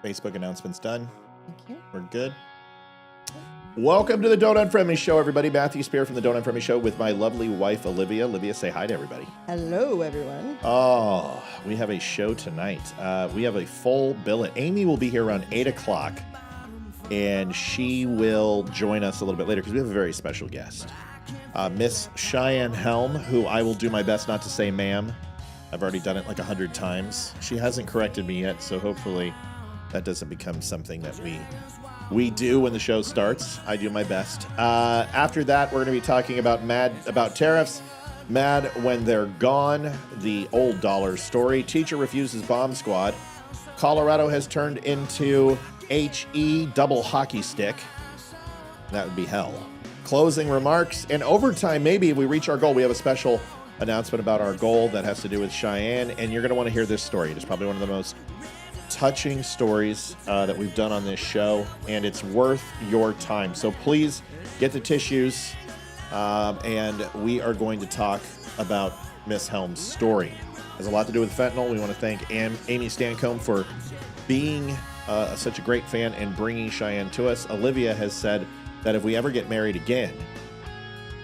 Facebook announcements done. Thank you. We're good. Welcome to the Don't Unfriend Me Show, everybody. Matthew Spear from the Don't Unfriend Me Show with my lovely wife, Olivia. Olivia, say hi to everybody. Hello, everyone. Oh, we have a show tonight. We have a full billet. Amy will be here around 8 o'clock, and she will join us a little bit later because we have a very special guest. Miss Cheyenne Helm, who I will do my best not to say ma'am. I've already done it like 100 times. She hasn't corrected me yet, so hopefully that doesn't become something that we do when the show starts. I do my best. After that, we're going to be talking about tariffs. Mad when they're gone. The old dollar story. Teacher refuses bomb squad. Colorado has turned into HE double hockey stick. That would be hell. Closing remarks and overtime. Maybe if we reach our goal, we have a special announcement about our goal that has to do with Cheyenne, and you're going to want to hear this story. It is probably one of the most touching stories that we've done on this show, and it's worth your time. So please get the tissues, and we are going to talk about Miss Helm's story. It has a lot to do with fentanyl. We want to thank Amy Stancombe for being such a great fan and bringing Cheyenne to us. Olivia has said that if we ever get married again,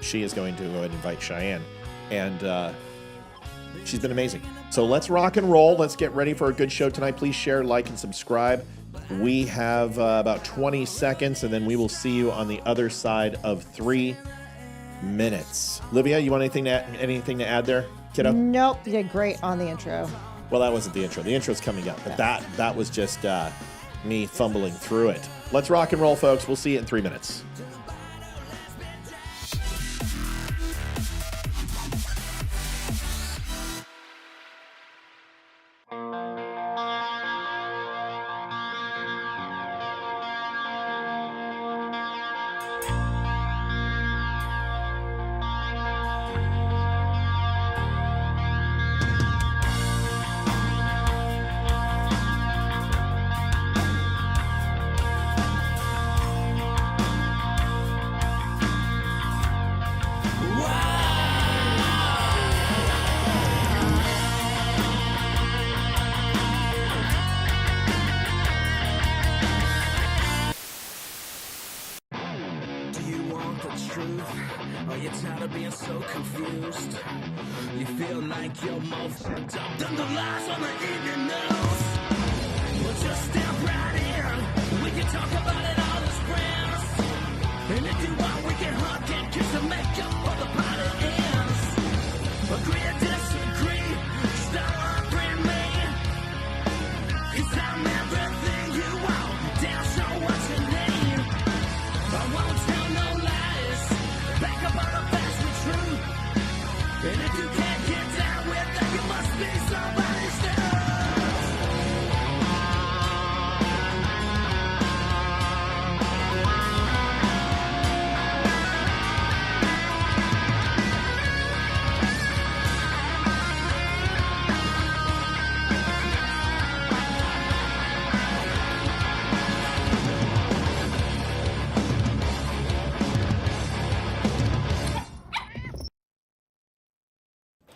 she is going to go ahead and invite Cheyenne. And she's been amazing. So let's rock and roll. Let's get ready for a good show tonight. Please share, like, and subscribe. We have about 20 seconds, and then we will see you on the other side of 3 minutes. Olivia, you want anything to add there, kiddo? Nope, you did great on the intro. Well, that wasn't the intro. The intro's coming up, but that was just me fumbling through it. Let's rock and roll, folks. We'll see you in 3 minutes.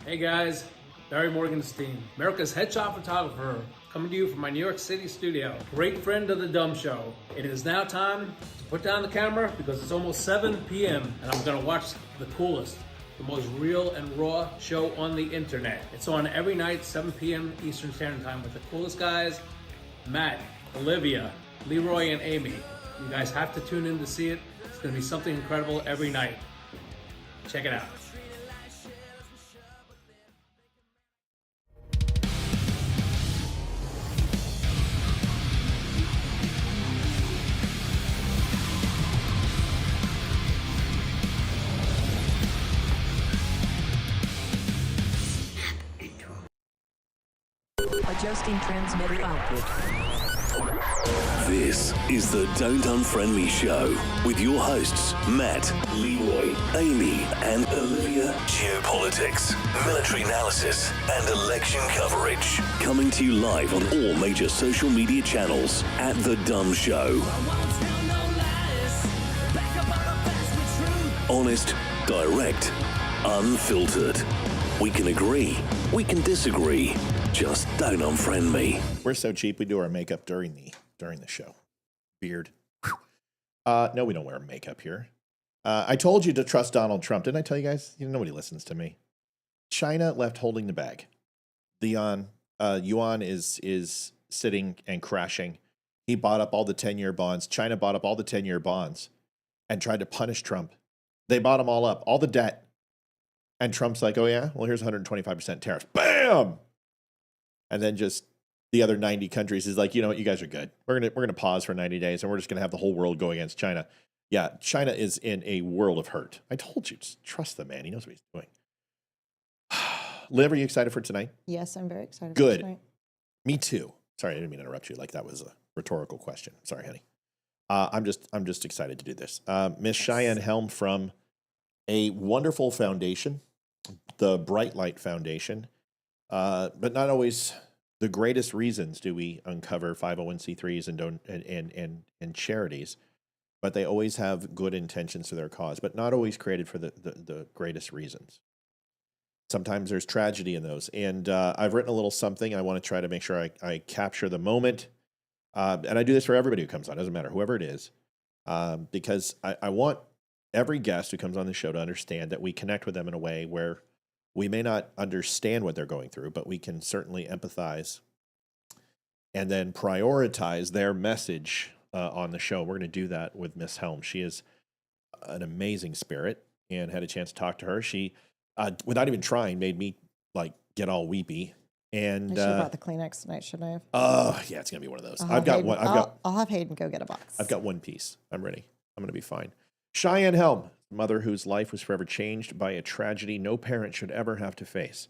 Hey guys, Barry Morgenstein, America's headshot photographer, coming to you from my New York City studio. Great friend of the Dumb Show. It is now time to put down the camera because it's almost 7 p.m. and I'm gonna watch the coolest, the most real and raw show on the internet. It's on every night, 7 p.m. Eastern Standard Time with the coolest guys, Matt, Olivia, Leroy, and Amy. You guys have to tune in to see it. It's gonna be something incredible every night. Check it out. Adjusting transmitter output. This is the Don't Unfriend Me Show with your hosts, Matt, Leroy, Amy, and Olivia. Geopolitics, military analysis, and election coverage. Coming to you live on all major social media channels at The Dumb Show. Honest, direct, unfiltered. We can agree, we can disagree. Just don't unfriend me. We're so cheap, we do our makeup during during the show. Beard. No, we don't wear makeup here. I told you to trust Donald Trump. Didn't I tell you guys? Nobody listens to me. China left holding the bag. The yuan is sitting and crashing. He bought up all the 10-year bonds. China bought up all the 10-year bonds and tried to punish Trump. They bought them all up, all the debt. And Trump's like, oh yeah, well here's 125% tariffs. Bam! And then just the other 90 countries is like, you know what, you guys are good. We're gonna pause for 90 days and we're just gonna have the whole world go against China. Yeah, China is in a world of hurt. I told you, just trust the man. He knows what he's doing. Liv, are you excited for tonight? Yes, I'm very excited. Good. For tonight. Me too. Sorry, I didn't mean to interrupt you. Like that was a rhetorical question. Sorry, honey. I'm just excited to do this. Miss Cheyenne Helm from a wonderful foundation, the Bright Light Foundation, but not always the greatest reasons do we uncover 501c3s and charities, but they always have good intentions to their cause, but not always created for the greatest reasons. Sometimes there's tragedy in those. And I've written a little something. I want to try to make sure I capture the moment. And I do this for everybody who comes on, doesn't matter, whoever it is, because I want every guest who comes on the show to understand that we connect with them in a way where we may not understand what they're going through, but we can certainly empathize and then prioritize their message on the show. We're going to do that with Miss Helm. She is an amazing spirit, and had a chance to talk to her. She, without even trying, made me like get all weepy. And I should have bought the Kleenex tonight, shouldn't I have? Oh, yeah, it's gonna be one of those. I'll have Hayden go get a box. I've got one piece. I'm ready. I'm gonna be fine. Cheyenne Helm, mother whose life was forever changed by a tragedy no parent should ever have to face.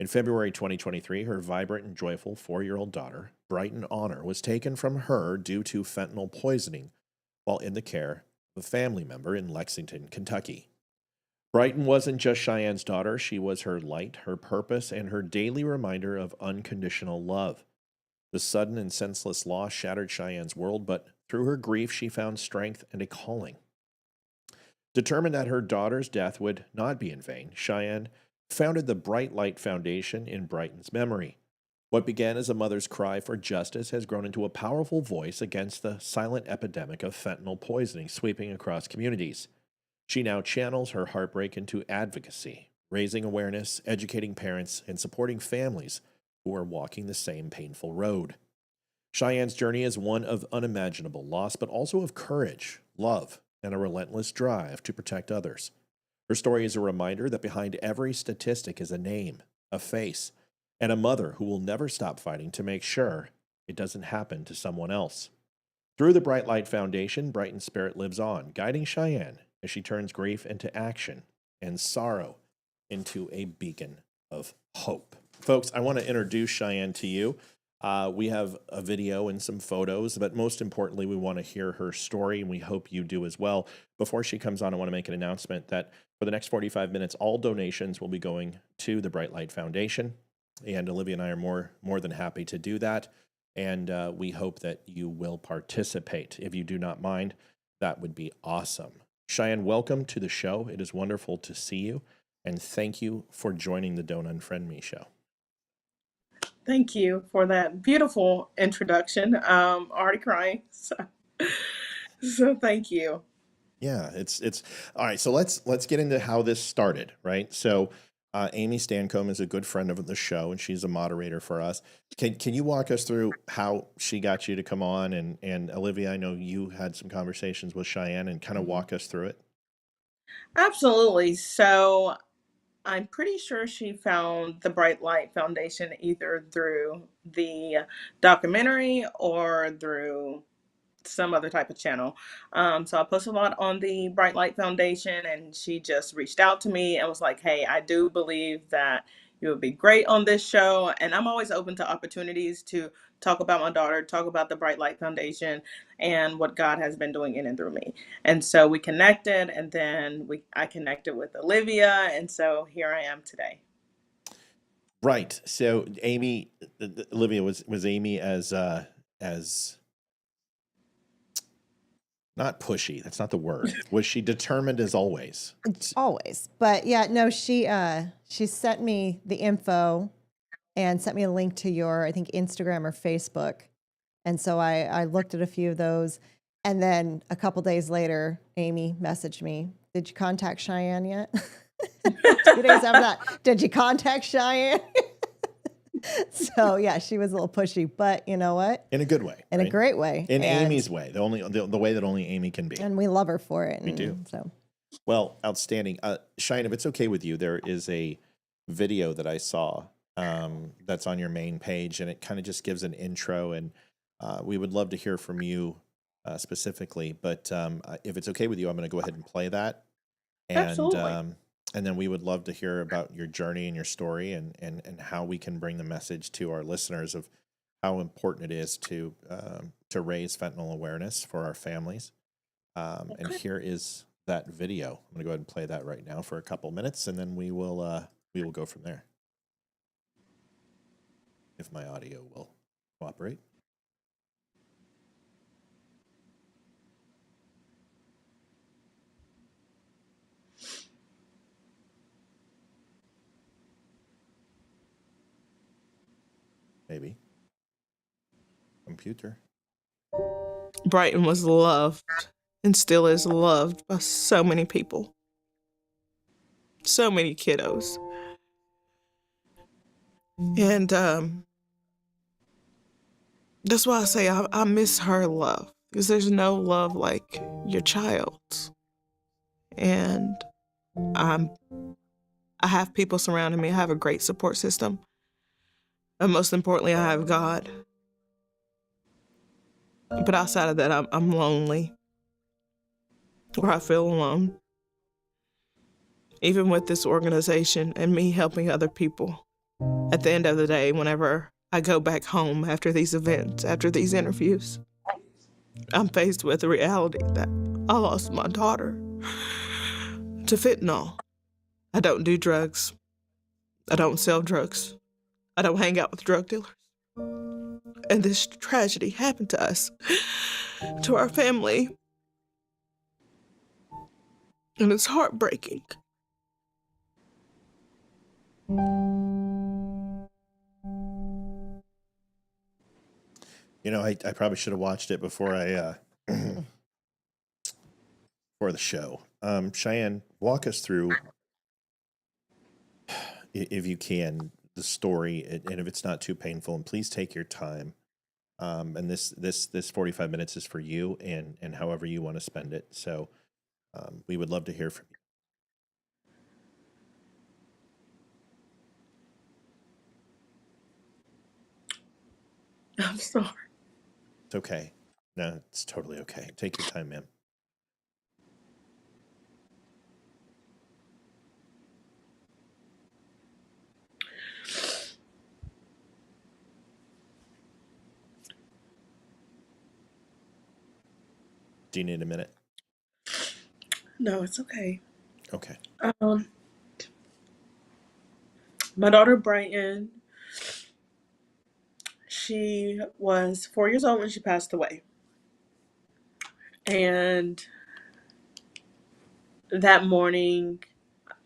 In February 2023, her vibrant and joyful 4-year-old daughter, Brighton Honor, was taken from her due to fentanyl poisoning while in the care of a family member in Lexington, Kentucky. Brighton wasn't just Cheyenne's daughter. She was her light, her purpose, and her daily reminder of unconditional love. The sudden and senseless loss shattered Cheyenne's world, but through her grief, she found strength and a calling. Determined that her daughter's death would not be in vain, Cheyenne founded the Bright Light Foundation in Brighton's memory. What began as a mother's cry for justice has grown into a powerful voice against the silent epidemic of fentanyl poisoning sweeping across communities. She now channels her heartbreak into advocacy, raising awareness, educating parents, and supporting families who are walking the same painful road. Cheyenne's journey is one of unimaginable loss, but also of courage, love, and a relentless drive to protect others. Her story is a reminder that behind every statistic is a name, a face, and a mother who will never stop fighting to make sure it doesn't happen to someone else. Through the Bright Light Foundation, Brighton's spirit lives on, guiding Cheyenne as she turns grief into action and sorrow into a beacon of hope. Folks, I want to introduce Cheyenne to you. We have a video and some photos, but most importantly, we want to hear her story, and we hope you do as well. Before she comes on, I want to make an announcement that for the next 45 minutes, all donations will be going to the Bright Light Foundation, and Olivia and I are more than happy to do that, and we hope that you will participate. If you do not mind, that would be awesome. Cheyenne, welcome to the show. It is wonderful to see you, and thank you for joining the Don't Unfriend Me show. Thank you for that beautiful introduction. Already crying, so thank you. Yeah, it's all right. So let's get into how this started, right? So Amy Stancombe is a good friend of the show, and she's a moderator for us. Can you walk us through how she got you to come on? And Olivia, I know you had some conversations with Cheyenne, and kind of walk us through it. Absolutely. So I'm pretty sure she found the Bright Light Foundation either through the documentary or through some other type of channel. So I post a lot on the Bright Light Foundation, and she just reached out to me and was like, hey, I do believe that you would be great on this show. And I'm always open to opportunities to talk about my daughter, talk about the Bright Light Foundation and what God has been doing in and through me. And so we connected, and then I connected with Olivia. And so here I am today. Right. So Amy, Olivia was Amy as not pushy. That's not the word. Was she determined as always? Always. But yeah, no, she sent me the info and sent me a link to your, I think, Instagram or Facebook. And so I looked at a few of those. And then a couple days later, Amy messaged me, did you contact Cheyenne yet? 2 days after that, did you contact Cheyenne? So yeah, she was a little pushy, but you know what? In a good way. In a great way. In And- Amy's way, the way that only Amy can be. And we love her for it. We do. So, Well, outstanding. Cheyenne, if it's okay with you, there is a video that I saw that's on your main page, and it kind of just gives an intro, and we would love to hear from you specifically. But if it's okay with you, I'm going to go ahead and play that. And, Absolutely. And then we would love to hear about your journey and your story, and how we can bring the message to our listeners of how important it is to raise fentanyl awareness for our families. And here is that video. I'm going to go ahead and play that right now for a couple minutes, and then we will go from there. If my audio will cooperate. Maybe. Computer. Brighton was loved and still is loved by so many people. So many kiddos. And that's why I say I miss her love, because there's no love like your child's. And I have people surrounding me. I have a great support system. And most importantly, I have God. But outside of that, I'm lonely, or I feel alone. Even with this organization and me helping other people, at the end of the day, whenever I go back home after these events, after these interviews, I'm faced with the reality that I lost my daughter to fentanyl. I don't do drugs. I don't sell drugs. I don't hang out with drug dealers. And this tragedy happened to us, to our family. And it's heartbreaking. You know, I probably should have watched it before I for the show. Cheyenne, walk us through, if you can, the story, and if it's not too painful, and please take your time. And this 45 minutes is for you, and however you want to spend it. So we would love to hear from you. I'm sorry. It's okay. No, it's totally okay. Take your time, ma'am. Do you need a minute? No, it's okay. Okay. My daughter Brighton, she was 4 years old when she passed away. And that morning,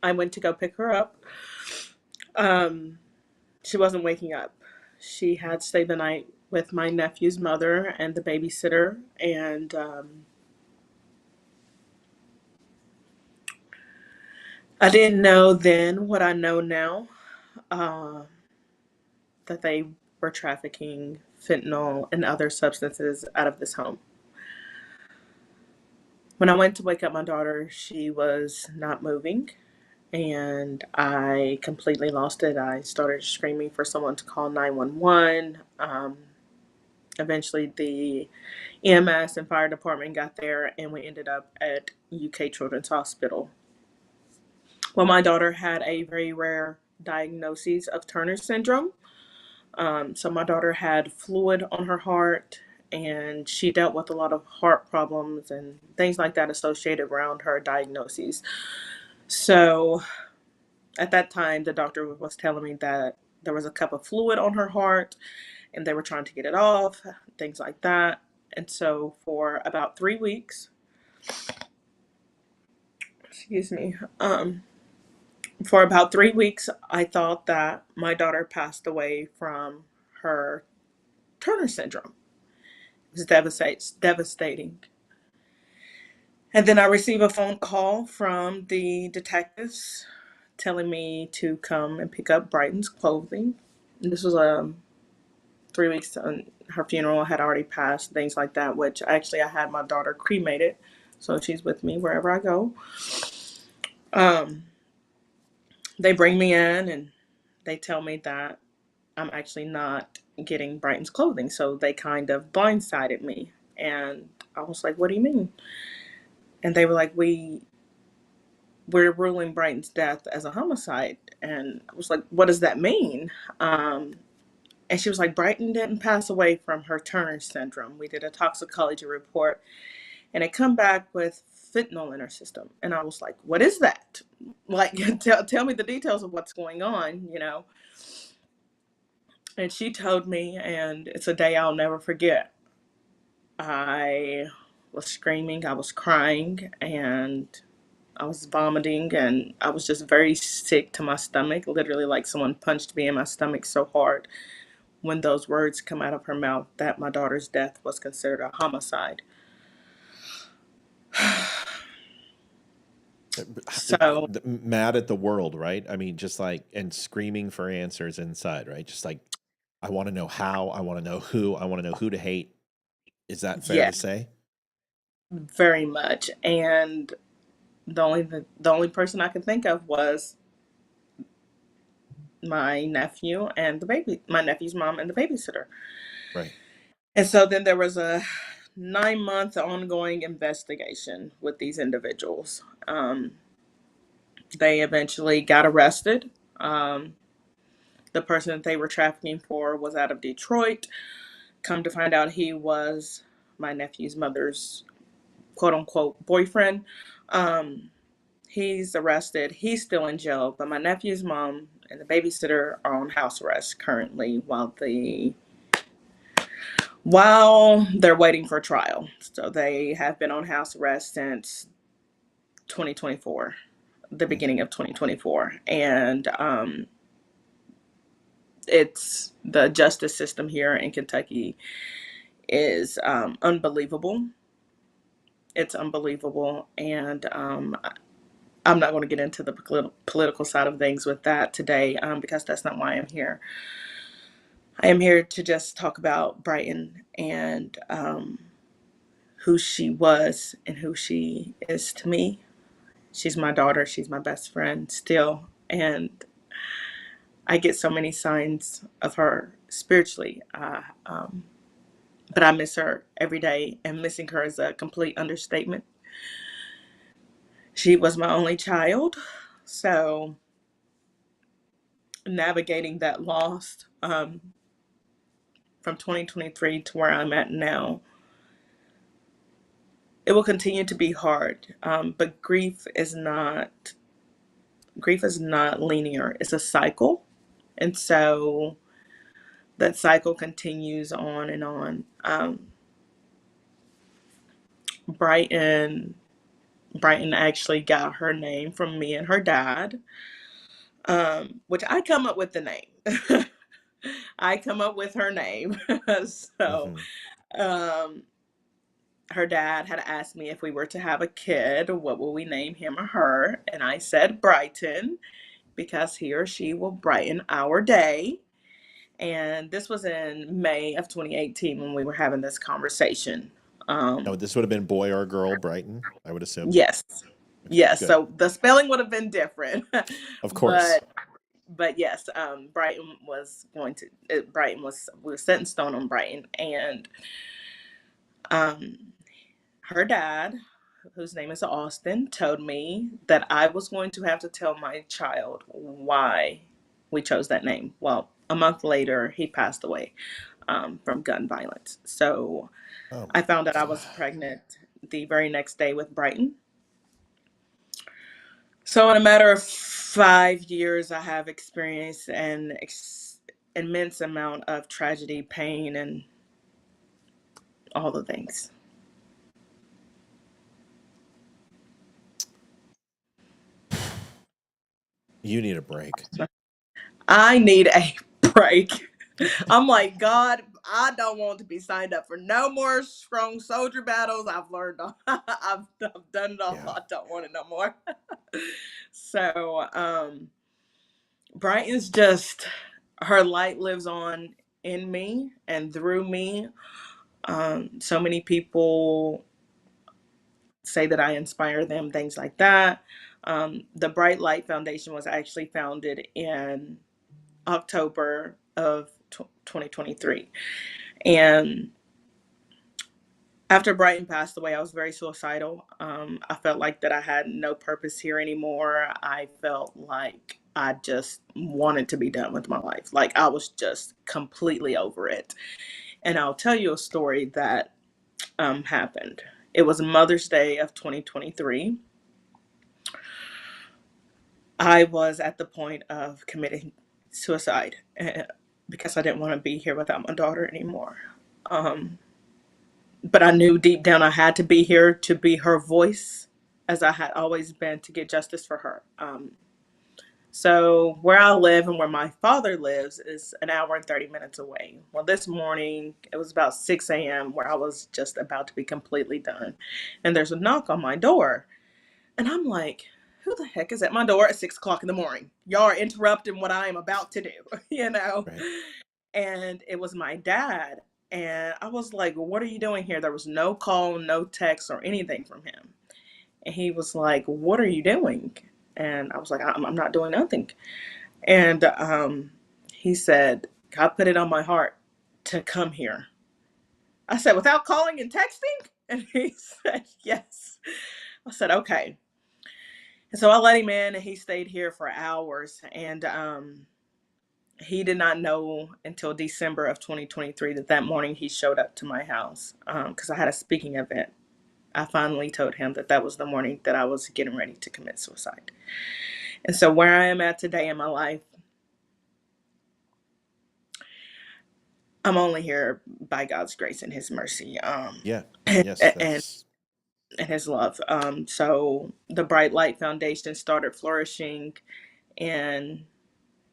I went to go pick her up. She wasn't waking up. She had stayed the night with my nephew's mother and the babysitter, and I didn't know then what I know now, that they were trafficking fentanyl and other substances out of this home. When I went to wake up my daughter, she was not moving, and I completely lost it. I started screaming for someone to call 911. Eventually, the EMS and fire department got there, and we ended up at UK Children's Hospital. Well, my daughter had a very rare diagnosis of Turner syndrome. So my daughter had fluid on her heart, and she dealt with a lot of heart problems and things like that associated around her diagnosis. So at that time, the doctor was telling me that there was a cup of fluid on her heart, and they were trying to get it off, things like that. And so for about 3 weeks, for about 3 weeks, I thought that my daughter passed away from her Turner syndrome. It was devastating. And then I received a phone call from the detectives telling me to come and pick up Brighton's clothing. And this was 3 weeks. Her funeral had already passed, things like that. Which actually I had my daughter cremated, so she's with me wherever I go. Um, they bring me in and they tell me that I'm actually not getting Brighton's clothing, so they kind of blindsided me. And I was like, "What do you mean?" And they were like, we're ruling Brighton's death as a homicide. And I was like, what does that mean? And she was like, Brighton didn't pass away from her Turner syndrome. We did a toxicology report and it come back with fentanyl in her system. And I was like, what is that? Like, tell me the details of what's going on. And she told me, and it's a day I'll never forget. I was screaming, I was crying, and I was vomiting, and I was just very sick to my stomach, literally like someone punched me in my stomach so hard when those words come out of her mouth that my daughter's death was considered a homicide. So, Mad at the world, right? I mean, just like, and screaming for answers inside, right? Just like, I want to know how, I want to know who, I want to know who to hate. Is that fair yeah, to say? very much. And the only person I could think of was my nephew and my nephew's mom and the babysitter. Right. And so then there was a 9-month ongoing investigation with these individuals. They eventually got arrested. The person that they were trafficking for was out of Detroit. Come to find out, he was my nephew's mother's quote unquote boyfriend. He's arrested. He's still in jail, but my nephew's mom and the babysitter are on house arrest currently while they're waiting for trial. So they have been on house arrest since 2024, the beginning of 2024. And it's the justice system here in Kentucky is unbelievable. It's unbelievable. And I'm not going to get into the political side of things with that today because that's not why I'm here. I am here to just talk about Brighton and who she was and who she is to me. She's my daughter. She's my best friend still. And I get so many signs of her spiritually. But I miss her every day, and missing her is a complete understatement. She was my only child. So navigating that loss from 2023 to where I'm at now, it will continue to be hard. But grief is not linear. It's a cycle. And so that cycle continues on and on. Brighton actually got her name from me and her dad, which I come up with the name. I come up with her name. So um, her dad had asked me if we were to have a kid, what will we name him or her? And I said Brighton because he or she will brighten our day. And this was in May of 2018 when we were having this conversation. No, this would have been boy or girl, Brighton, I would assume. Yes. Okay, Yes. good. So the spelling would have been different. Of course. But yes, Brighton we were set in stone on Brighton. And her dad, whose name is Austin, told me that I was going to have to tell my child why we chose that name. Well, a month later, he passed away from gun violence. So I found out I was pregnant the very next day with Brighton. So in a matter of 5 years, I have experienced an immense amount of tragedy, pain, and all the things. You need a break. I need a break. I'm like, God, I don't want to be signed up for no more strong soldier battles. I've learned all, I've done it all. Yeah. I don't want it no more. So, Brighton's just, her light lives on in me and through me. So many people say that I inspire them, things like that. The Bright Light Foundation was actually founded in October of 2023. And after Brighton passed away, I was very suicidal. I felt like that I had no purpose here anymore. I felt like I just wanted to be done with my life. Like I was just completely over it. And I'll tell you a story that happened. It was Mother's Day of 2023. I was at the point of committing suicide because I didn't want to be here without my daughter anymore. But I knew deep down I had to be here to be her voice, as I had always been, to get justice for her. So where I live and where my father lives is an hour and 30 minutes away. Well, this morning, it was about 6 a.m. where I was just about to be completely done. And there's a knock on my door. And I'm like, who the heck is at my door at 6 o'clock in the morning? Y'all are interrupting what I am about to do, you know? Right. And it was my dad. And I was like, well, what are you doing here? There was no call, no text or anything from him. And he was like, what are you doing? And I was like, I'm not doing nothing. And he said, God put it on my heart to come here. I said, without calling and texting? And he said, yes. I said, okay. And so I let him in and he stayed here for hours. And he did not know until December of 2023 that morning he showed up to my house because I had a speaking event. I finally told him that was the morning that I was getting ready to commit suicide. And so where I am at today in my life, I'm only here by God's grace and his mercy. Yeah. Yes. And his love. So the Bright Light Foundation started flourishing in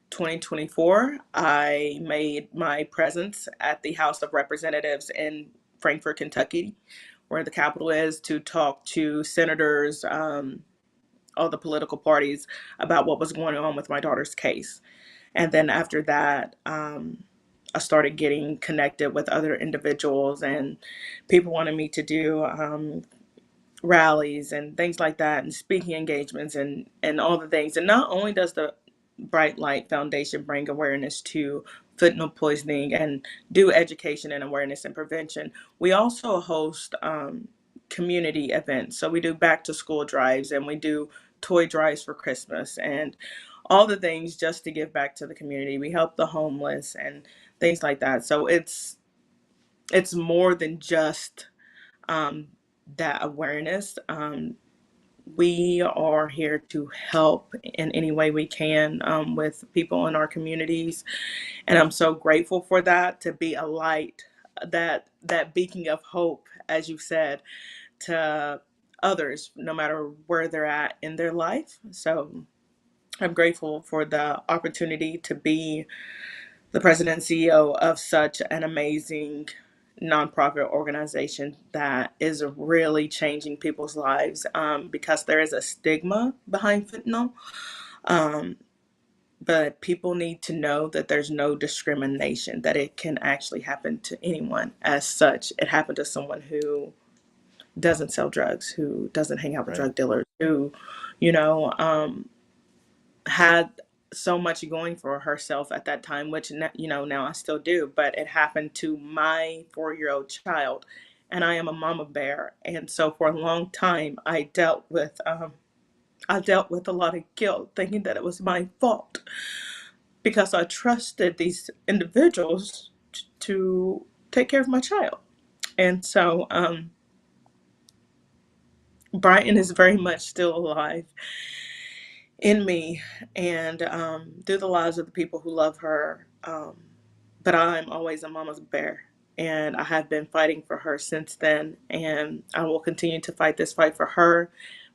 2024. I made my presence at the House of Representatives in Frankfort, Kentucky, where the capital is, to talk to senators, all the political parties about what was going on with my daughter's case. And then after that, I started getting connected with other individuals and people wanted me to do rallies and things like that and speaking engagements and all the things. And not only does the Bright Light Foundation bring awareness to fentanyl poisoning and do education and awareness and prevention, we also host community events. So we do back to school drives and we do toy drives for Christmas and all the things just to give back to the community. We help the homeless and things like that. So it's more than just that awareness. We are here to help in any way we can with people in our communities. And I'm so grateful for that, to be a light, that beacon of hope, as you said, to others, no matter where they're at in their life. So I'm grateful for the opportunity to be the president and CEO of such an amazing nonprofit organization that is really changing people's lives, because there is a stigma behind fentanyl. But people need to know that there's no discrimination, that it can actually happen to anyone. As such, it happened to someone who doesn't sell drugs, who doesn't hang out with Right. drug dealers, who, had so much going for herself at that time, which, now I still do, but it happened to my 4-year-old child. And I am a mama bear. And so for a long time, I dealt with a lot of guilt, thinking that it was my fault because I trusted these individuals to take care of my child. And so Brighton is very much still alive in me and through the lives of the people who love her. But I'm always a mama's bear. And I have been fighting for her since then. And I will continue to fight this fight for her,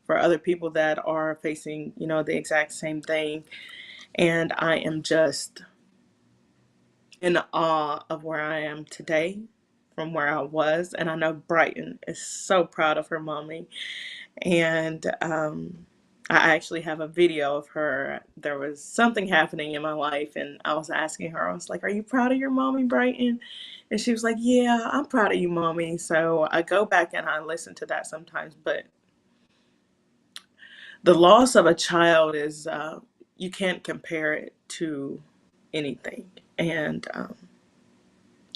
for other people that are facing, the exact same thing. And I am just in awe of where I am today from where I was. And I know Brighton is so proud of her mommy. And I actually have a video of her. There was something happening in my life, and I was asking her, I was like, "Are you proud of your mommy, Brighton?" And she was like, "Yeah, I'm proud of you, mommy." So I go back and I listen to that sometimes. But the loss of a child is, you can't compare it to anything. And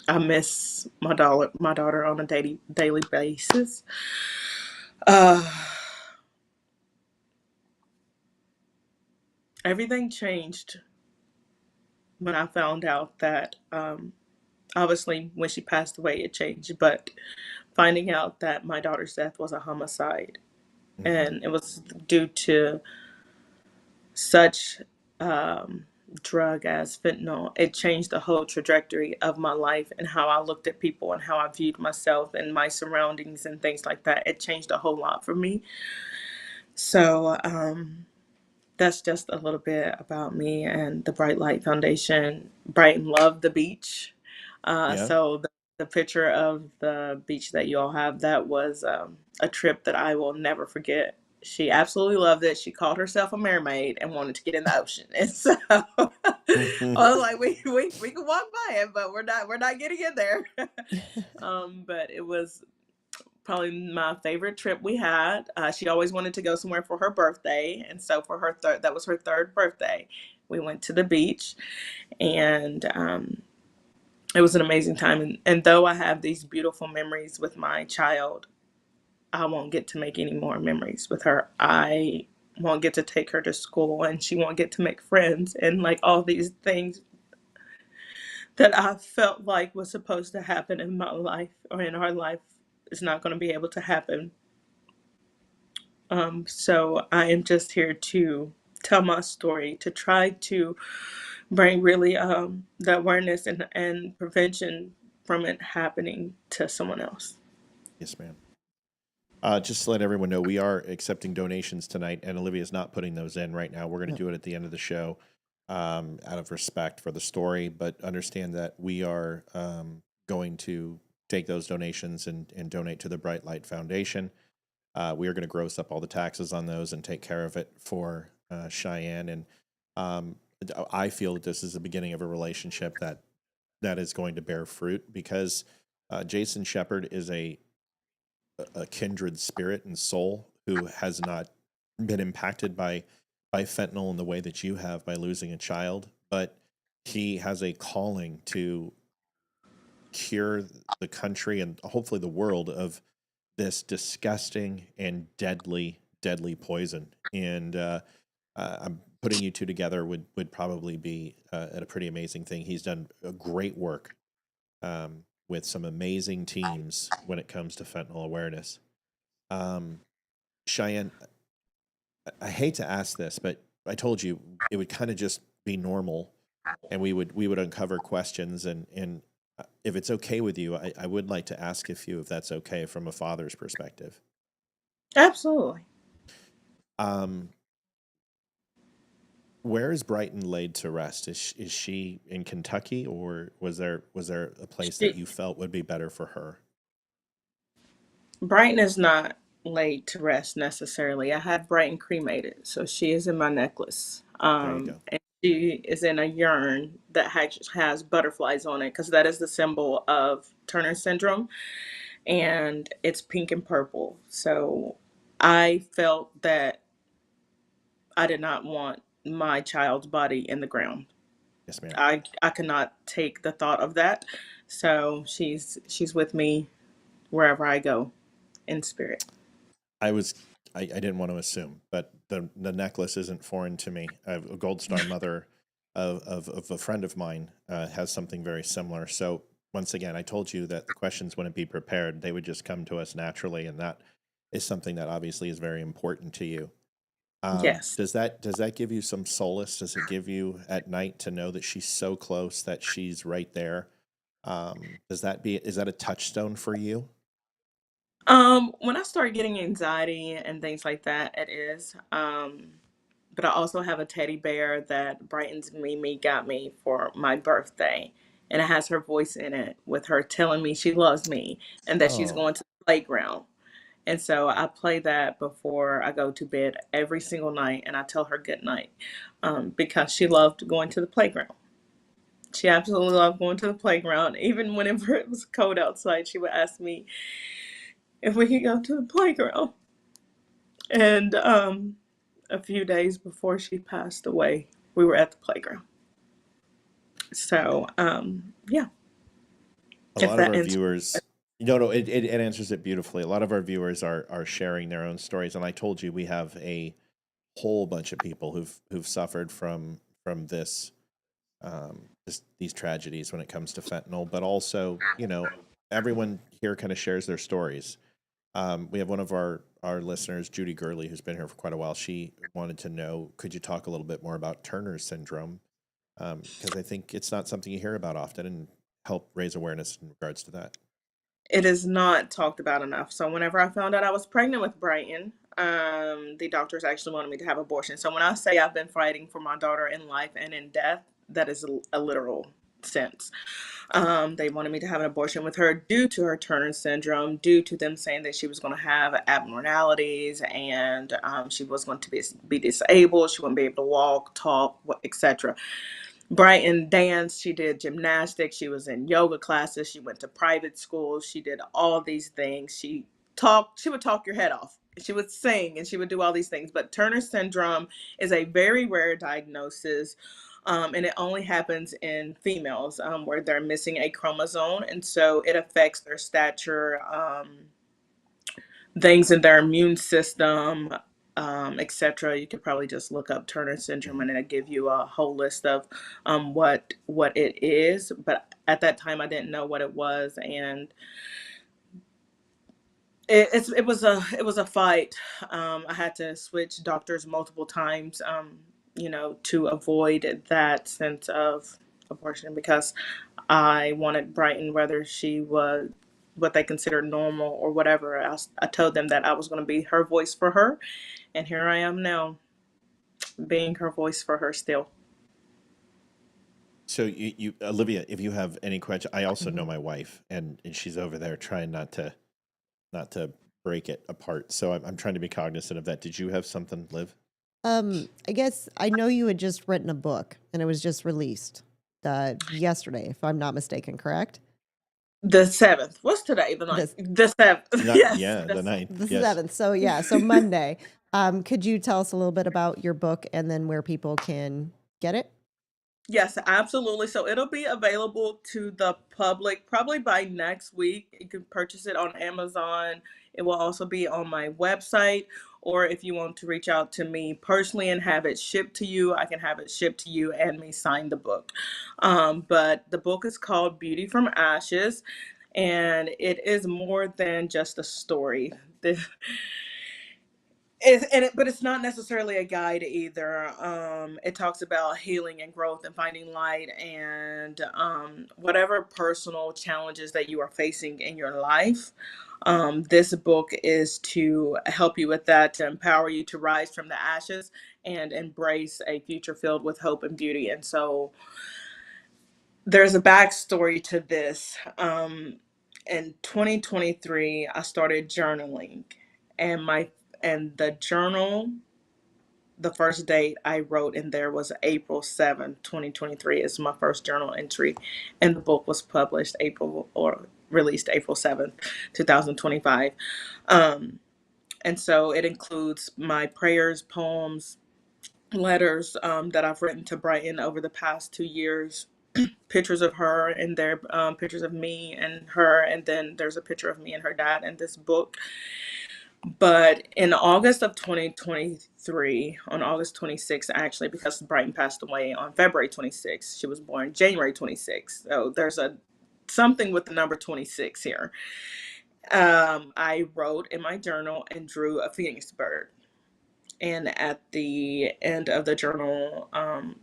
I miss my daughter on a daily basis. Uh, Everything changed when I found out that, obviously, when she passed away, it changed. But finding out that my daughter's death was a homicide, Hmm. and it was due to such um, drug as fentanyl, it changed the whole trajectory of my life and how I looked at people and how I viewed myself and my surroundings and things like that. It changed a whole lot for me. So that's just a little bit about me and the Bright Light Foundation. Brighton loved the beach. Yeah. So the picture of the beach that you all have, that was a trip that I will never forget. She absolutely loved it. She called herself a mermaid and wanted to get in the ocean. And so I was like, we can walk by it, but we're not getting in there. But it was probably my favorite trip we had. She always wanted to go somewhere for her birthday, and so for her that was her third birthday. We went to the beach, and it was an amazing time. And though I have these beautiful memories with my child, I won't get to make any more memories with her. I won't get to take her to school, and she won't get to make friends, and like all these things that I felt like was supposed to happen in my life or in our life is not going to be able to happen. So I am just here to tell my story, to try to bring really the awareness and prevention from it happening to someone else. Yes, ma'am. Just to let everyone know, we are accepting donations tonight, and Olivia's not putting those in right now. We're going to do it at the end of the show out of respect for the story, but understand that we are going to take those donations and donate to the Bright Light Foundation. We are going to gross up all the taxes on those and take care of it for Cheyenne. And um, I feel that this is the beginning of a relationship that is going to bear fruit because Jason Shepard is a kindred spirit and soul who has not been impacted by fentanyl in the way that you have by losing a child, but he has a calling to cure the country and hopefully the world of this disgusting and deadly poison. And I'm putting you two together would probably be a pretty amazing thing. He's done a great work with some amazing teams when it comes to fentanyl awareness. Um, Cheyenne, I hate to ask this, but I told you it would kind of just be normal, and we would uncover questions, and if it's okay with you, I would like to ask a few if that's okay from a father's perspective. Absolutely. Um, where is Brighton laid to rest? Is she in Kentucky, or was there a place that She, you felt would be better for her? Brighton is not laid to rest necessarily. I had Brighton cremated, so she is in my necklace. There you go. And she is in a urn that has butterflies on it because that is the symbol of Turner syndrome, and it's pink and purple. So I felt that I did not want my child's body in the ground. Yes, ma'am. I cannot take the thought of that. So she's with me wherever I go in spirit. I was I didn't want to assume, but the necklace isn't foreign to me. I have a Gold Star mother of a friend of mine has something very similar. So once again, I told you that the questions wouldn't be prepared; they would just come to us naturally, and that is something that obviously is very important to you. Yes. Does that give you some solace? Does it give you at night to know that she's so close, that she's right there? Is that a touchstone for you? When I start getting anxiety and things like that, it is. But I also have a teddy bear that Brighton's Mimi got me for my birthday. and it has her voice in it with her telling me she loves me and that she's Oh, going to the playground. And so I play that before I go to bed every single night, and I tell her good night, because she loved going to the playground. She absolutely loved going to the playground. Even whenever it was cold outside, she would ask me if we could go to the playground. And a few days before she passed away, we were at the playground. So, yeah, a if lot of that our answers. viewers. No, it answers it beautifully. A lot of our viewers are sharing their own stories, and I told you we have a whole bunch of people who've suffered from this these tragedies when it comes to fentanyl, but also, everyone here kind of shares their stories. We have one of our listeners, Judy Gurley, who's been here for quite a while. She wanted to know, could you talk a little bit more about Turner syndrome? Because I think it's not something you hear about often, and help raise awareness in regards to that. It is not talked about enough. So whenever I found out I was pregnant with Brighton, the doctors actually wanted me to have abortion. So when I say I've been fighting for my daughter in life and in death, that is a literal sense. They wanted me to have an abortion with her due to her Turner syndrome, due to them saying that she was going to have abnormalities, and she was going to be disabled. She wouldn't be able to walk, talk, etc. Brighton danced, she did gymnastics, she was in yoga classes, she went to private schools, she did all these things. She would talk your head off. She would sing and she would do all these things. But Turner syndrome is a very rare diagnosis. And it only happens in females, where they're missing a chromosome. And so it affects their stature, things in their immune system, etc. You could probably just look up Turner syndrome and it'll give you a whole list of what it is. But at that time, I didn't know what it was, and it was a fight. I had to switch doctors multiple times, to avoid that sense of abortion, because I wanted Brighton, whether she was what they consider normal or whatever. I told them that I was going to be her voice for her, and here I am now, being her voice for her still. So you Olivia, if you have any question, I also know my wife, and she's over there trying not to break it apart. So I'm trying to be cognizant of that. Did you have something, Liv? I guess I know you had just written a book and it was just released yesterday, if I'm not mistaken, correct? The 7th. What's today? The 9th. The 7th. Yes. Yeah, the 9th. The Yes. 7th. So Monday. Could you tell us a little bit about your book and then where people can get it? Yes, absolutely. So it'll be available to the public probably by next week. You can purchase it on Amazon. It will also be on my website. Or if you want to reach out to me personally and have it shipped to you, I can have it shipped to you and me sign the book. But the book is called Beauty from Ashes, and it is more than just a story. But it's not necessarily a guide either. It talks about healing and growth and finding light, and whatever personal challenges that you are facing in your life. This book is to help you with that, to empower you to rise from the ashes and embrace a future filled with hope and beauty. And so there's a backstory to this. In 2023, I started journaling, and the journal, the first date I wrote in there was April 7th, 2023 is my first journal entry. And the book was published released April 7th, 2025. And so it includes my prayers, poems, letters, that I've written to Brighton over the past 2 years, pictures of her and their pictures of me and her. And then there's a picture of me and her dad in this book. But in August of 2023, on August 26th, actually, because Brighton passed away on February 26th, she was born January 26th. So there's something with the number 26 here. I wrote in my journal and drew a phoenix bird. And at the end of the journal, I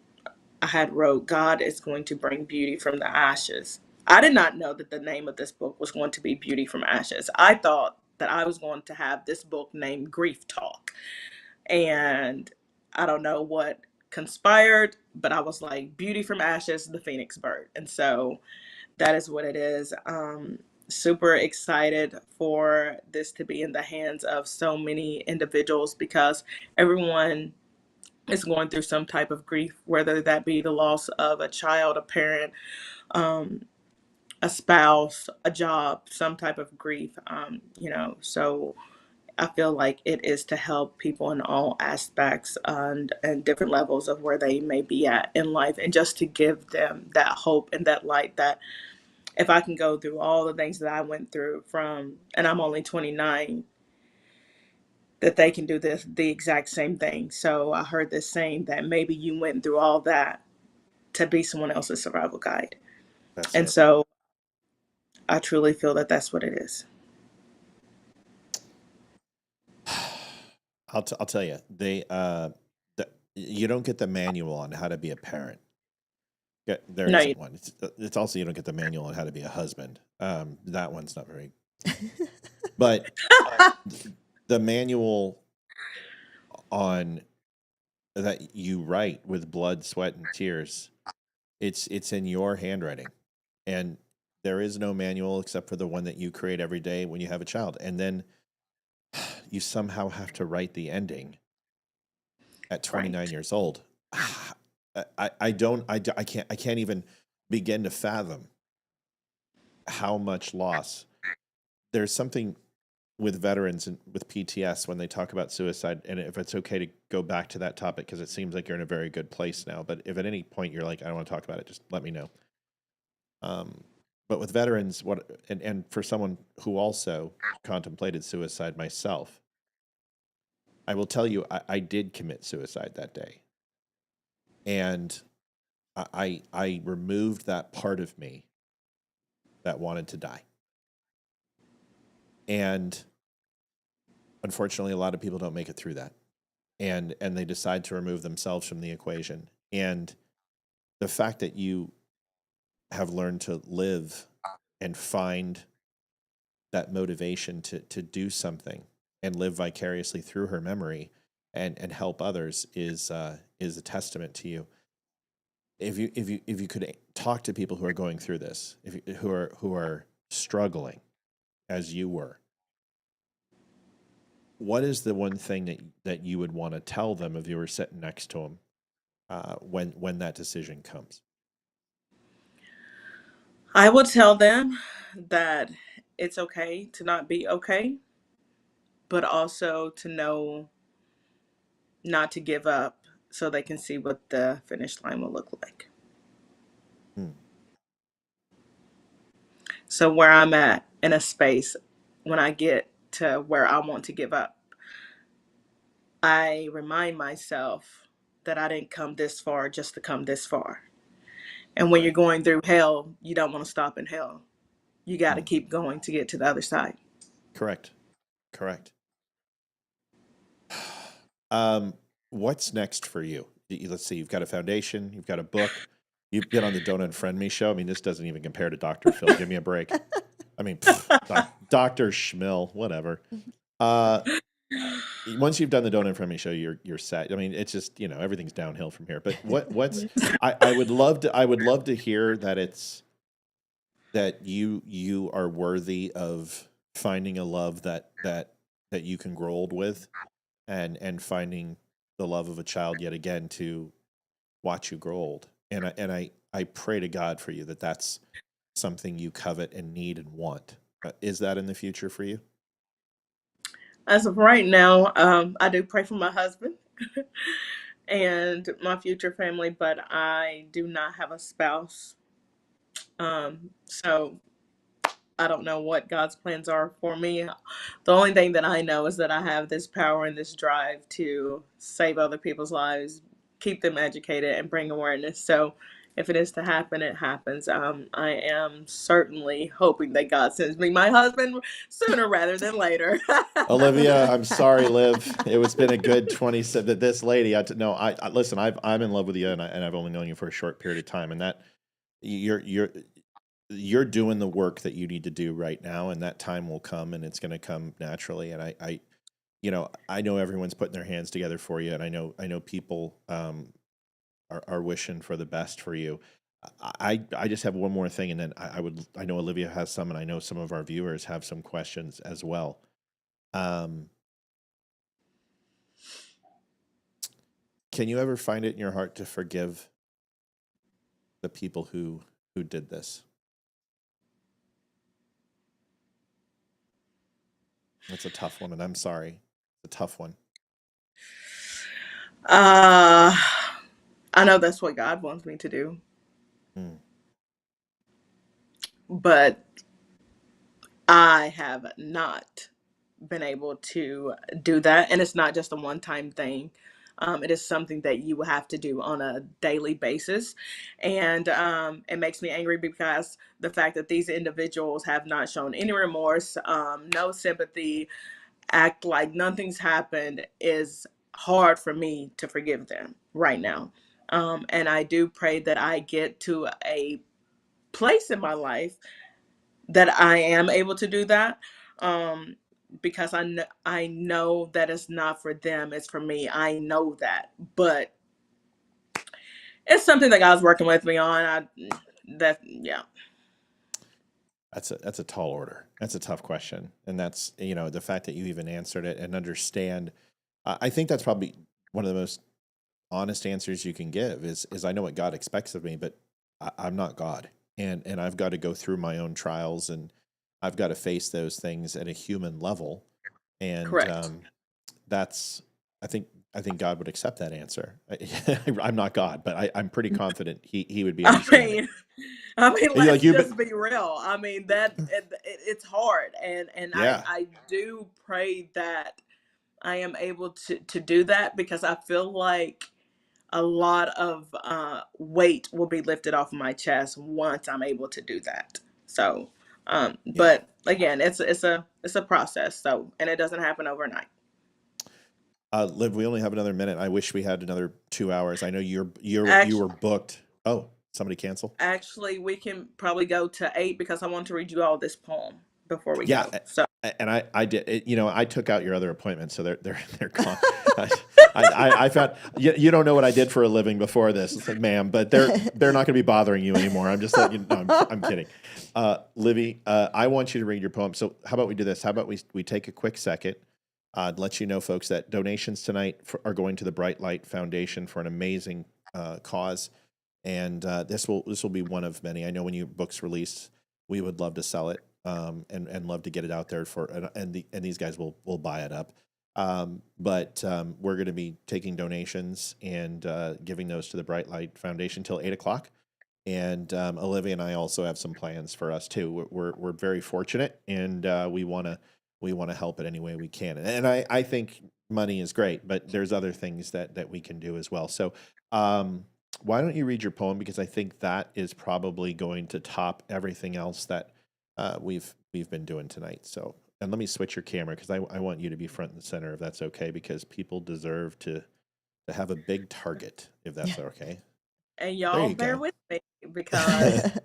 had wrote, God is going to bring beauty from the ashes. I did not know that the name of this book was going to be Beauty from Ashes. I thought that I was going to have this book named Grief Talk. And I don't know what conspired, but I was like, beauty from ashes, the phoenix bird. And so that is what it is. Super excited for this to be in the hands of so many individuals, because everyone is going through some type of grief, whether that be the loss of a child, a parent, um, a spouse, a job, some type of grief. So I feel like it is to help people in all aspects and different levels of where they may be at in life, and just to give them that hope and that light, that if I can go through all the things that I went through and I'm only 29, that they can do the exact same thing. So I heard this saying that maybe you went through all that to be someone else's survival guide. That's And it. so I truly feel that that's what it is. I'll tell you, you don't get the manual on how to be a parent. There No, isn't one. It's also, you don't get the manual on how to be a husband. That one's not very. But the manual on that you write with blood, sweat, and tears, it's in your handwriting, and there is no manual except for the one that you create every day when you have a child, and then you somehow have to write the ending at 29 right. years old. I can't even begin to fathom how much loss. There's something with veterans and with PTS when they talk about suicide, and if it's okay to go back to that topic, because it seems like you're in a very good place now, but if at any point you're like, I don't want to talk about it, just let me know. But with veterans, and for someone who also contemplated suicide myself, I will tell you, I did commit suicide that day. And I removed that part of me that wanted to die. And unfortunately, a lot of people don't make it through that. And they decide to remove themselves from the equation. And the fact that you have learned to live and find that motivation to do something and live vicariously through her memory and help others is a testament to you. If you could talk to people who are going through this, who are struggling as you were, what is the one thing that you would want to tell them if you were sitting next to them when that decision comes? I will tell them that it's okay to not be okay, but also to know not to give up, so they can see what the finish line will look like. Hmm. So where I'm at in a space, when I get to where I want to give up, I remind myself that I didn't come this far just to come this far. And when you're Right. going through hell, you don't want to stop in hell. You got to Hmm. keep going to get to the other side. Correct. What's next for you? Let's see. You've got a foundation. You've got a book. You've been on the Don't Unfriend Me show. I mean, this doesn't even compare to Dr. Phil. Give me a break. I mean, Dr. Schmill, whatever. Once you've done the Don't Unfriend Me show, you're set. I mean, it's just, everything's downhill from here. But what's I would love to hear that you are worthy of finding a love that you can grow old with, and finding the love of a child yet again to watch you grow old. And I pray to God for you that that's something you covet and need and want. Is that in the future for you? As of right now, I do pray for my husband and my future family, but I do not have a spouse. So I don't know what God's plans are for me. The only thing that I know is that I have this power and this drive to save other people's lives, keep them educated, and bring awareness. So if it is to happen, it happens. I am certainly hoping that God sends me my husband sooner rather than later. Olivia, I'm sorry, Liv. It's been a good 27. That this lady, listen. I'm in love with you, and I've only known you for a short period of time, and that you're doing the work that you need to do right now, and that time will come, and it's going to come naturally. And I know everyone's putting their hands together for you, and I know people are wishing for the best for you. I just have one more thing, and then I know Olivia has some, and I know some of our viewers have some questions as well. Can you ever find it in your heart to forgive the people who did this? That's a tough one, and I'm sorry. It's a tough one. I know that's what God wants me to do, but I have not been able to do that. And it's not just a one-time thing. It is something that you will have to do on a daily basis. And it makes me angry because the fact that these individuals have not shown any remorse, no sympathy, act like nothing's happened is hard for me to forgive them right now. And I do pray that I get to a place in my life that I am able to do that. Because I know that it's not for them, it's for me. I know that, but it's something that God's working with me on. Yeah. That's a tall order. That's a tough question, and that's the fact that you even answered it and understand. I think that's probably one of the most honest answers you can give. Is I know what God expects of me, but I'm not God, and I've got to go through my own trials, and I've got to face those things at a human level, and Correct. that's I think God would accept that answer. I'm not God, but I'm pretty confident he would be understanding. Let's just be real. I mean it's hard, and Yeah. I do pray that I am able to do that, because I feel like a lot of weight will be lifted off my chest once I'm able to do that. So, but again, it's a process. So, and it doesn't happen overnight. Liv, we only have another minute. I wish we had another 2 hours. I know you were booked. Oh, somebody cancel? Actually, we can probably go to 8, because I want to read you all this poem before we go. So, and I did it, I took out your other appointments, so they're gone. I found you don't know what I did for a living before this, ma'am, but they're not going to be bothering you anymore. I'm just letting you know. I'm kidding. Livy, I want you to read your poem. So how about we do this? How about we take a quick second, let you know, folks, that donations tonight are going to the Bright Light Foundation for an amazing cause, and this will be one of many. I know when your book's released, we would love to sell it. And love to get it out there and these guys will buy it up. But we're going to be taking donations and giving those to the Bright Light Foundation till 8:00. And Olivia and I also have some plans for us too. We're very fortunate, and we want to help it any way we can. And I think money is great, but there's other things that we can do as well. So why don't you read your poem, because I think that is probably going to top everything else that we've been doing tonight. So, and let me switch your camera, because I want you to be front and center, if that's okay, because people deserve to have a big target, if that's okay. And y'all bear with me, because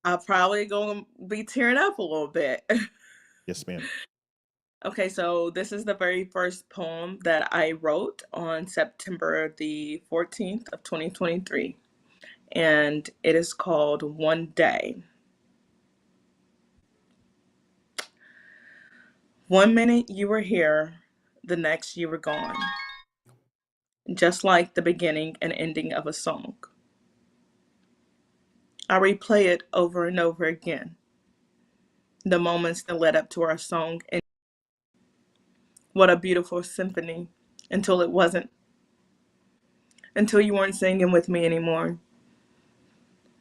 I'm probably going to be tearing up a little bit. Yes, ma'am. Okay, so this is the very first poem that I wrote on September the 14th of 2023, and it is called One Day. One minute you were here, the next you were gone. Just like the beginning and ending of a song. I replay it over and over again. The moments that led up to our song. And what a beautiful symphony, until it wasn't. Until you weren't singing with me anymore.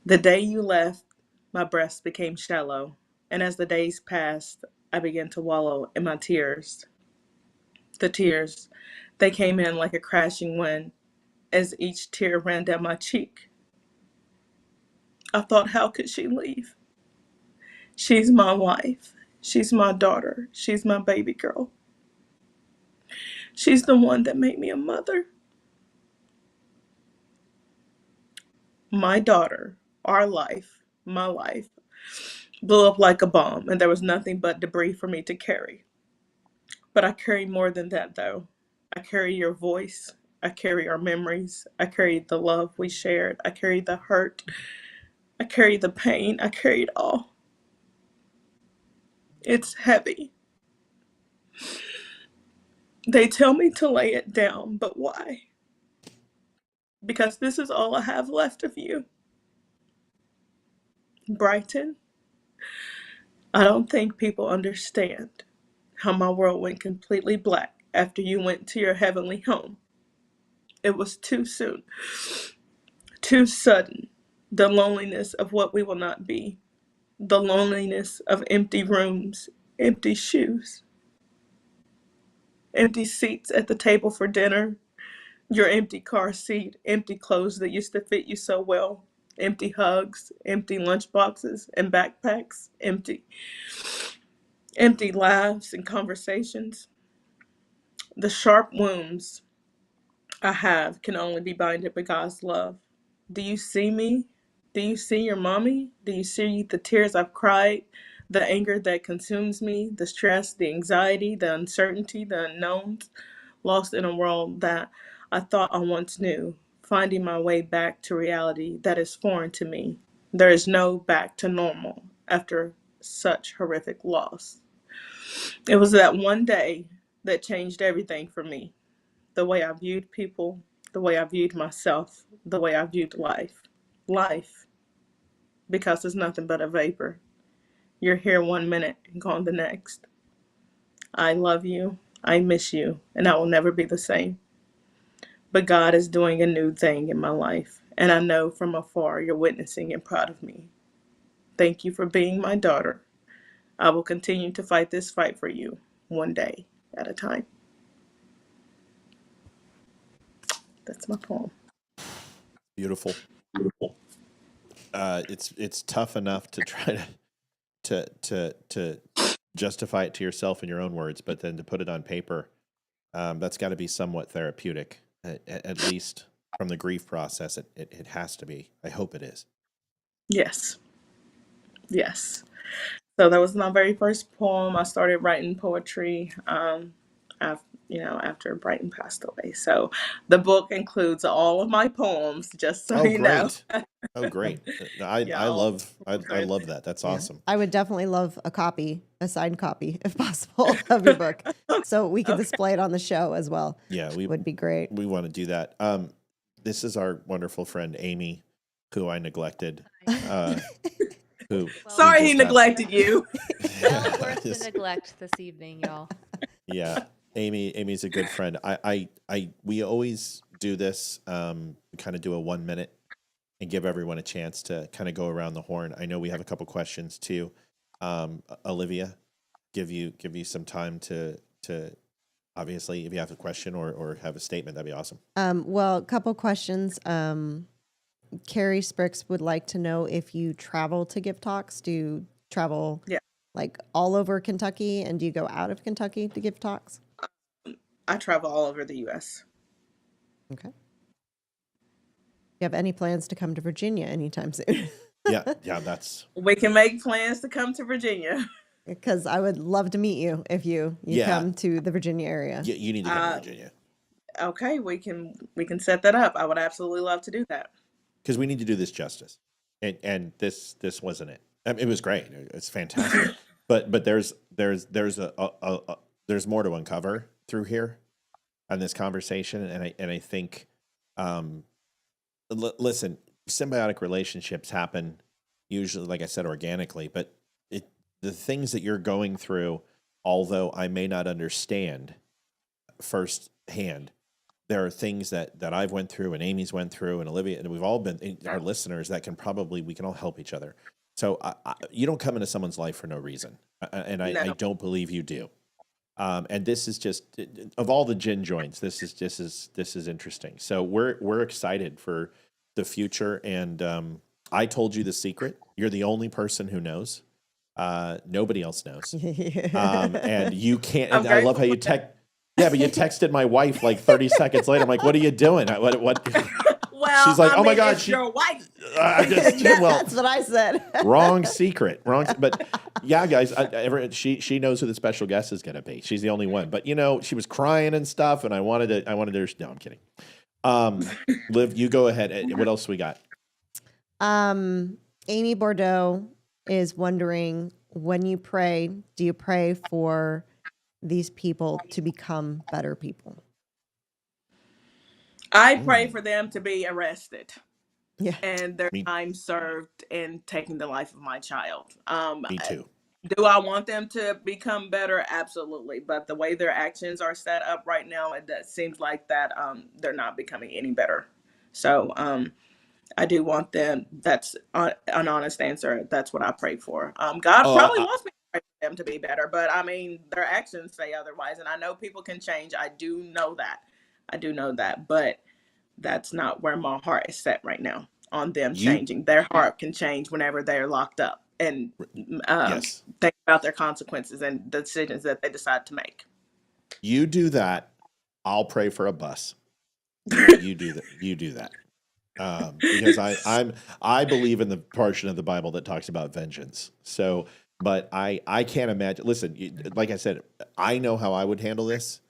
The day you left, my breaths became shallow. And as the days passed, I began to wallow in my tears. The tears, they came in like a crashing wind as each tear ran down my cheek. I thought, how could she leave? She's my wife. She's my daughter. She's my baby girl. She's the one that made me a mother. My daughter, our life, my life, blew up like a bomb, and there was nothing but debris for me to carry. But I carry more than that, though. I carry your voice, I carry our memories. I carry the love we shared. I carry the hurt. I carry the pain. I carry it all. It's heavy. They tell me to lay it down, but why? Because this is all I have left of you. Brighton, I don't think people understand how my world went completely black after you went to your heavenly home. It was too soon, too sudden. The loneliness of what we will not be, the loneliness of empty rooms, empty shoes, empty seats at the table for dinner, your empty car seat, empty clothes that used to fit you so well, empty hugs, empty lunch boxes and backpacks, empty laughs and conversations. The sharp wounds I have can only be binded by God's love. Do you see me? Do you see your mommy? Do you see the tears I've cried, the anger that consumes me, the stress, the anxiety, the uncertainty, the unknowns, lost in a world that I thought I once knew, finding my way back to reality that is foreign to me. There is no back to normal after such horrific loss. It was that one day that changed everything for me. The way I viewed people, the way I viewed myself, the way I viewed life. Life. Because it's nothing but a vapor. You're here 1 minute and gone the next. I love you, I miss you, and I will never be the same. But God is doing a new thing in my life, and I know from afar you're witnessing and proud of me. Thank you for being my daughter. I will continue to fight this fight for you, one day at a time. That's my poem. Beautiful. It's tough enough to try to justify it to yourself in your own words, but then to put it on paper, that's got to be somewhat therapeutic, at least from the grief process. It has to be. I hope it is. Yes. Yes. So that was my very first poem. I started writing poetry after Brighton passed away. So the book includes all of my poems, just so you know. Oh, great. I love that. That's awesome. I would definitely love a signed copy, if possible, of your book, so we can display it on the show as well. Yeah, would be great. We want to do that. This is our wonderful friend Amy, who I neglected. Sorry he neglected you. Well worth the neglect this evening, y'all. Yeah, Amy's a good friend. We always do this. We kind of do a 1 minute and give everyone a chance to kind of go around the horn. I know we have a couple questions too. Olivia, give you some time to obviously, if you have a question or have a statement, that'd be awesome. Well, a couple questions. Carrie Spricks would like to know if you travel to give talks. Do you travel like all over Kentucky, and do you go out of Kentucky to give talks? I travel all over the U.S. Okay. You have any plans to come to Virginia anytime soon? Yeah, we can make plans to come to Virginia. Because I would love to meet you if you come to the Virginia area. You need to come to Virginia. Okay, we can set that up. I would absolutely love to do that. Because we need to do this justice, and this wasn't it. I mean, it was great. It's fantastic, but there's more to uncover through here on this conversation, and I think, listen, symbiotic relationships happen usually, like I said, organically, but the things that you're going through, although I may not understand firsthand, there are things that I've went through and Amy's went through and Olivia, and we've all been, our listeners, that we can all help each other. So you don't come into someone's life for no reason. I don't believe you do. And this is just, of all the gin joints, this is interesting. So we're excited for the future. And I told you the secret. You're the only person who knows. Nobody else knows. And you can't, and I love how you text. Yeah, but you texted my wife like 30 seconds later. I'm like, what are you doing? What? Well, She's like, I oh my mean, God, it's your wife. well, That's what I said. wrong secret, wrong. But yeah, guys, she knows who the special guest is going to be. She's the only one. But she was crying and stuff, and I wanted her. No, I'm kidding. Liv, you go ahead. What else we got? Amy Bordeaux is wondering, when you pray, do you pray for these people to become better people? I pray for them to be arrested. Yeah. And their time served in taking the life of my child. Me too. Do I want them to become better? Absolutely. But the way their actions are set up right now, it seems like that they're not becoming any better. So I do want them. That's an honest answer. That's what I pray for. God probably wants me to pray for them to be better, but I mean, their actions say otherwise. And I know people can change. I do know that. But that's not where my heart is set right now on them changing. Their heart can change whenever they're locked up and think about their consequences and the decisions that they decide to make. You do that. I'll pray for a bus. You do that. You do that. Because I believe in the portion of the Bible that talks about vengeance. So, but I can't imagine. Listen, like I said, I know how I would handle this.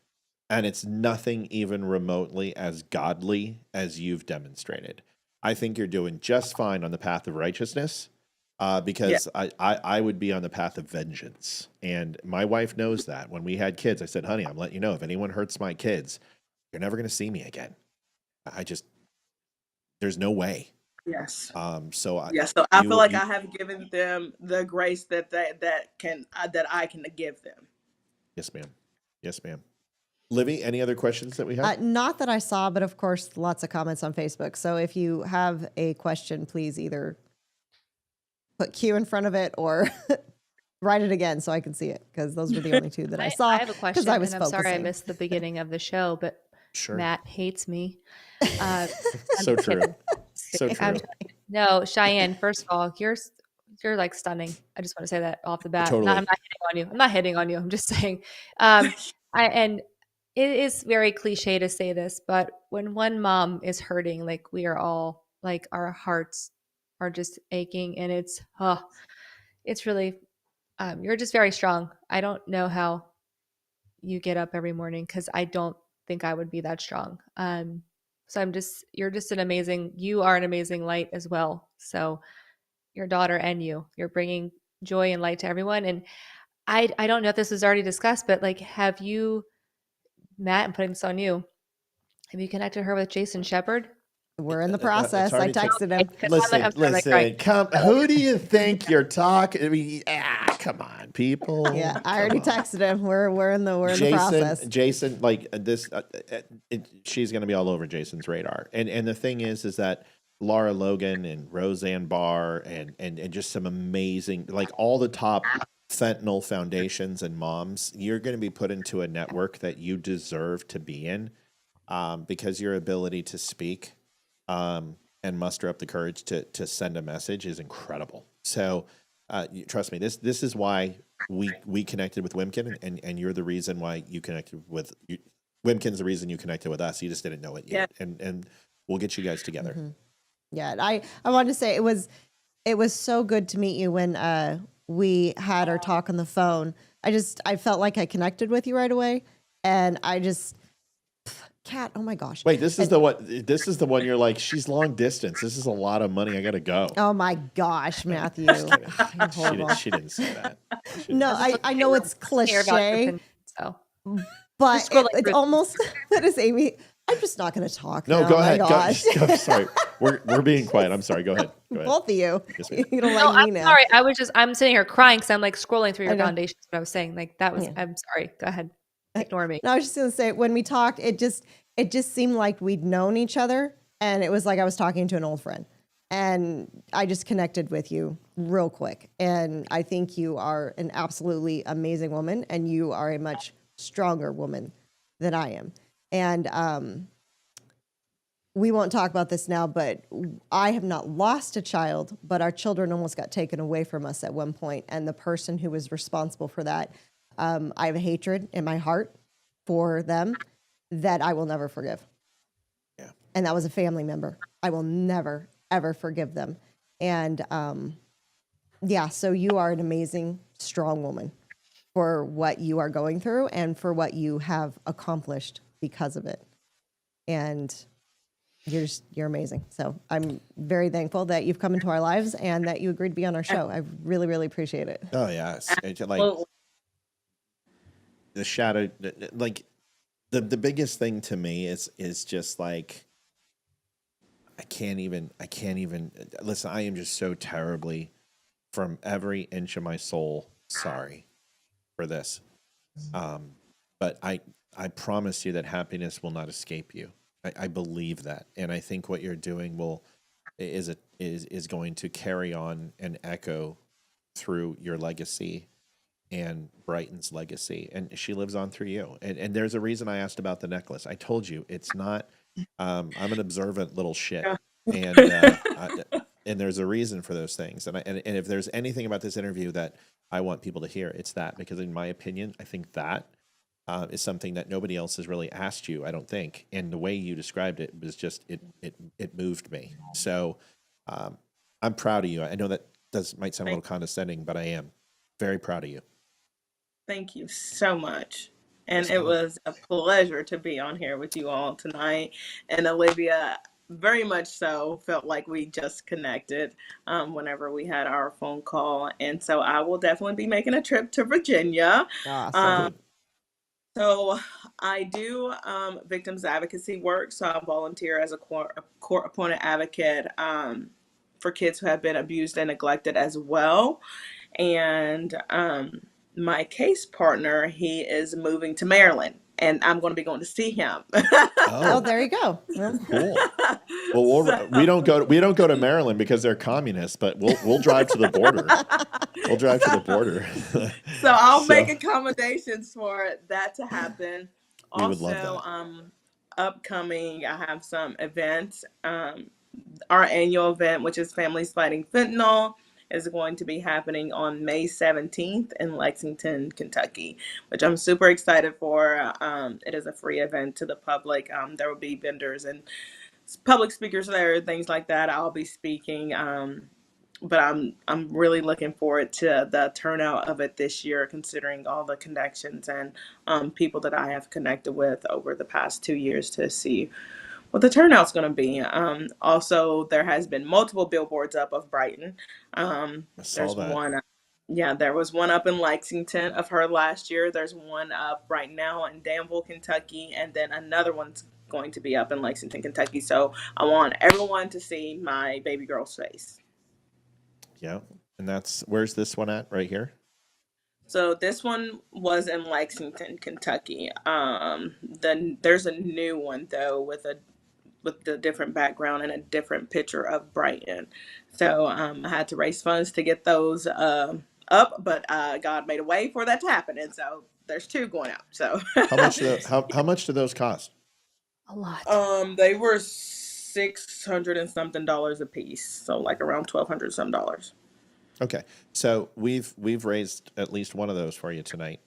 And it's nothing even remotely as godly as you've demonstrated. I think you're doing just fine on the path of righteousness because I would be on the path of vengeance. And my wife knows that. When we had kids, I said, honey, I'm letting you know, if anyone hurts my kids, you're never going to see me again. There's no way. Yes. So I feel like I have given them the grace that I can give them. Yes, ma'am. Yes, ma'am. Livy, any other questions that we have? Not that I saw, but of course, lots of comments on Facebook. So if you have a question, please either put Q in front of it or write it again so I can see it, because those were the only two that I saw. I have a question, I was and I'm sorry I focusing. missed the beginning of the show, but Sure. Matt hates me. So true. So true. No, Cheyenne, first of all, you're like stunning. I just want to say that off the bat. Totally. I'm not hitting on you. I'm not hitting on you. I'm just saying. And it is very cliche to say this, but when one mom is hurting, like we are all, like our hearts are just aching, and it's really, you're just very strong. I don't know how you get up every morning, because I don't think I would be that strong. So you're an amazing light as well. So your daughter and you're bringing joy and light to everyone. And I don't know if this was already discussed, but like, have you, Matt, I'm putting this on you, have you connected her with Jason Shepard? We're in the process. I texted him. Listen, who do you think you're talking? I mean, come on, people. Yeah, I already texted him. We're in the process. Jason, like this, she's going to be all over Jason's radar. And the thing is that Laura Logan and Roseanne Barr and just some amazing, like all the top fentanyl foundations and moms, you're going to be put into a network that you deserve to be in, because your ability to speak and muster up the courage to send a message is incredible. So trust me, this is why we connected with Wimkin, and you're the reason why you connected with Wimkin's the reason you connected with us. You just didn't know it yet, and we'll get you guys together. Mm-hmm. Yeah, I wanted to say it was so good to meet you when we had our talk on the phone. I felt like I connected with you right away, and Kat, oh my gosh. Wait, this is the one you're like, she's long distance. This is a lot of money. I got to go. Oh my gosh, Matthew. She didn't say that. No, I know it's cliche, so. But it's almost, what is Amy? I'm just not going to talk. No, now. go ahead. Go, sorry. We're being quiet. I'm sorry. Go ahead. Both of you. Yes, you don't like me now. Sorry. I'm sitting here crying because I'm like scrolling through your foundations. What I was saying, like that was, I'm sorry. Go ahead. Ignore me. No, I was just going to say, when we talked, it just seemed like we'd known each other, and it was like I was talking to an old friend, and I just connected with you real quick. And I think you are an absolutely amazing woman, and you are a much stronger woman than I am. And we won't talk about this now, but I have not lost a child, but our children almost got taken away from us at one point. And the person who was responsible for that, I have a hatred in my heart for them that I will never forgive. Yeah. And that was a family member. I will never, ever forgive them. And yeah, so you are an amazing, strong woman for what you are going through and for what you have accomplished because of it. And you're amazing. So I'm very thankful that you've come into our lives and that you agreed to be on our show. I really, really appreciate it. Oh yeah. It's like Absolutely. the shadow, like the biggest thing to me is just like, I can't even listen. I am just so terribly, from every inch of my soul, sorry for this. But I promise you that happiness will not escape you. I believe that, and I think what you're doing is going to carry on and echo through your legacy and Brighton's legacy, and she lives on through you. And there's a reason I asked about the necklace. I told you it's not. I'm an observant little shit, and and there's a reason for those things. And if there's anything about this interview that I want people to hear, it's that, because in my opinion, I think that is something that nobody else has really asked you, I don't think. And the way you described it was just it moved me. So I'm proud of you. I know that might sound a little condescending, but I am very proud of you. Thank you so much. And it was a pleasure to be on here with you all tonight. And Olivia, very much so, felt like we just connected whenever we had our phone call. And so I will definitely be making a trip to Virginia. Awesome. So I do victims advocacy work. So I volunteer as a court-appointed advocate for kids who have been abused and neglected as well. And my case partner, he is moving to Maryland, and I'm going to be going to see him. Oh, there you go. Well, Cool. Well, we don't go to Maryland because they're communists, but we'll drive to the border. We'll drive to the border. So I'll make accommodations for that to happen. We would love Also, upcoming, I have some events. Our annual event, which is Families Fighting Fentanyl, is going to be happening on May 17th in Lexington, Kentucky, which I'm super excited for. It is a free event to the public. There will be vendors and public speakers there, things like that. I'll be speaking, but I'm really looking forward to the turnout of it this year, considering all the connections and people that I have connected with over the past 2 years, to see what the turnout's going to be. Also, there has been multiple billboards up of Brighton. I saw There's that. one. Yeah, there was one up in Lexington of her last year. There's one up right now in Danville, Kentucky, and then another one's going to be up in Lexington, Kentucky. So I want everyone to see my baby girl's face. Yeah, and where's this one at? Right here. So this one was in Lexington, Kentucky. Then there's a new one though with the different background and a different picture of Brighton. So I had to raise funds to get those up, but God made a way for that to happen, and so there's two going out. So How much do those cost? A lot. They were $600 and something a piece, so like around $1,200 some dollars. Okay, so we've raised at least one of those for you tonight,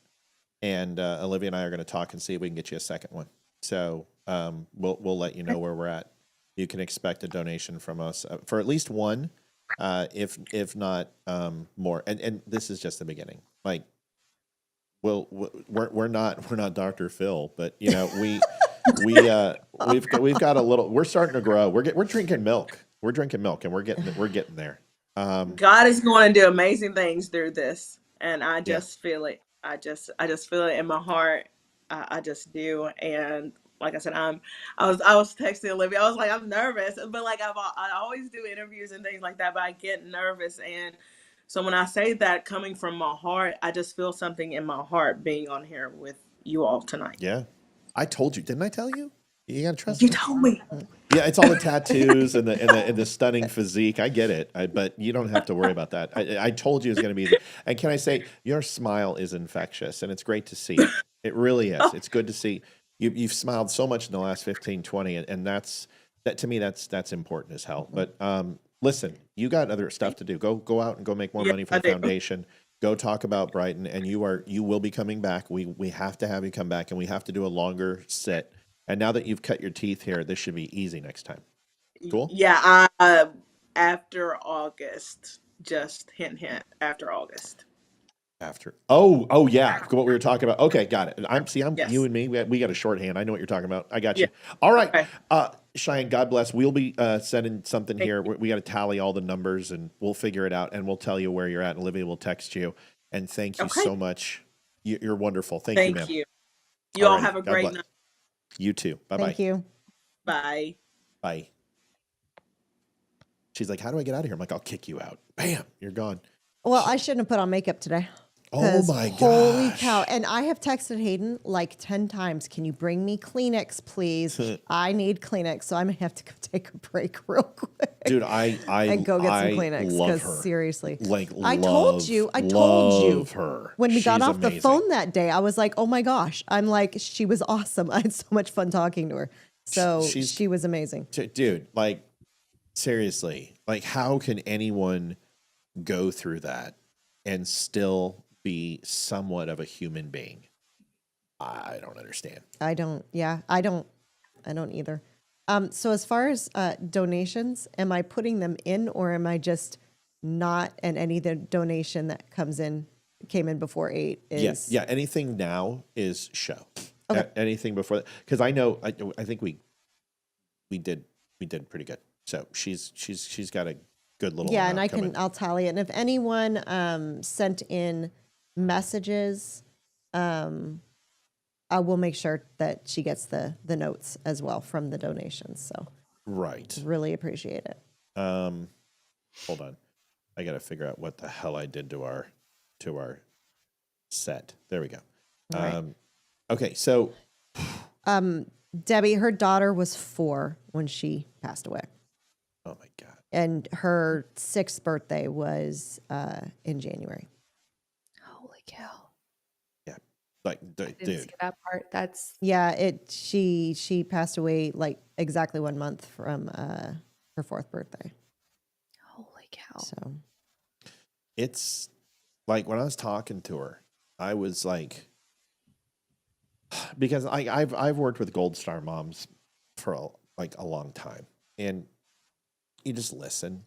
and Olivia and I are going to talk and see if we can get you a second one. So we'll let you know where we're at. You can expect a donation from us for at least one, if not more. And this is just the beginning. Like, we're not Dr. Phil, but you know we've got a little. We're starting to grow. We're drinking milk. We're drinking milk, and we're getting there. God is going to do amazing things through this, and I just feel it. I just feel it in my heart. I just do. And like I said, I was texting Olivia. I was like, I'm nervous, but like I always do interviews and things like that, but I get nervous. And so when I say that coming from my heart, I just feel something in my heart being on here with you all tonight. Yeah, I told you, didn't I tell you? You gotta trust You me. told me. Yeah, it's all the tattoos and the stunning physique. I get it, but you don't have to worry about that. I told you it was going to be easy. And can I say, your smile is infectious, and it's great to see. It really is. It's good to see. You've smiled so much in the last 15, 20, and that to me, that's important as hell. But listen, you got other stuff to do. Go out and go make more money for the foundation. Go talk about Brighton, and you will be coming back. We have to have you come back, and we have to do a longer sit And now that you've cut your teeth here, this should be easy next time. Cool? Yeah, after August. Just hint, after August. After. Oh yeah. What we were talking about. Okay, got it. Yes. You and me. We got a shorthand. I know what you're talking about. I got Yeah. you. All right. Okay. Cheyenne, God bless. We'll be sending something here. We got to tally all the numbers and we'll figure it out and we'll tell you where you're at. And Olivia will text you. And thank you so much. You're wonderful. Thank you, ma'am. Thank you. You all Alrighty. have a God great bless. night. You too. Bye bye. Thank you. Bye. Bye. She's like, how do I get out of here? I'm like, I'll kick you out. Bam, you're gone. Well, I shouldn't have put on makeup today. Oh 'Cause my gosh. Holy cow. And I have texted Hayden like 10 times. Can you bring me Kleenex, please? I need Kleenex. So I'm going to have to go take a break real quick. Dude, I and go get some I Kleenex. love Because her. seriously. Like, I told you her. when we got She's off the amazing. phone that day, I was like, oh my gosh. I'm like, she was awesome. I had so much fun talking to her. So she was amazing. Dude, like, seriously, like, how can anyone go through that and still be somewhat of a human being? I don't understand. I don't either. So as far as donations, am I putting them in or am I just not? And any the donation that came in before 8 is Yeah. Anything now is show. Okay. Anything before that, because I know I think we did pretty good. So she's got a good little yeah, amount and coming. I'll tally it. And if anyone sent in messages, I will make sure that she gets the notes as well from the donations. So Right. really appreciate it. Hold on. I got to figure out what the hell I did to our set. There we go. All right. Okay, so Debbie, her daughter was 4 when she passed away. oh my god. And her 6th birthday was in January. Holy cow. Yeah. Like Didn't dude. see that part. That's Yeah, she passed away like exactly 1 month from her 4th birthday. holy cow. So It's like when I was talking to her, I was like, because I've worked with Gold Star moms for a long time, and you just listen,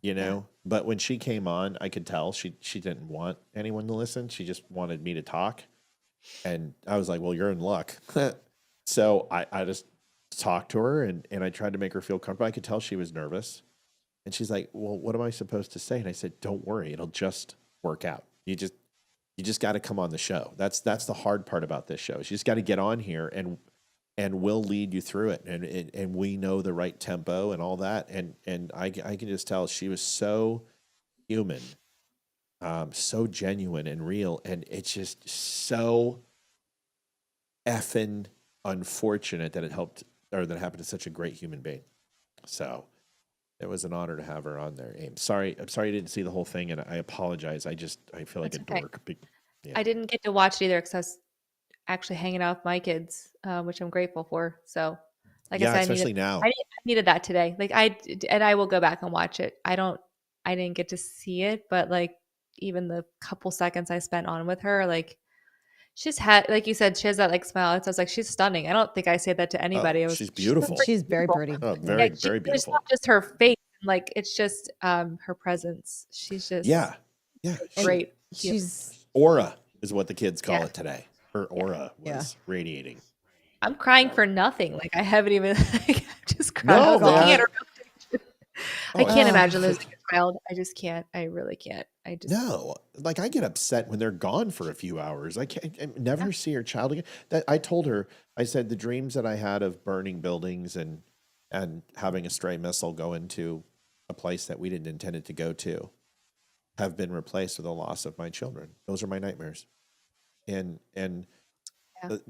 you know. But when she came on, I could tell she didn't want anyone to listen. She just wanted me to talk, and I was like, well, you're in luck. So I just talked to her and I tried to make her feel comfortable. I could tell she was nervous, and she's like, well, what am I supposed to say? And I said, don't worry, it'll just work out. You just got to come on the show. That's the hard part about this show. You just got to get on here and we'll lead you through it. And we know the right tempo and all that. And I can just tell she was so human, so genuine and real. And it's just so effing unfortunate that it happened to such a great human being. So it was an honor to have her on there. I'm sorry I didn't see the whole thing, and I apologize. I feel like That's a okay. dork. Yeah. I didn't get to watch it either because I was actually hanging out with my kids, which I'm grateful for. So, like I said, especially now. I needed that today. Like I will go back and watch it. I didn't get to see it, but like even the couple seconds I spent on with her, like she's had, like you said, she has that like smile. So I was like, she's stunning. I don't think I say that to anybody. She's beautiful. she's very pretty. Oh, very, Yeah, very It's beautiful. not just her face, like it's just her presence. She's just Yeah. great. She's Aura is what the kids call Yeah. it today. Her aura was radiating. I'm crying for nothing. Like I haven't even. Like, I'm just crying. No, looking man. at her. I Oh, can't imagine losing a child. I just can't. I really can't. I just No, like I get upset when they're gone for a few hours. I never see her child again. That I told her, I said the dreams that I had of burning buildings and having a stray missile go into a place that we didn't intend it to go to have been replaced with the loss of my children. Those are my nightmares. And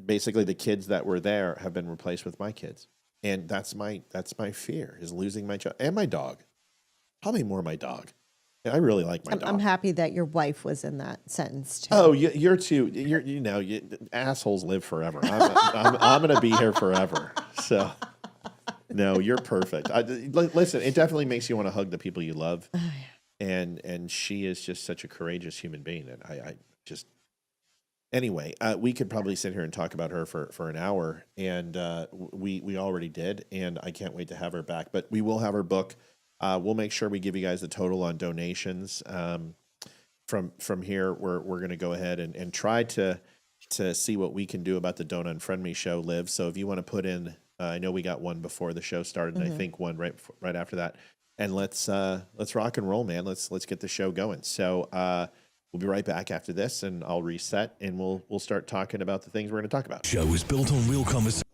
basically the kids that were there have been replaced with my kids. And that's my fear, is losing my child and my dog. Probably more my dog. I really like my dog. I'm happy that your wife was in that sentence too. Oh, you're too. Assholes live forever. I'm going to be here forever. So, no, you're perfect. Listen, it definitely makes you want to hug the people you love, and she is just such a courageous human being, and I just anyway, we could probably sit here and talk about her for an hour, and we already did, and I can't wait to have her back. But we will have her book. We'll make sure we give you guys the total on donations. From here, we're going to go ahead and try to see what we can do about the Don't Unfriend Me show live. So if you want to put in, I know we got one before the show started, and I think one right after that. And let's rock and roll, man. Let's get the show going. So we'll be right back after this, and I'll reset, and we'll start talking about the things we're going to talk about. Show is built on real conversations.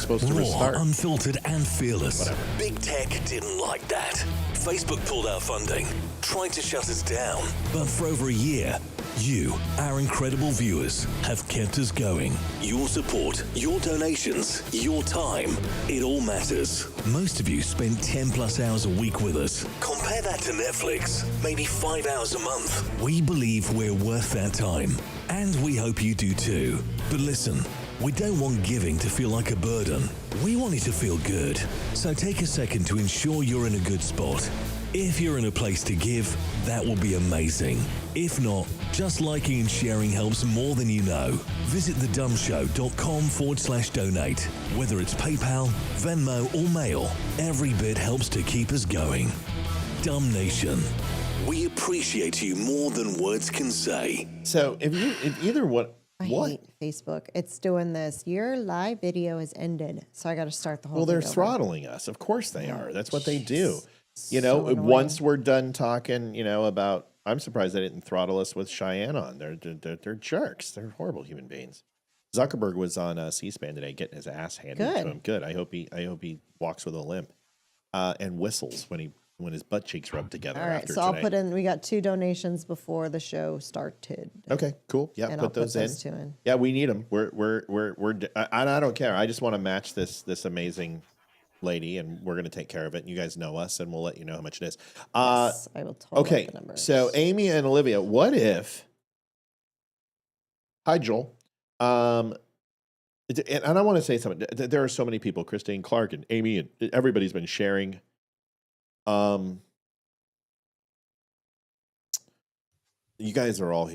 supposed to Raw, restart. unfiltered, and fearless. Whatever. Big Tech didn't like that. Facebook pulled our funding, tried to shut us down. But for over a year, you, our incredible viewers, have kept us going. Your support, your donations, your time, it all matters. Most of you spend 10 plus hours a week with us. Compare that to Netflix, maybe 5 hours a month. We believe we're worth that time, and we hope you do too. But listen, we don't want giving to feel like a burden. We want it to feel good. So take a second to ensure you're in a good spot. If you're in a place to give, that will be amazing. If not, just liking and sharing helps more than you know. Visit thedumbshow.com/donate. Whether it's PayPal, Venmo, or mail, every bit helps to keep us going. Dumb Nation, we appreciate you more than words can say. So if either what I hate Facebook. It's doing this. Your live video has ended, so I got to start the whole. Well, they're video throttling us. Of course they are. That's what they do. You So know, annoying. once we're done talking, you know, about, I'm surprised they didn't throttle us with Cheyenne on. They're jerks. They're horrible human beings. Zuckerberg was on C-SPAN today, getting his ass handed to him. Good. I hope he walks with a limp, and whistles when his butt cheeks rub together. All right, after so I'll today. put in. We got 2 donations before the show started. Okay, cool. Yeah, And put I'll those put in. those 2 in. Yeah, we need them. I don't care. I just want to match this amazing lady, and we're going to take care of it. And you guys know us, and we'll let you know how much it is. Yes, I will totally Okay, the numbers. so Amy and Olivia, what if? Hi, Joel. And I want to say something. There are so many people, Christine Clark and Amy, and everybody's been sharing. You guys are all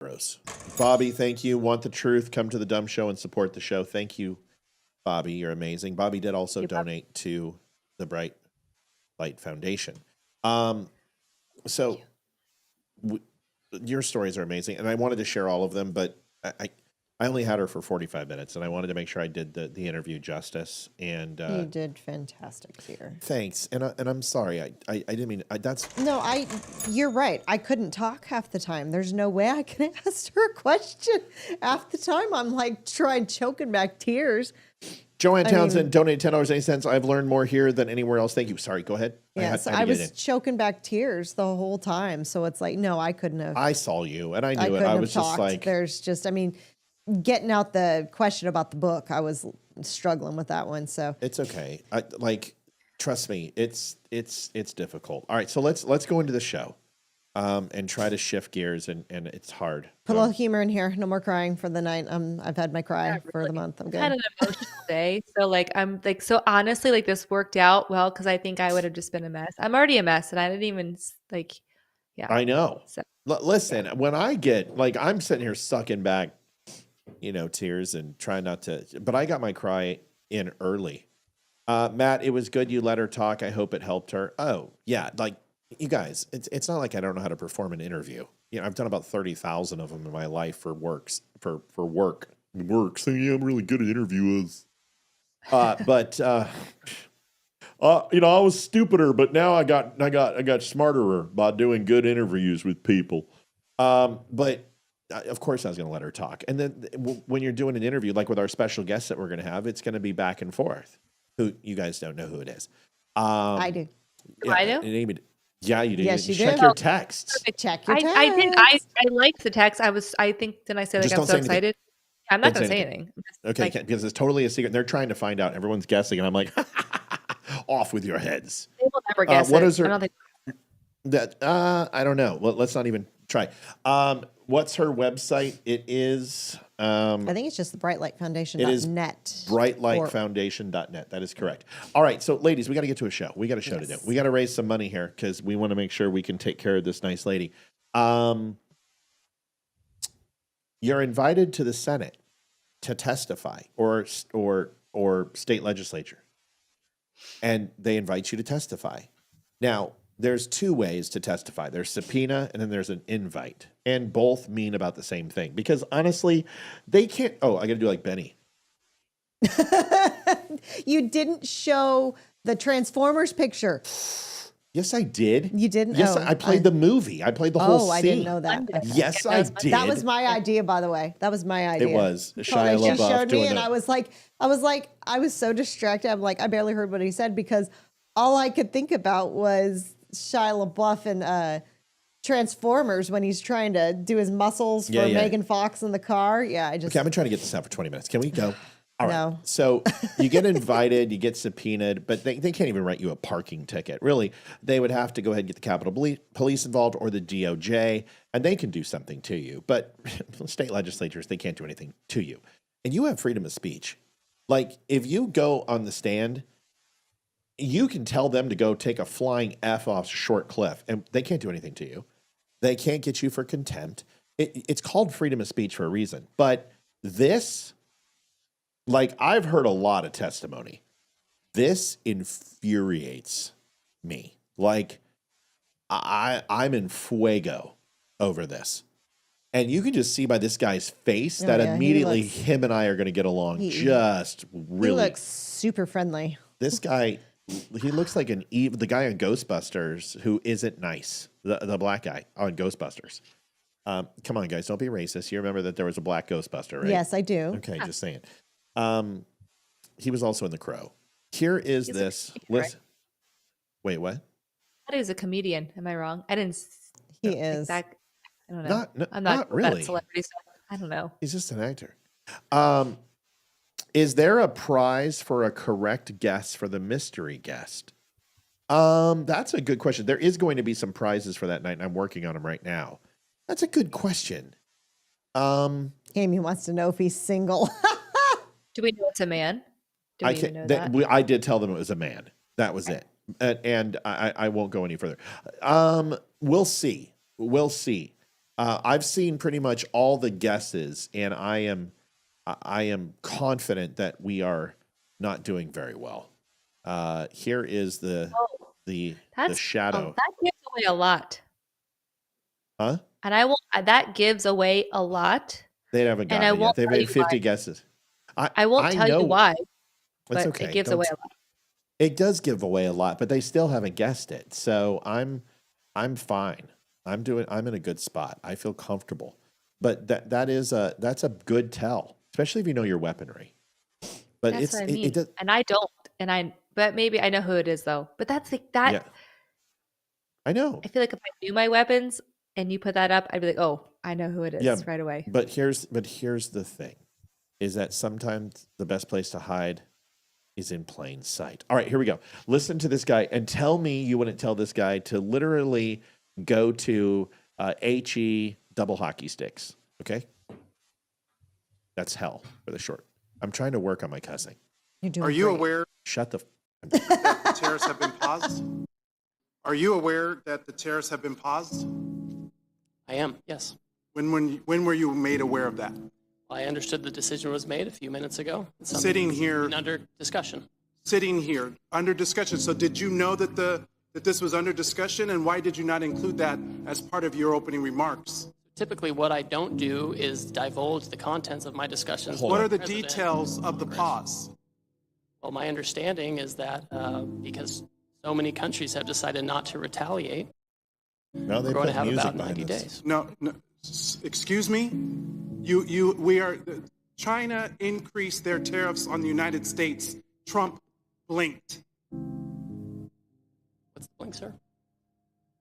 heroes. Bobby, thank you. Want the truth? Come to the Dumb Show and support the show. Thank you, Bobby. You're amazing. Bobby did also donate to the Bright Light Foundation. So your stories are amazing, and I wanted to share all of them, but I only had her for 45 minutes, and I wanted to make sure I did the interview justice. And you did fantastic here. Thanks, and I'm sorry. I didn't mean that's. No, you're right. I couldn't talk half the time. There's no way I can ask her a question half the time. I'm like choking back tears. Joanne Townsend donated $10.80. I've learned more here than anywhere else. Thank you. Sorry, go ahead. Yes, I was choking back tears the whole time. So it's like, no, I couldn't have. I saw you, and I knew it. couldn't I have was just talked. like, There's just, I mean, getting out the question about the book, I was struggling with that one. So it's okay. Trust me, it's difficult. All right, so let's go into the show, and try to shift gears, and it's hard. Put a little humor in here. No more crying for the night. I've had my cry for the month. I'm good. Had an emotional day, so so honestly, this worked out well because I think I would have just been a mess. I'm already a mess, and I didn't even yeah. I know. So, listen, when I get I'm sitting here sucking back, tears and trying not to, but I got my cry in early. Matt, it was good you let her talk. I hope it helped her. Oh yeah, you guys, it's not like I don't know how to perform an interview. I've done about 30,000 of them in my life for work. So yeah, I'm really good at interviews. But I was stupider, but now I got smarter by doing good interviews with people. But of course I was going to let her talk. And then when you're doing an interview, like with our special guests that we're going to have, it's going to be back and forth. Who you guys don't know who it is. I do. Yeah, I do? Yeah, you do. Yes, you Check do. your texts. Check your text. I did. I liked the text. Didn't I say Just I'm don't so say anything. excited? I'm not Don't going to say say anything. anything. Okay, because it's totally a secret. They're trying to find out. Everyone's guessing, and I'm like, off with your heads. They will never guess what it. is her- I don't think. I don't know. Well, let's not even try. What's her website? It is. I think it's just the brightlightfoundation.net. Brightlightfoundation.net. That is correct. All right. So, ladies, we got to get to a show. We got a show to do. We got to raise some money here because we want to make sure we can take care of this nice lady. You're invited to the Senate to testify, or state legislature, and they invite you to testify. Now, there's two ways to testify. There's subpoena, and then there's an invite, and both mean about the same thing. Because honestly, they can't. Oh, I got to do like Benny. You didn't show the Transformers picture. Yes, I did. You didn't? Yes, Oh, I played the movie. I played the whole scene. I didn't know that. Okay. Yes, I did. That was my idea, by the way. That was my idea. It was. She Shia LaBeouf showed me, doing and it. I was so distracted. I'm like, I barely heard what he said because all I could think about was Shia LaBeouf and Transformers when he's trying to do his muscles for Megan Fox in the car. Yeah, Okay, I've been trying to get this out for 20 minutes. Can we go? All right. No. So you get invited, you get subpoenaed, but they can't even write you a parking ticket. Really, they would have to go ahead and get the Capitol Police involved or the DOJ, and they can do something to you. But state legislatures, they can't do anything to you. And you have freedom of speech. Like, if you go on the stand, you can tell them to go take a flying F off a short cliff, and they can't do anything to you. They can't get you for contempt. It's called freedom of speech for a reason. But this... Like, I've heard a lot of testimony. This infuriates me. Like, I'm in fuego over this. And you can just see by this guy's face that immediately him and I are going to get along just really. He looks super friendly. This guy, he looks like the guy on Ghostbusters who isn't nice. The black guy on Ghostbusters. Come on, guys, don't be racist. You remember that there was a black Ghostbuster, right? Yes, I do. Okay, just saying. He was also in The Crow. Here is this. Listen. Wait, what? I thought he was a comedian. Am I wrong? I didn't. He is. I don't know. I'm not really. Celebrity stuff. I don't know. He's just an actor. Is there a prize for a correct guess for the mystery guest? That's a good question. There is going to be some prizes for that night, and I'm working on them right now. That's a good question. Amy wants to know if he's single. Do we know it's a man? Do we even know that? I did tell them it was a man. That was it. And I won't go any further. We'll see. We'll see. I've seen pretty much all the guesses, and I am confident that we are not doing very well. Here is the shadow. That gives away a lot. Huh? And I won't. That gives away a lot. They haven't gotten it yet. They've made 50 guesses. I won't tell you why. But okay. It gives away a lot. It does give away a lot, but they still haven't guessed it. So I'm fine. I'm in a good spot. I feel comfortable. But that's a good tell, especially if you know your weaponry. But that's what I mean. And I don't. But maybe I know who it is though. But that's like that. Yeah. I know. I feel like if I knew my weapons and you put that up, I'd be like, oh, I know who it is right away. But here's the thing, is that sometimes the best place to hide is in plain sight. All right, here we go. Listen to this guy and tell me you wouldn't tell this guy to literally go to HE double hockey sticks. Okay? That's hell for the short. I'm trying to work on my cussing. Are you aware Shut the that the tariffs have been paused? Are you aware that the tariffs have been paused? I am, yes. When were you made aware of that? I understood the decision was made a few minutes ago. It's Sitting here under discussion. Sitting here under discussion. So did you know that that this was under discussion, and why did you not include that as part of your opening remarks? Typically, what I don't do is divulge the contents of my discussions. What are the details of the pause? Well, my understanding is that because so many countries have decided not to retaliate, no, we're going to have about 90 days. No, excuse me? China increased their tariffs on the United States. Trump blinked. What's the blink, sir?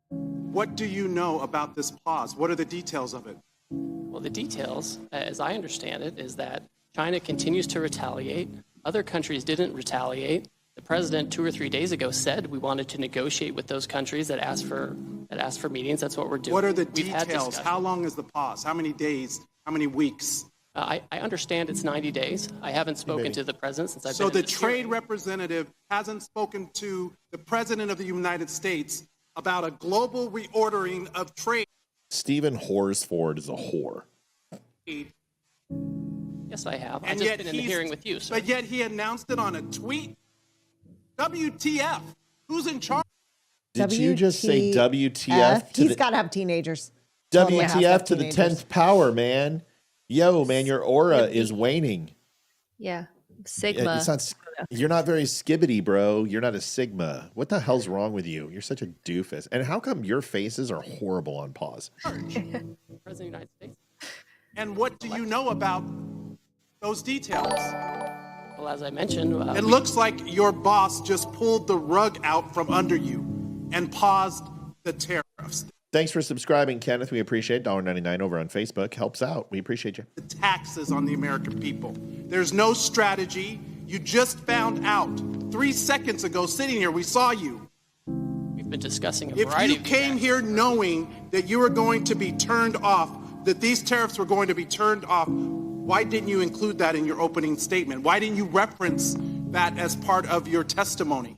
What do you know about this pause? What are the details of it? Well, the details, as I understand it, is that China continues to retaliate. Other countries didn't retaliate. The president 2 or 3 days ago said we wanted to negotiate with those countries that asked for meetings. That's what we're doing. What are the details? How long is the pause? How many days? How many weeks? I understand it's 90 days. I haven't spoken to the president since I've been. So the trade representative hasn't spoken to the president of the United States about a global reordering of trade. Stephen Horsford is a whore. Yes, I have. I've And just yet been in the hearing with you, sir. But yet he announced it on a tweet. WTF? Who's in charge? Did you just say WTF? He's got to have teenagers. Totally has to have WTF to the teenagers. 10th power, man. Yo, man, your aura is waning. Yeah. Sigma. It's not, you're not very skibbity, bro. You're not a Sigma. What the hell's wrong with you? You're such a doofus. And how come your faces are horrible on pause? President of the United States. And what do you know about those details? Well, as I mentioned, It looks like your boss just pulled the rug out from under you and paused the tariffs. Thanks for subscribing, Kenneth. We appreciate it. $1.99 over on Facebook. Helps out. We appreciate you. The taxes on the American people. There's no strategy. You just found out 3 seconds ago sitting here. We saw you. we've been discussing a If variety you of came here knowing that you were going to be turned off, that these tariffs were going to be turned off, why didn't you include that in your opening statement? Why didn't you reference that as part of your testimony?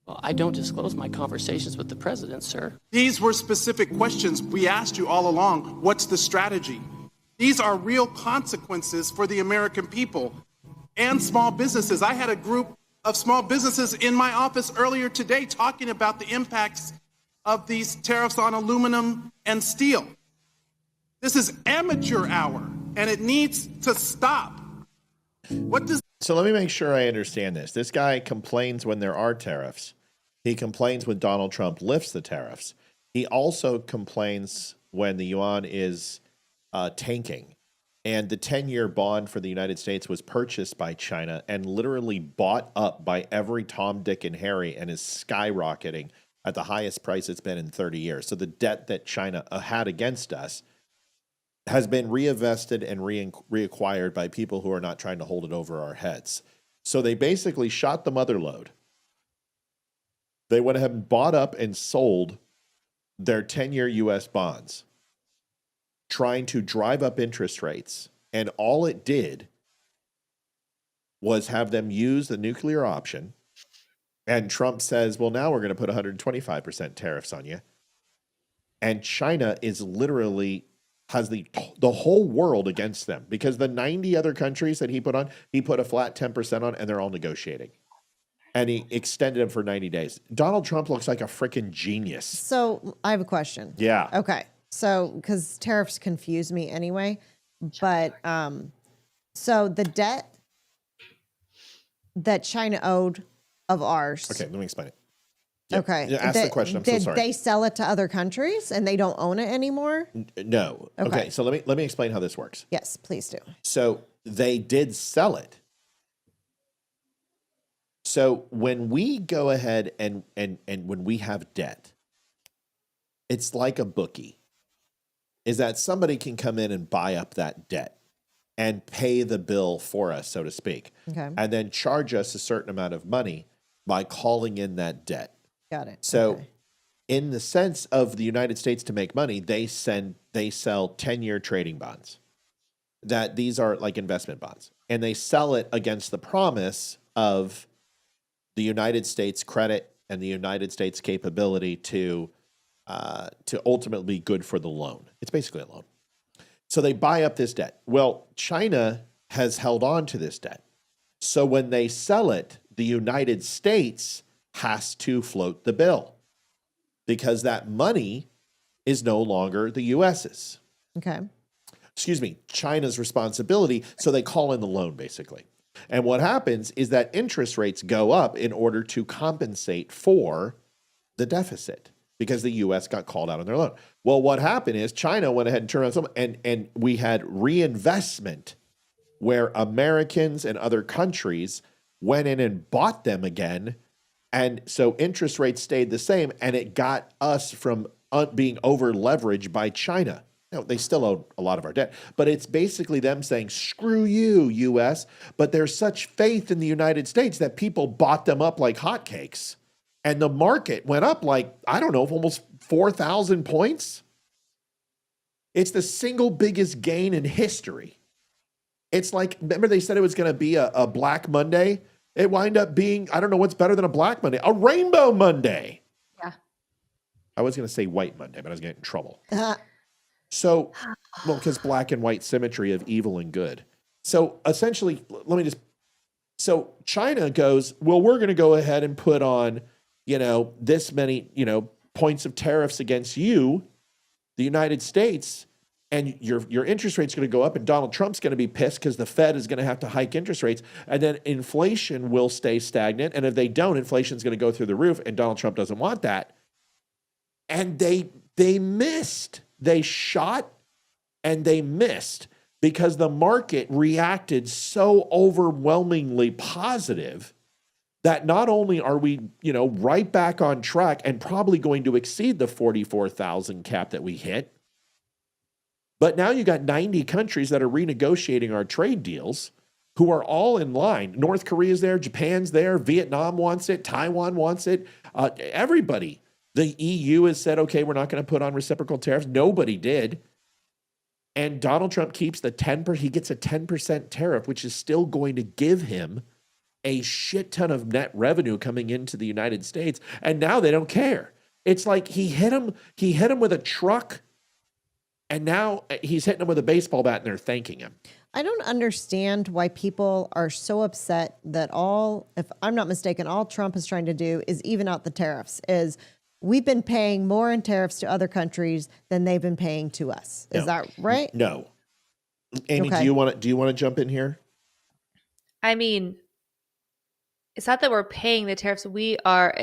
Well, I don't disclose my conversations with the president, sir. These were specific questions we asked you all along. What's the strategy? These are real consequences for the American people and small businesses. I had a group of small businesses in my office earlier today talking about the impacts of these tariffs on aluminum and steel. This is amateur hour, and it needs to stop. So let me make sure I understand this. This guy complains when there are tariffs. He complains when Donald Trump lifts the tariffs. He also complains when the yuan is tanking. And the 10-year bond for the United States was purchased by China and literally bought up by every Tom, Dick, and Harry and is skyrocketing at the highest price it's been in 30 years. So the debt that China had against us has been reinvested and reacquired by people who are not trying to hold it over our heads. So they basically shot the mother load. They went ahead and bought up and sold their 10-year U.S. bonds, trying to drive up interest rates. And all it did was have them use the nuclear option. And Trump says, well, now we're going to put 125% tariffs on you. And China is literally has the whole world against them because the 90 other countries that he put a flat 10% on, and they're all negotiating. And he extended them for 90 days. Donald Trump looks like a freaking genius. So I have a question. Yeah. Okay. So, because tariffs confuse me anyway, but so the debt that China owed of ours. Okay, let me explain it. Okay. Yeah, ask the question. I'm so sorry. Did they sell it to other countries and they don't own it anymore? No. Okay. So let me explain how this works. Yes, please do. So they did sell it. So when we go ahead and when we have debt, it's like a bookie. Is that somebody can come in and buy up that debt and pay the bill for us, so to speak. Okay. And then charge us a certain amount of money by calling in that debt. Got it. So okay. in the sense of the United States to make money, they sell 10-year trading bonds. That these are like investment bonds. And they sell it against the promise of the United States credit and the United States capability to ultimately be good for the loan. It's basically a loan. So they buy up this debt. Well, China has held on to this debt. So when they sell it, the United States has to float the bill because that money is no longer the US's. Okay. Excuse me, China's responsibility. So they call in the loan basically. And what happens is that interest rates go up in order to compensate for the deficit because the U.S. got called out on their loan. Well, what happened is China went ahead and turned on some, and we had reinvestment where Americans and other countries went in and bought them again. And so interest rates stayed the same, and it got us from being over leveraged by China. Now, they still owe a lot of our debt, but it's basically them saying, screw you, U.S. But there's such faith in the United States that people bought them up like hotcakes. And the market went up like, I don't know, almost 4,000 points. It's the single biggest gain in history. It's like, remember they said it was going to be a Black Monday? It wound up being, I don't know what's better than a Black Monday, a Rainbow Monday. Yeah. I was going to say White Monday, but I was getting in trouble. So, well, because black and white symmetry of evil and good. So essentially, so China goes, well, we're going to go ahead and put on, this many, points of tariffs against you, the United States, and your interest rate's going to go up, and Donald Trump's going to be pissed because the Fed is going to have to hike interest rates, and then inflation will stay stagnant, and if they don't, inflation's going to go through the roof, and Donald Trump doesn't want that. And they missed. They shot and they missed because the market reacted so overwhelmingly positive that not only are we, right back on track and probably going to exceed the 44,000 cap that we hit, but now you got 90 countries that are renegotiating our trade deals who are all in line. North Korea's there, Japan's there, Vietnam wants it, Taiwan wants it, everybody. The EU has said, okay, we're not going to put on reciprocal tariffs. Nobody did. And Donald Trump keeps the 10%, he gets a 10% tariff, which is still going to give him a shit ton of net revenue coming into the United States. And now they don't care. It's like he hit him with a truck, and now he's hitting him with a baseball bat and they're thanking him. I don't understand why people are so upset that if I'm not mistaken, all Trump is trying to do is even out the tariffs. We've been paying more in tariffs to other countries than they've been paying to us. Is that right? No. Amy, Okay. do you want to jump in here? I mean, it's not that we're paying the tariffs. We are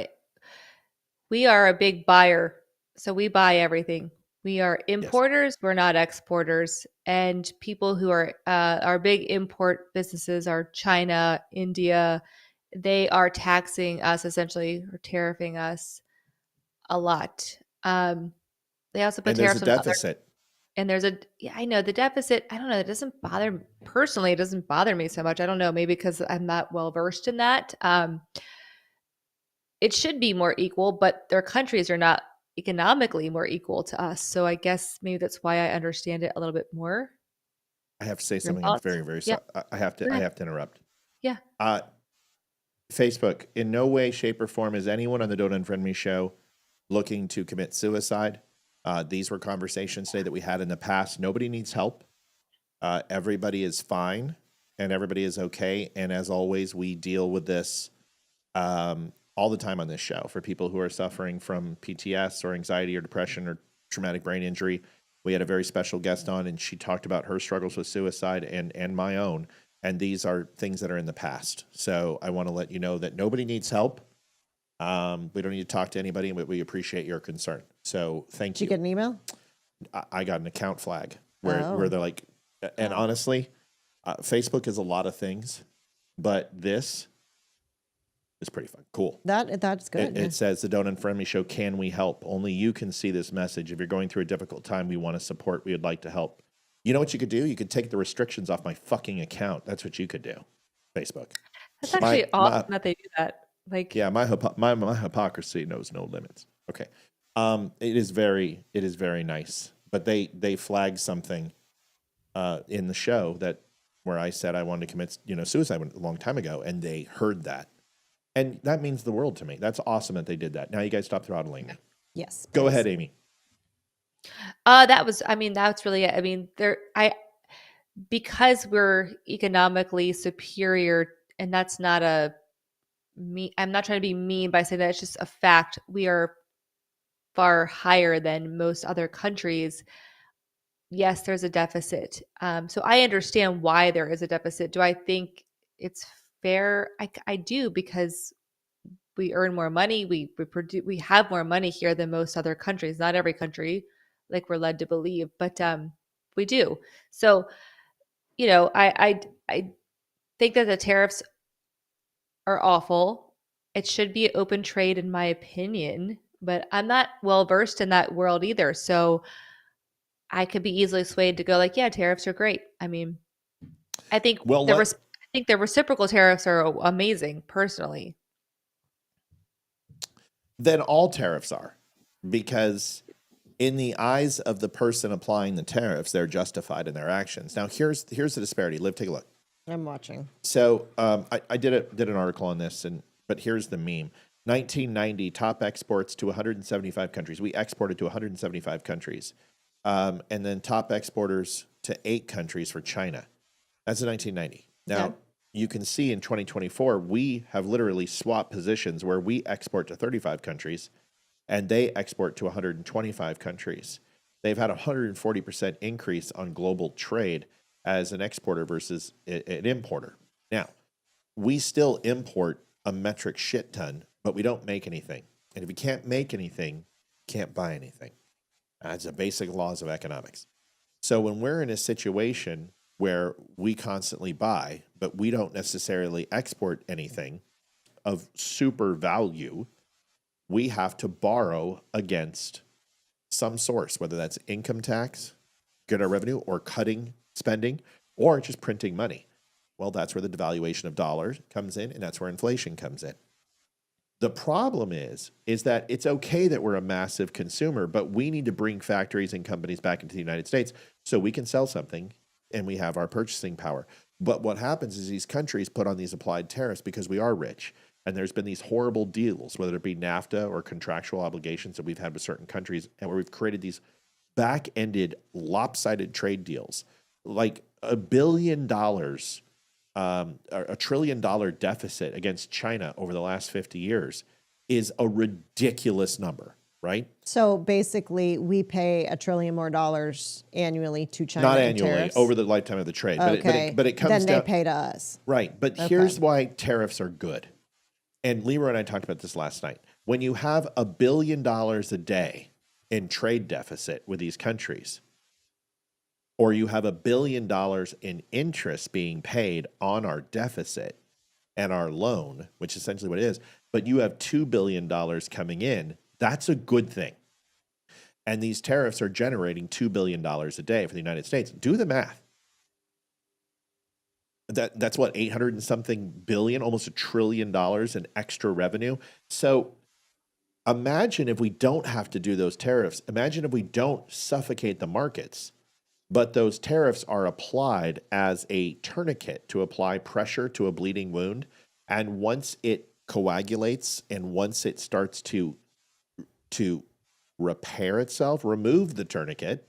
a big buyer, so we buy everything. We are importers. Yes. We're not exporters. And people who are our big import businesses are China, India. They are taxing us essentially, or tariffing us a lot. They also put tariffs on deficit. And there's I know the deficit. I don't know. It doesn't bother personally. It doesn't bother me so much. I don't know. Maybe because I'm not well versed in that. It should be more equal, but their countries are not economically more equal to us. So I guess maybe that's why I understand it a little bit more. I have to say something very, very yeah. I have to interrupt. Yeah. Facebook, in no way, shape, or form is anyone on the Don't Unfriend Me show looking to commit suicide. These were conversations today that we had in the past. Nobody needs help. Everybody is fine and everybody is okay. And as always, we deal with this all the time on this show for people who are suffering from PTS or anxiety or depression or traumatic brain injury. We had a very special guest on, and she talked about her struggles with suicide and my own. And these are things that are in the past. So I want to let you know that nobody needs help. We don't need to talk to anybody, but we appreciate your concern. So thank you. Did you get an email? I got an account flag where they're like, and honestly, Facebook is a lot of things, but this is pretty fun. Cool. That's good. It says the Don't Unfriend Me show. Can we help? Only you can see this message. If you're going through a difficult time, we want to support. We would like to help. You know what you could do? You could take the restrictions off my fucking account. That's what you could do. Facebook. That's actually awesome that they do that. Like, yeah, my hypocrisy knows no limits. Okay. It is very nice. But they flagged something in the show where I said I wanted to commit, suicide a long time ago, and they heard that. And that means the world to me. That's awesome that they did that. Now you guys stop throttling me. Yes. Go ahead, Amy. that's really it. I mean, because we're economically superior, and that's not I'm not trying to be mean by saying that. It's just a fact. We are far higher than most other countries. Yes, there's a deficit. So I understand why there is a deficit. Do I think it's fair? I do, because we earn more money. We have more money here than most other countries. Not every country, like we're led to believe, but we do. So, I think that the tariffs are awful. It should be open trade, in my opinion, but I'm not well versed in that world either. So I could be easily swayed to go like, yeah, tariffs are great. I mean, I think the reciprocal tariffs are amazing, personally. Then all tariffs are, because in the eyes of the person applying the tariffs, they're justified in their actions. Now, here's the disparity. Liv, take a look. I'm watching. So I did an article on this, but here's the meme. 1990, top exports to 175 countries. We exported to 175 countries. and then top exporters to 8 countries for China. That's in 1990. Now, you can see in 2024, we have literally swapped positions where we export to 35 countries and they export to 125 countries. They've had a 140% increase on global trade as an exporter versus an importer. Now, we still import a metric shit ton, but we don't make anything. And if you can't make anything, you can't buy anything. That's the basic laws of economics. So when we're in a situation where we constantly buy, but we don't necessarily export anything of super value, we have to borrow against some source, whether that's income tax, get our revenue, or cutting spending, or just printing money. Well, that's where the devaluation of dollars comes in, and that's where inflation comes in. The problem is that it's okay that we're a massive consumer, but we need to bring factories and companies back into the United States so we can sell something and we have our purchasing power. But what happens is these countries put on these applied tariffs because we are rich. And there's been these horrible deals, whether it be NAFTA or contractual obligations that we've had with certain countries, and where we've created these back-ended, lopsided trade deals. Like $1 billion, a $1 trillion deficit against China over the last 50 years is a ridiculous number, right? So basically, we pay $1 trillion more annually to China. Not in annually, tariffs? over the lifetime of the trade. Okay. But it comes then down. they pay to us. Right. But here's why tariffs are good. And Leroy and I talked about this last night. When you have $1 billion a day in trade deficit with these countries, or you have $1 billion in interest being paid on our deficit and our loan, which is essentially what it is, but you have $2 billion coming in, that's a good thing. And these tariffs are generating $2 billion a day for the United States. Do the math. That's what, 800 and something billion, almost $1 trillion in extra revenue. So imagine if we don't have to do those tariffs. Imagine if we don't suffocate the markets, but those tariffs are applied as a tourniquet to apply pressure to a bleeding wound. And once it coagulates and once it starts to repair itself, remove the tourniquet,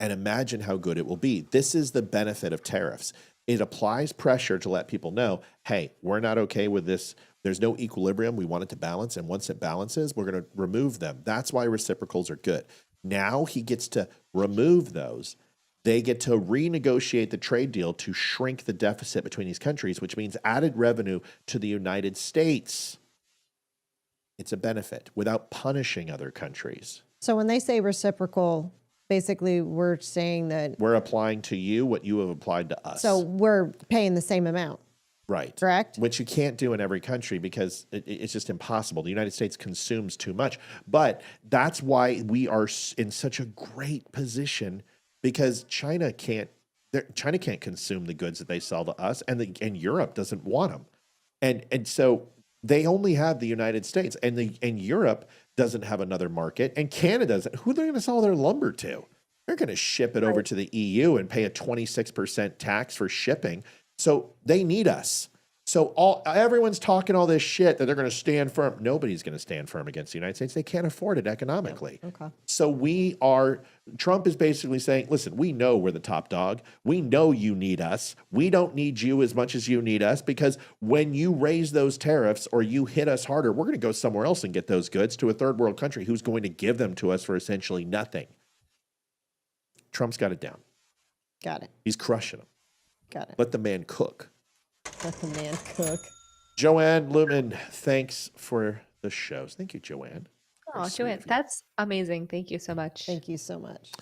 and imagine how good it will be. This is the benefit of tariffs. It applies pressure to let people know, hey, we're not okay with this. There's no equilibrium. We want it to balance. And once it balances, we're going to remove them. That's why reciprocals are good. Now he gets to remove those. They get to renegotiate the trade deal to shrink the deficit between these countries, which means added revenue to the United States. It's a benefit without punishing other countries. So when they say reciprocal, basically we're saying that we're applying to you what you have applied to us. So we're paying the same amount. Right. Correct? Which you can't do in every country because it's just impossible. The United States consumes too much. But that's why we are in such a great position, because China can't consume the goods that they sell to us, and Europe doesn't want them. And so they only have the United States, and Europe doesn't have another market, and Canada doesn't. Who are they going to sell their lumber to? They're going to ship it over to the EU and pay a 26% tax for shipping. So they need us. So everyone's talking all this shit that they're going to stand firm. Nobody's going to stand firm against the United States. They can't afford it economically. Okay. So Trump is basically saying, listen, we know we're the top dog. We know you need us. We don't need you as much as you need us, because when you raise those tariffs or you hit us harder, we're going to go somewhere else and get those goods to a third world country who's going to give them to us for essentially nothing. Trump's got it down. Got it. He's crushing them. Got it. Let the man cook. Let the man cook. Joanne Lumen, thanks for the shows. Thank you, Joanne. Oh, Joanne, that's amazing. Thank you so much. Thank you so much.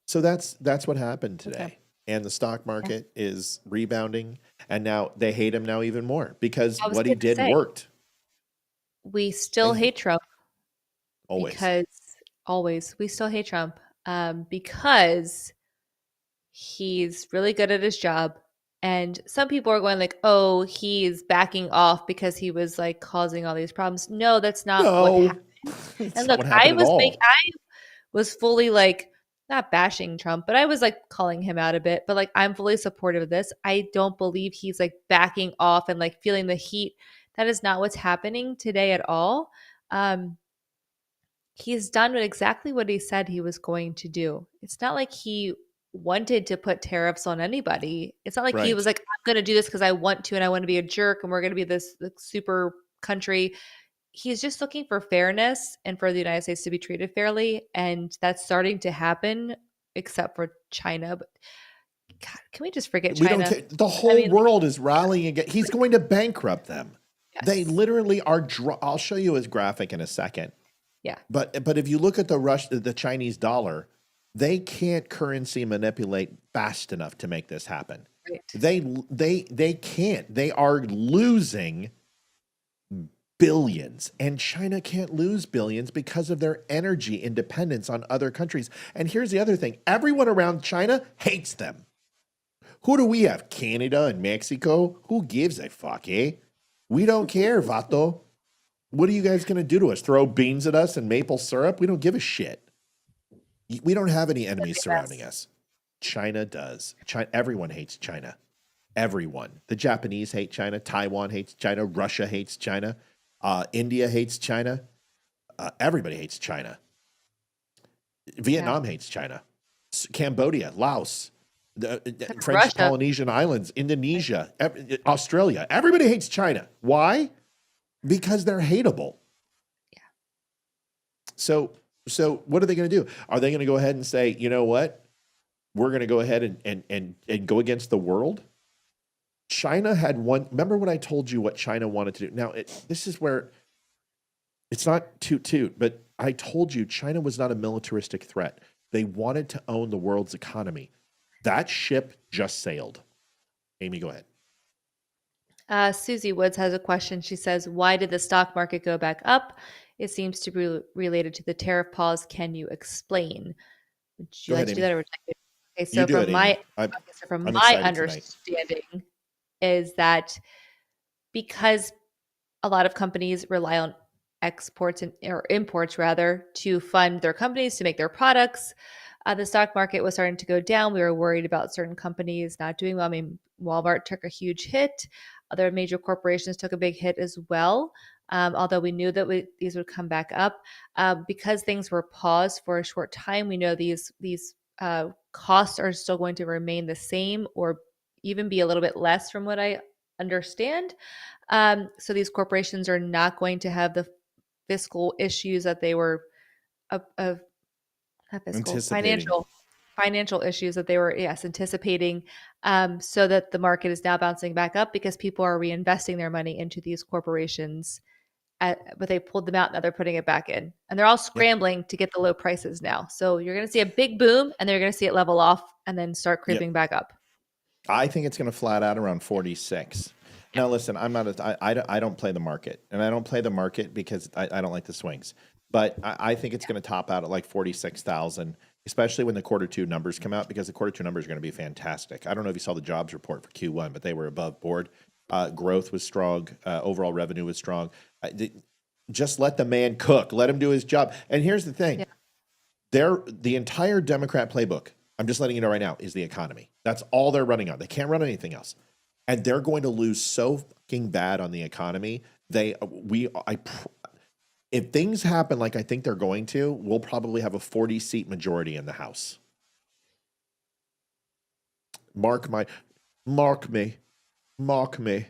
So that's what happened today. Okay. And the stock market is rebounding. And now they hate him now even more because what he did worked. We still hate Trump. Always. We still hate Trump because he's really good at his job. And some people are going like, oh, he's backing off because he was like causing all these problems. No, that's not what happened. And look, I was fully like, not bashing Trump, but I was like calling him out a bit, but like, I'm fully supportive of this. I don't believe he's like backing off and like feeling the heat. That is not what's happening today at all. he's done exactly what he said he was going to do. It's not like he wanted to put tariffs on anybody. It's not like he was Right. like, I'm going to do this because I want to and I want to be a jerk and we're going to be this super country. He's just looking for fairness and for the United States to be treated fairly. And that's starting to happen, except for China. But God, can we just forget We China? don't care. The whole world is rallying against. He's going to bankrupt them. Yes. They literally are. I'll show you his graphic in a second. Yeah. But if you look at the Chinese dollar, they can't currency manipulate fast enough to make this happen. Right. They can't. They are losing billions, and China can't lose billions because of their energy independence on other countries. And here's the other thing: everyone around China hates them. Who do we have? Canada and Mexico? Who gives a fuck, eh? We don't care, vato. What are you guys going to do to us? Throw beans at us and maple syrup? We don't give a shit. We don't have any enemies surrounding us. China does. Everyone hates China. Everyone. The Japanese hate China. Taiwan hates China. Russia hates China. India hates China. Everybody hates China. Vietnam hates China. Cambodia, Laos, the French Russia. Polynesian Islands, Indonesia, Australia. Everybody hates China. Why? Because they're hateable. Yeah. So what are they going to do? Are they going to go ahead and say, you know what? We're going to go ahead and go against the world? China had one. Remember when I told you what China wanted to do? Now, this is where it's not toot, but I told you China was not a militaristic threat. They wanted to own the world's economy. That ship just sailed. Amy, go ahead. Susie Woods has a question. She says, why did the stock market go back up? It seems to be related to the tariff pause. Can you explain? Would you like to do that? Or would you like to? Okay, so from my understanding is that because a lot of companies rely on exports or imports rather to fund their companies to make their products, the stock market was starting to go down. We were worried about certain companies not doing well. I mean, Walmart took a huge hit. Other major corporations took a big hit as well. Although we knew that these would come back up, because things were paused for a short time. We know these costs are still going to remain the same or even be a little bit less from what I understand. So these corporations are not going to have the fiscal issues that they were financial issues that they were anticipating, so that the market is now bouncing back up because people are reinvesting their money into these corporations. But they pulled them out, now they're putting it back in, and they're all scrambling to get the low prices now. So you're going to see a big boom, and then you're going to see it level off and then start creeping back up. I think it's going to flat out around 46. Now, listen, I don't play the market, and I don't play the market because I don't like the swings. But I think it's going to top out at like 46,000, especially when the quarter two numbers come out, because the quarter two numbers are going to be fantastic. I don't know if you saw the jobs report for Q1, but they were above board. Growth was strong. Overall revenue was strong. Just let the man cook. Let him do his job. And here's the thing. The entire Democrat playbook, I'm just letting you know right now, is the economy. That's all they're running on. They can't run anything else. And they're going to lose so fucking bad on the economy. If things happen like I think they're going to, we'll probably have a 40-seat majority in the House. Mark me.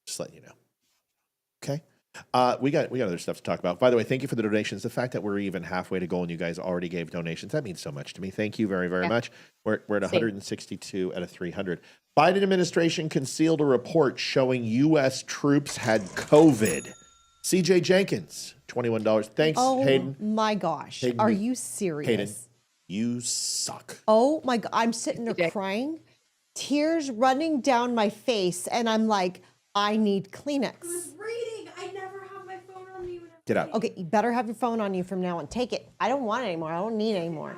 Just letting you know. Okay. We got other stuff to talk about. By the way, thank you for the donations. The fact that we're even halfway to goal and you guys already gave donations, that means so much to me. Thank you very, very much. We're at 162 out of 300. Biden administration concealed a report showing U.S. troops had COVID. CJ Jenkins, $21. Thanks, Hayden. Oh my gosh. Hayden, are you serious? Hayden, you suck. Oh my God. I'm sitting there crying, tears running down my face, and I'm like, I need Kleenex. I was reading. I never have my phone on me. Get out. Okay, you better have your phone on you from now on. Take it. I don't want it anymore. I don't need it anymore.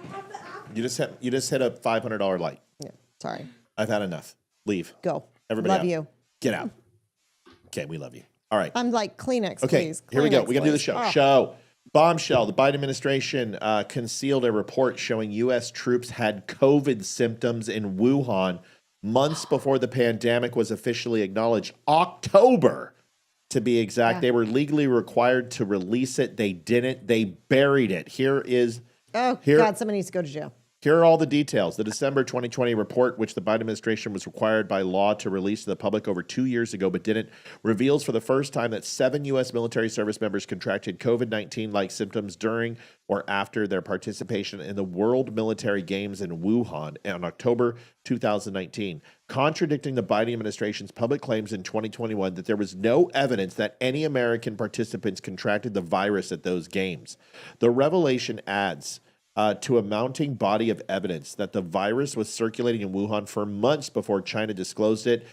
You just hit a $500 light. Yeah, sorry. I've had enough. Leave. Go. Everybody love out. You. Get out. Okay, we love you. All right. I'm like, Kleenex, okay, please. Here we go. Kleenex, We got to do the please. show. Oh. Show. Bombshell. The Biden administration concealed a report showing U.S. troops had COVID symptoms in Wuhan months before the pandemic was officially acknowledged. October. to be exact. Yeah. They were legally required to release it. They didn't. They buried it. Oh, God, somebody needs to go to jail. Here are all the details. The December 2020 report, which the Biden administration was required by law to release to the public over 2 years ago but didn't, reveals for the first time that 7 U.S. military service members contracted COVID-19-like symptoms during or after their participation in the World Military Games in Wuhan in October 2019, contradicting the Biden administration's public claims in 2021 that there was no evidence that any American participants contracted the virus at those games. The revelation adds to a mounting body of evidence that the virus was circulating in Wuhan for months before China disclosed it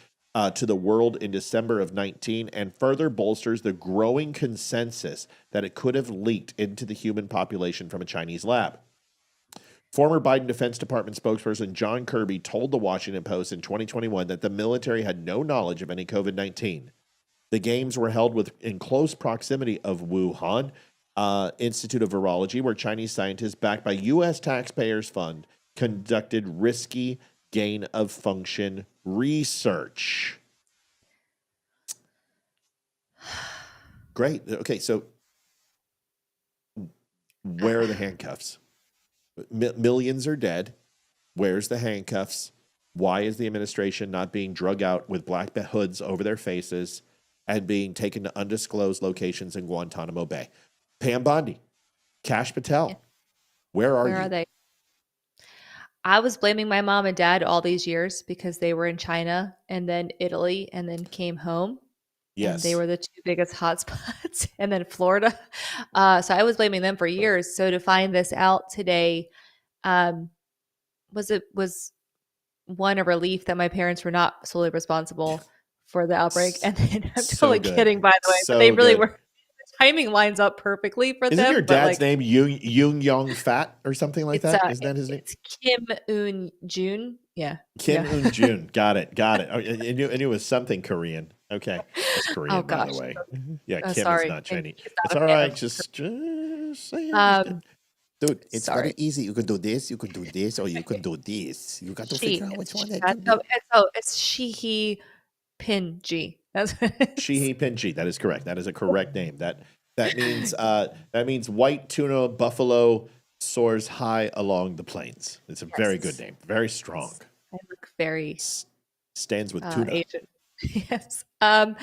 to the world in December of 19, and further bolsters the growing consensus that it could have leaked into the human population from a Chinese lab. Former Biden Defense Department spokesperson John Kirby told the Washington Post in 2021 that the military had no knowledge of any COVID-19. The games were held in close proximity of Wuhan Institute of Virology, where Chinese scientists backed by U.S. taxpayers' fund conducted risky gain-of-function research. Great. Okay, so where are the handcuffs? Millions are dead. Where's the handcuffs? Why is the administration not being drug out with black hoods over their faces and being taken to undisclosed locations in Guantanamo Bay? Pam Bondi, Kash Patel, where are they? I was blaming my mom and dad all these years because they were in China and then Italy and then came home. Yes. And they were the 2 biggest hotspots, and then Florida. So I was blaming them for years. So to find this out today, was one, a relief that my parents were not solely responsible for the outbreak. And then I'm totally kidding, by the way, but they really were. Timing lines up perfectly for them. Isn't your dad's name Yoon Young Fat or something like that? Isn't that his name? It's Kim Un Jun. Yeah. Kim Un Jun. Got it. Oh, I knew it was something Korean. Okay. It's Korean, by the way. Yeah, Kim is not Chinese. It's all right. Just say it. Dude, it's very easy. You can do this, you can do this, or you can do this. You got to figure out which one that you do. It's Shihi Pinji. Shihi Pinji. That is correct. That is a correct name. That means white tuna buffalo soars high along the plains. It's a very good name. Very strong. I look very stands with tuna. Asian. Yes. I'm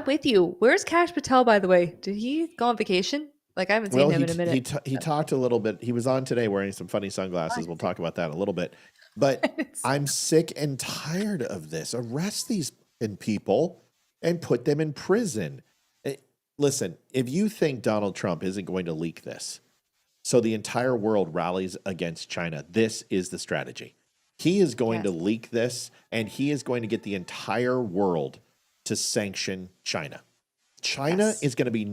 with you. Where's Kash Patel, by the way? Did he go on vacation? Like, I haven't seen him in a minute. He talked a little bit. He was on today wearing some funny sunglasses. We'll talk about that in a little bit. But I'm sick and tired of this. Arrest these people and put them in prison. Listen, if you think Donald Trump isn't going to leak this, so the entire world rallies against China, this is the strategy. He is going to leak this, and he is going to get the entire world to sanction China. China is going to be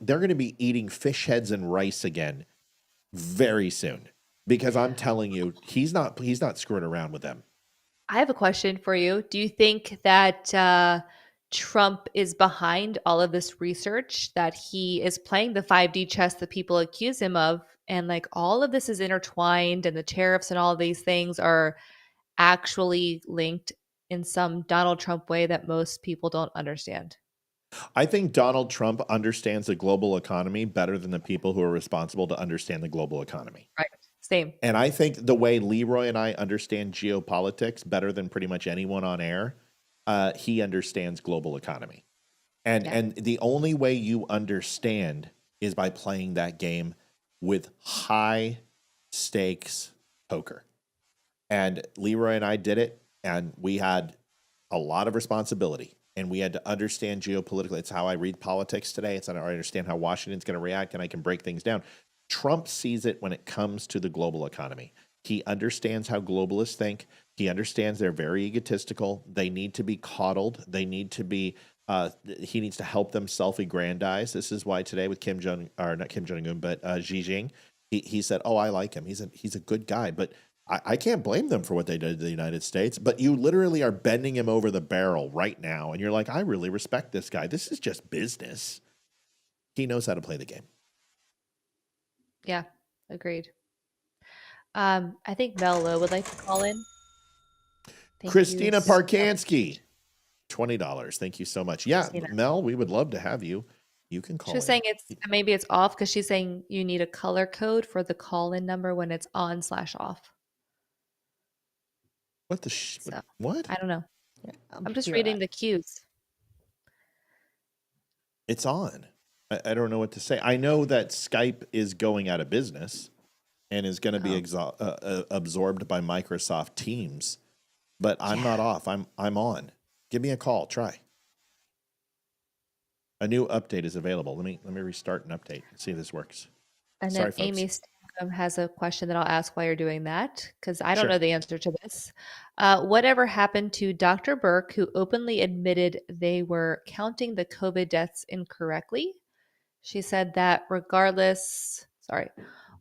they're going to be eating fish heads and rice again very soon, because I'm telling you, he's not screwing around with them. I have a question for you. Do you think that Trump is behind all of this research, that he is playing the 5D chess that people accuse him of, and like all of this is intertwined, and the tariffs and all of these things are actually linked in some Donald Trump way that most people don't understand? I think Donald Trump understands the global economy better than the people who are responsible to understand the global economy. Right. Same. And I think the way Leroy and I understand geopolitics better than pretty much anyone on air, he understands global economy. And the only way you understand is by playing that game with high stakes poker. And Leroy and I did it, and we had a lot of responsibility. And we had to understand geopolitically. It's how I read politics today. It's how I understand how Washington's going to react, and I can break things down. Trump sees it when it comes to the global economy. He understands how globalists think. He understands they're very egotistical. They need to be coddled. They need to be. He needs to help them self-aggrandize. This is why today with Xi Jinping, he said, "Oh, I like him. He's a good guy." But I can't blame them for what they did to the United States, but you literally are bending him over the barrel right now. And you're like, I really respect this guy. This is just business. He knows how to play the game. Yeah, agreed. I think Mel Lowe would like to call in. Christina Parkansky. $20. Thank you so much. Yeah, Mel, we would love to have you. You can call. She was saying maybe it's off because she's saying you need a color code for the call-in number when it's on/off. What the what? I don't know. Yeah, I'm just reading the cues. It's on. I don't know what to say. I know that Skype is going out of business and is going to be absorbed by Microsoft Teams, but I'm not off. I'm on. Give me a call. Try. A new update is available. Let me restart and update and see if this works. And Sorry, then folks. Amy has a question that I'll ask while you're doing that because I don't know the answer to this. Whatever happened to Dr. Burke, who openly admitted they were counting the COVID deaths incorrectly? She said that regardless,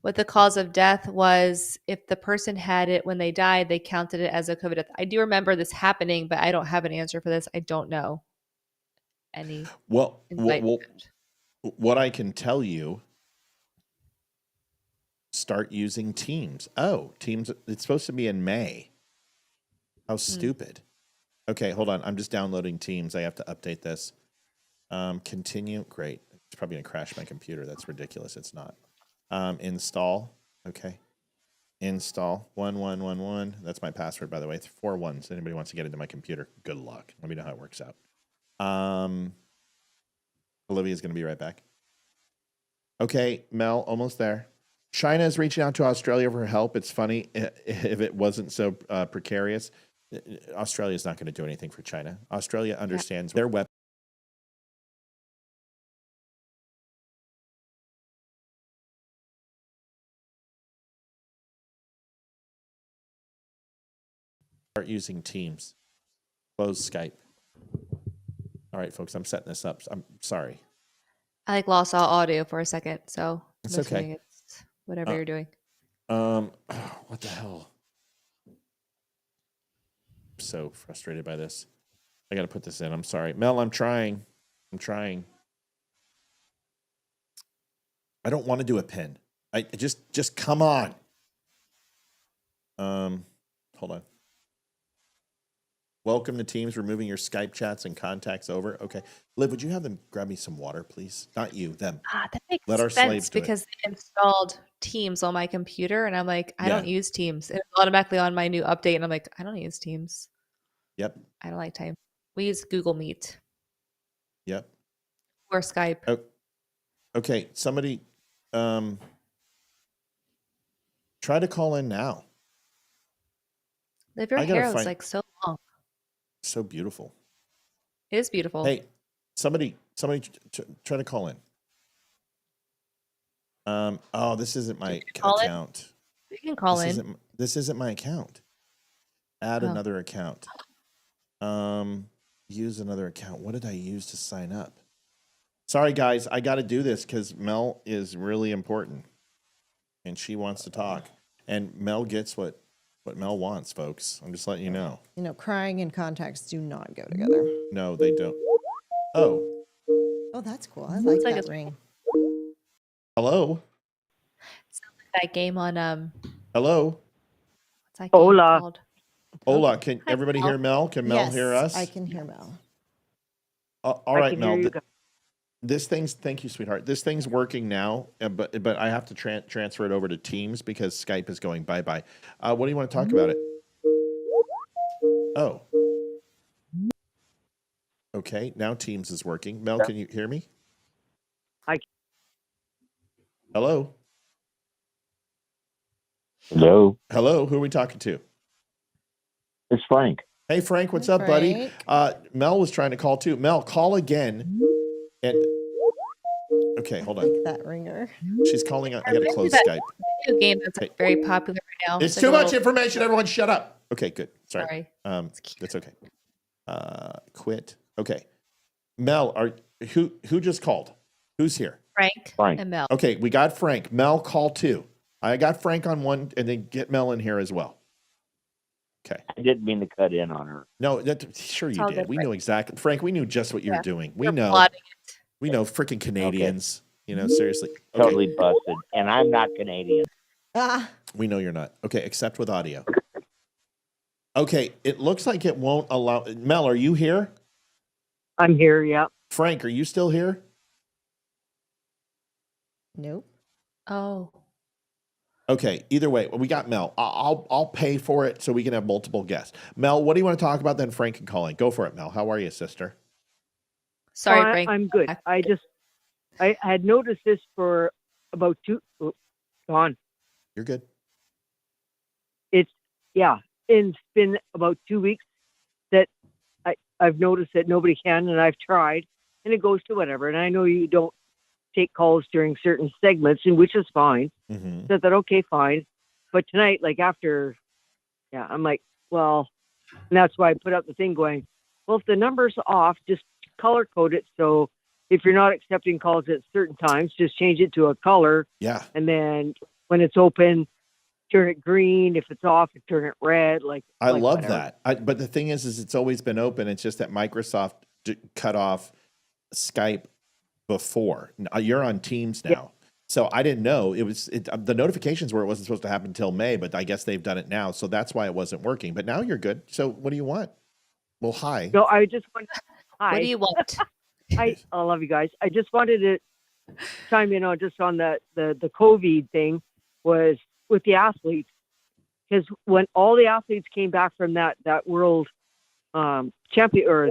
what the cause of death was, if the person had it when they died, they counted it as a COVID death. I do remember this happening, but I don't have an answer for this. I don't know any. Well, what I can tell you, start using Teams. Oh, Teams, it's supposed to be in May. How stupid. Okay, hold on. I'm just downloading Teams. I have to update this. Continue. Great. It's probably going to crash my computer. That's ridiculous. It's not. Install. Okay. Install. 1111. That's my password, by the way. It's 4 ones. Anybody wants to get into my computer, good luck. Let me know how it works out. Olivia's going to be right back. Okay, Mel, almost there. China is reaching out to Australia for help. It's funny if it wasn't so precarious. Australia is not going to do anything for China. Australia understands their weapons. Start using Teams. Close Skype. All right, folks, I'm setting this up. I'm sorry. I lost all audio for a second, so it's okay. It's whatever you're doing. What the hell? I'm so frustrated by this. I got to put this in. I'm sorry, Mel. I'm trying. I don't want to do a pin. I just come on. Hold on. Welcome to Teams, removing your Skype chats and contacts over. Okay. Liv, would you have them grab me some water, please? Not you, them. That makes Let our sense slaves do because they installed Teams on my computer and I'm like, I Yeah. don't use Teams. It's automatically on my new update and I'm like, I don't use Teams. Yep. I don't like time. We use Google Meet Yep. or Skype. Oh, okay. Somebody try to call in now. Liv, your I gotta hair is find- like so long. So beautiful. It is beautiful. Hey, somebody try to call in. Oh, this isn't my account. You can call in. This isn't my account. Add another account. Use another account. What did I use to sign up? Sorry, guys. I got to do this because Mel is really important. And she wants to talk. And Mel gets what Mel wants, folks. I'm just letting you know. You know, crying and contacts do not go together. No, they don't. Oh. Oh, that's cool. I like that ring. Hello? Sounds like that game on Hello? what's that game Hola. called? Hola. Can everybody hear Mel? Can Mel Yes, hear us? I can hear Mel. All right, Mel. Thank you, sweetheart. This thing's working now, but I have to transfer it over to Teams because Skype is going bye-bye. What do you want to talk about it? Oh. Okay, now Teams is working. Mel, can you hear me? Hello? Hello. Hello, who are we talking to? It's Frank. Hey, Frank, what's up, buddy? Mel was trying to call too. Mel, call again. And okay, hold on. Like that ringer. She's calling. I got to close Skype. Video game that's very popular right now. It's too much information. Everyone, shut up. Okay, good. Sorry. That's okay. Quit. Okay. Mel, who just called? Who's here? Frank and Mel. Okay, we got Frank. Mel, call two. I got Frank on one, and then get Mel in here as well. Okay. I didn't mean to cut in on her. No, sure you did. We know exactly. Frank, we knew just what you were doing. We You're know. plotting it. We know freaking Canadians. You know, seriously. Okay. Totally busted. And I'm not Canadian. We know you're not. Okay, except with audio. Okay, it looks like it won't allow. Mel, are you here? I'm here. Yeah. Frank, are you still here? Nope. Oh. Okay. Either way, we got Mel. I'll pay for it so we can have multiple guests. Mel, what do you want to talk about? Then Frank can call in. Go for it, Mel. How are you, sister? Sorry, Frank. I'm good. I had noticed this for about gone. You're good. It's been about 2 weeks that I've noticed that nobody can, and I've tried, and it goes to whatever. And I know you don't take calls during certain segments, and which is fine. Mm-hmm. So I thought, okay, fine. But tonight, like after, I'm like, well, and that's why I put up the thing going, well, if the number's off, just color code it. So if you're not accepting calls at certain times, just change it to a color. Yeah. And then when it's open, turn it green. If it's off, turn it red. I love whatever. that. But the thing is it's always been open. It's just that Microsoft cut off Skype before. You're on Teams now. Yeah. So I didn't know the notifications were it wasn't supposed to happen until May, but I guess they've done it now. So that's why it wasn't working. But now you're good. So what do you want? Well, hi. No, I just want. Hi. What do you want? I love you guys. I just wanted to chime in on just on the COVID thing was with the athletes, because when all the athletes came back from that world champion or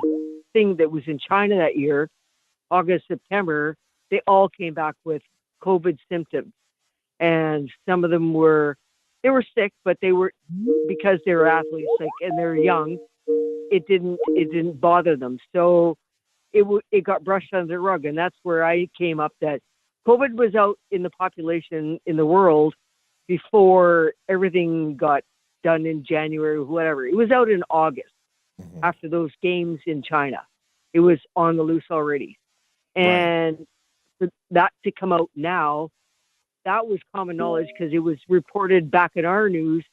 thing that was in China that year, August, September, they all came back with COVID symptoms, and some of them were sick, but they were because they were athletes, and they're young. It didn't bother them, so it got brushed under the rug, and that's where I came up that COVID was out in the population in the world before everything got done in January, whatever. It was out in August after those games in China. It was on the loose already, and for that to come out now, that was common knowledge because it was reported back in our news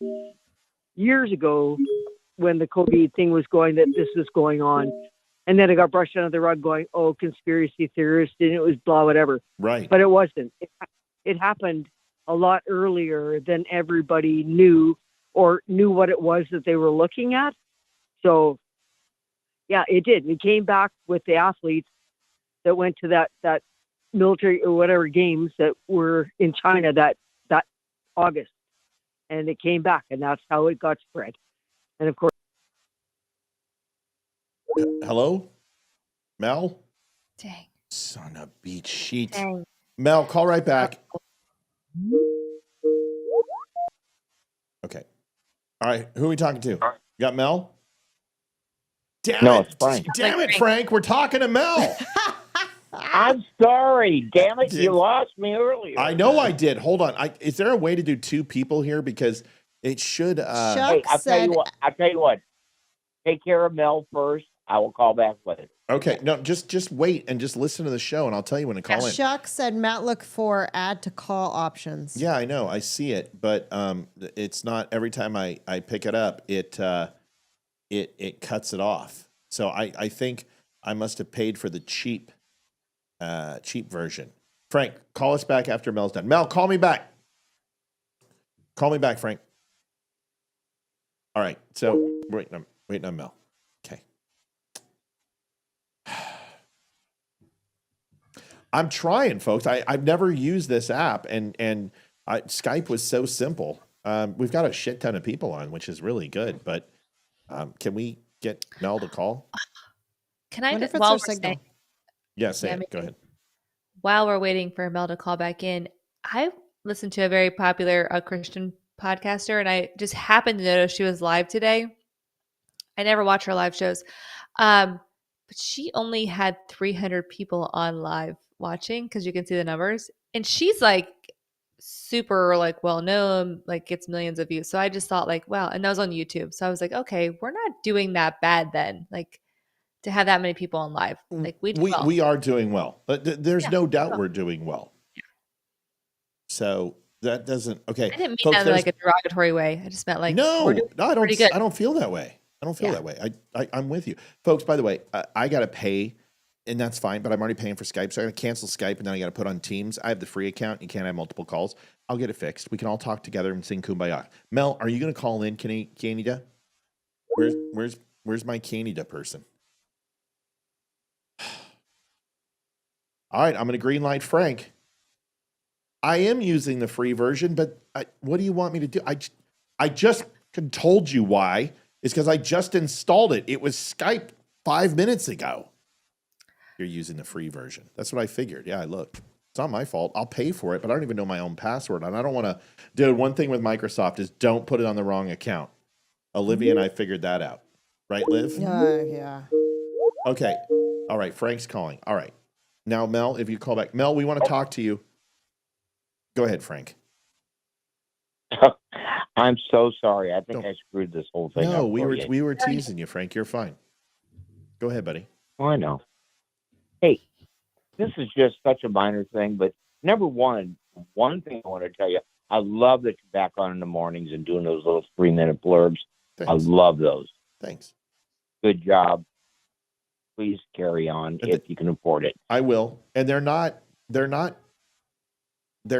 years ago when the COVID thing was going, that this was going on. And then it got brushed under the rug going, oh, conspiracy theorists, and it was blah, whatever. Right. But it wasn't. It happened a lot earlier than everybody knew or knew what it was that they were looking at. So, yeah, it did. We came back with the athletes that went to that military or whatever games that were in China that August. And it came back, and that's how it got spread. And of course, hello, Mel. Dang. Son of beach sheet. Dang. Mel, call right back. Okay. All right. Who are we talking to? You got Mel? Damn No, it. it's Frank. Damn it, Frank. We're talking to Mel. I'm sorry. Damn it. You lost me earlier. I know I did. Hold on. Is there a way to do two people here? Because it should. Hey, I'll tell you what. Take care of Mel first. I will call back later. Okay. No, just wait and just listen to the show, and I'll tell you when to call in. Chuck said, Matt, look for add to call options. Yeah, I know. I see it, but it's not every time I pick it up, it cuts it off. So I think I must have paid for the cheap version. Frank, call us back after Mel's done. Mel, call me back. Call me back, Frank. All right. So waiting on Mel. Okay. I'm trying, folks. I've never used this app, and Skype was so simple. We've got a shit ton of people on, which is really good. But can we get Mel to call? Can I just while we're signal? saying, Yeah, say it. Go ahead. while we're waiting for Mel to call back in, I listened to a very popular Christian podcaster, and I just happened to notice she was live today. I never watch her live shows, but she only had 300 people on live watching because you can see the numbers, and she's like super well known, gets millions of views. So I just thought wow, and that was on YouTube. So I was like, okay, we're not doing that bad then. To have that many people on live, we are doing well. There's no doubt we're doing well. So that doesn't okay. I didn't mean folks, that in a derogatory way. I just meant no, we're doing I don't. pretty good. I don't feel that way. I don't feel that way. I'm with you, folks. By the way, I got to pay, and that's fine. But I'm already paying for Skype, so I got to cancel Skype, and then I got to put on Teams. I have the free account. You can't have multiple calls. I'll get it fixed. We can all talk together and sing Kumbaya. Mel, are you going to call in, Canada? Where's my Canada person? All right, I'm going to green light Frank. I am using the free version, but what do you want me to do? I just told you why. It's because I just installed it. It was Skype 5 minutes ago. You're using the free version. That's what I figured. Yeah, I looked. It's not my fault. I'll pay for it, but I don't even know my own password. And I don't want to. Dude, one thing with Microsoft is don't put it on the wrong account. Olivia and I figured that out. Right, Liv? Yeah. Okay. All right. Frank's calling. All right. Now, Mel, if you call back. Mel, we want to talk to you. Go ahead, Frank. I'm so sorry. I think I screwed this whole thing up. No, we were teasing you, Frank. You're fine. Go ahead, buddy. Oh, I know. Hey, this is just such a minor thing, but number one thing I want to tell you, I love that you're back on in the mornings and doing those little 3-minute blurbs. Thanks. I love those. Thanks. Good job. Please carry on if you can afford it. I will. And they're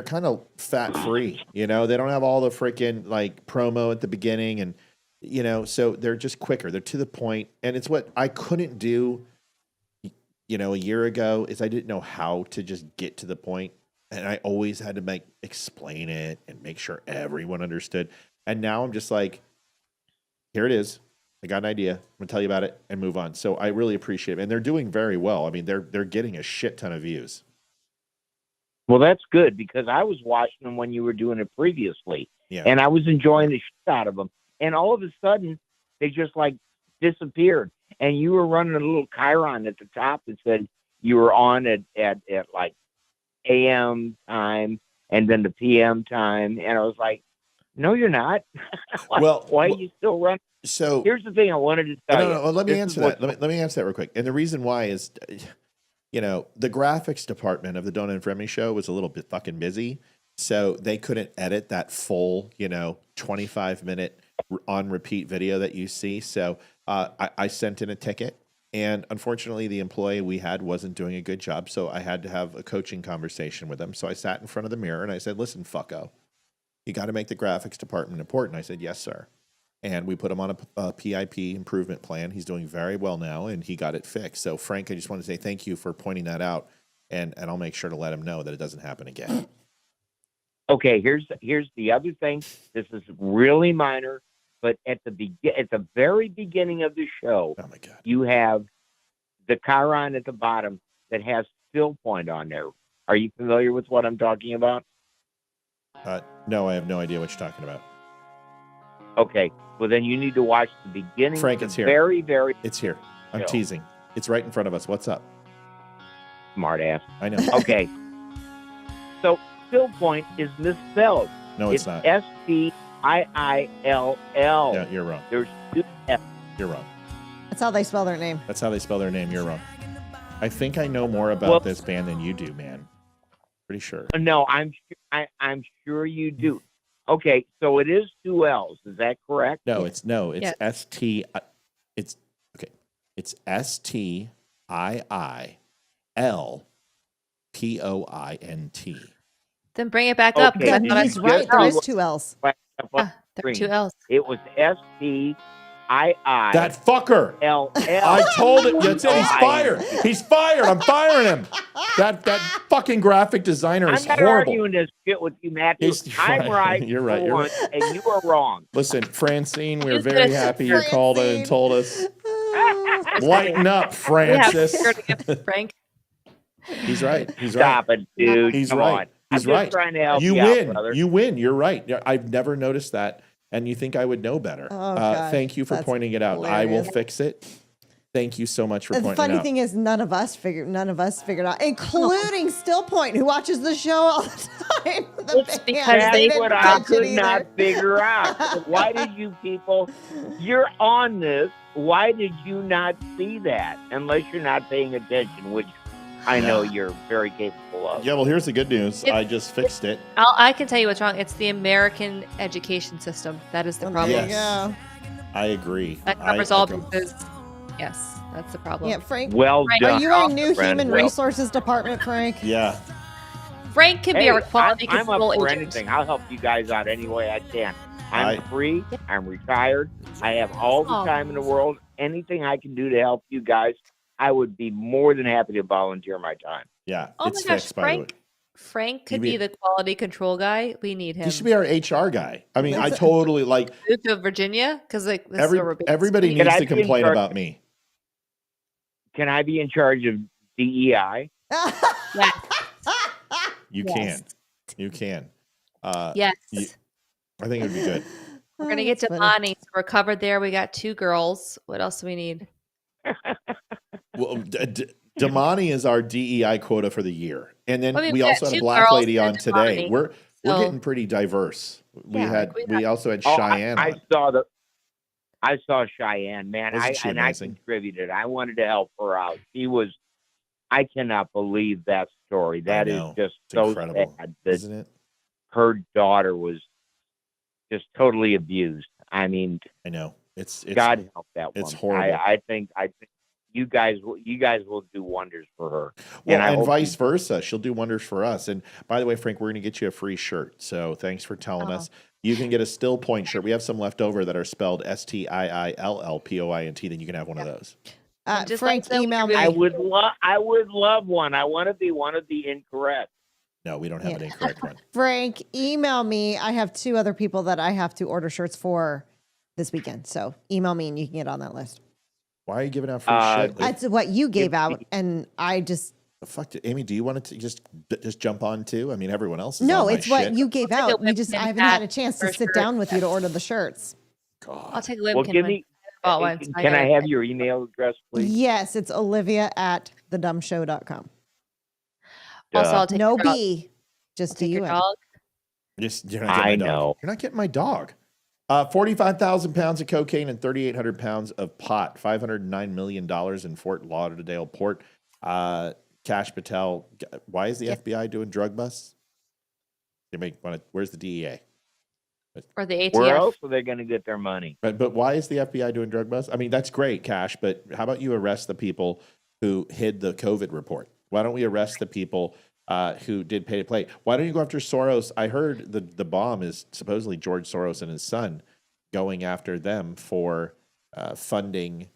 kind of fat free, you know, they don't have all the freaking like promo at the beginning and, you know, so they're just quicker. They're to the point. And it's what I couldn't do, you know, a year ago is I didn't know how to just get to the point. And I always had to explain it and make sure everyone understood. And now I'm just like, here it is. I got an idea. I'm going to tell you about it and move on. So I really appreciate it. And they're doing very well. I mean, they're getting a shit ton of views. Well, that's good because I was watching them when you were doing it previously. Yeah. And I was enjoying the shit out of them. And all of a sudden, they just like disappeared. And you were running a little chyron at the top that said you were on at like AM time and then the PM time. And I was like, no, you're not. Why are you still running? So here's the thing I wanted to tell you. No, let me answer that. Let me answer that real quick. And the reason why is, you know, the graphics department of the Donna and Friendly show was a little bit fucking busy. So they couldn't edit that full, 25-minute on repeat video that you see. So I sent in a ticket. And unfortunately, the employee we had wasn't doing a good job. So I had to have a coaching conversation with them. So I sat in front of the mirror and I said, listen, fucko, you got to make the graphics department important. I said, yes, sir. And we put him on a PIP improvement plan. He's doing very well now, and he got it fixed. So, Frank, I just want to say thank you for pointing that out, and I'll make sure to let him know that it doesn't happen again. Okay, here's the other thing. This is really minor, but at the very beginning of the show, oh my God, you have the chyron at the bottom that has still point on there. Are you familiar with what I'm talking about? No, I have no idea what you're talking about. Okay, well then you need to watch the beginning. Frank, it's here. Very, very. It's here. I'm teasing. It's right in front of us. What's up? Smart ass. I know. Okay. So still point is misspelled. No, it's not. STIILL. Yeah, you're wrong. There's 2 F. You're wrong. That's how they spell their name. That's how they spell their name. You're wrong. I think I know more about this band than you do, man. Pretty sure. No, I'm sure you do. Okay, so it is 2 L's. Is that correct? No, it's ST. It's okay. It's STIILPOINT. Then bring it back up. Okay, he's right. There is 2 L's. There are 2 L's. It was STIILL. That fucker. I told it. That's it. He's fired. He's fired. I'm firing him. That fucking graphic designer is I'm not horrible. arguing this shit with you, Matthew. I'm right. You're right. for You're once, right. and you are wrong. Listen, Francine, we're very happy you called in and told us. Lighten up, Francis. Frank. He's right. He's Stop right. it, dude. He's Come right. on. He's I'm right. just trying to help you you win. out, brother. You win. You're right. I've never noticed that, and you think I would know better. Oh, gosh, thank you for that's pointing it out. I will hilarious. fix it. Thank you so much for The pointing funny it out. thing is, none of us figured out, including Stillpoint, who watches the show all the time. It's because That's what I could not figure out. Why did you people? You're on this. Why did you not see that? Unless you're not paying attention, which I know you're very capable of. Yeah, well, here's the good news. I just fixed it. I can tell you what's wrong. It's the American education system. That is the problem. There you go. I agree. That covers all because, yes, that's the problem. Yeah, Frank. Well Frank, done. are you in new friend. human resources department, Frank? Yeah. Frank can be our quality I'm control up for agent. anything. I'll help you guys out any way I can. I'm I- free. I'm retired. I have all the time in the world. Anything I can do to help you guys, I would be more than happy to volunteer my time. Yeah, Oh it's my gosh, fixed, by the way. Frank could You be mean- the quality control guy. We need him. He should be our HR guy. I mean, I Let's- totally like Move to Virginia because like this is where we're based. everybody Can needs I to be in complain charge? about me. Can I be in charge of DEI? Yes. You Yes. can. Yes. I think it would be good. We're gonna get to Bonnie. So we're covered there. We got 2 girls. What else do we need? Well, Damani is our DEI quota for the year, and then Well, I mean, we we also got had a 2 black girls lady and on a today. Damani. We're So- getting pretty diverse. Yeah, We also had Oh, Cheyenne I on. saw Cheyenne, man. Wasn't she I amazing? contributed. I wanted to help her out. I cannot believe that story. That is know. just It's so incredible, sad that isn't it? her daughter was just totally abused. I mean, I know. It's God help that woman. it's horrible. I think you guys will do wonders for her. Well, I and hope vice versa. She'll do wonders for us. And by the way, Frank, we're going to get you a free shirt. So thanks for telling us. You can get a Still Point shirt. We have some left over that are spelled STIILLPOINT. Then you can have one of those. Just Frank, like email me. I would love one. I want to be one of the incorrect. No, we don't have an incorrect one. Frank, email me. I have 2 other people that I have to order shirts for this weekend. So email me and you can get on that list. Why are you giving out free shit? That's what you gave out, and I just Fuck it. Amy, do you want to just jump on too? I mean, everyone else is no. on my It's what shit. you gave out. I haven't had a chance to sit down with you to order the shirts. I'll take a Webkin. Well, give me. Can I have your email address, please? Yes, it's olivia@thedumbshow.com. Also, I'll take no your dog. B, just Take do your you. dog. You're not getting my dog. know. You're not getting my dog. 45,000 pounds of cocaine and 3,800 pounds of pot. $509 million in Fort Lauderdale port. Cash Patel. Why is the FBI doing drug busts? Where's the DEA? Or the ATF. Where else are they going to get their money? But why is the FBI doing drug busts? I mean, that's great, Cash, but how about you arrest the people who hid the COVID report? Why don't we arrest the people who did pay to play? Why don't you go after Soros? I heard the bomb is supposedly George Soros and his son going after them for funding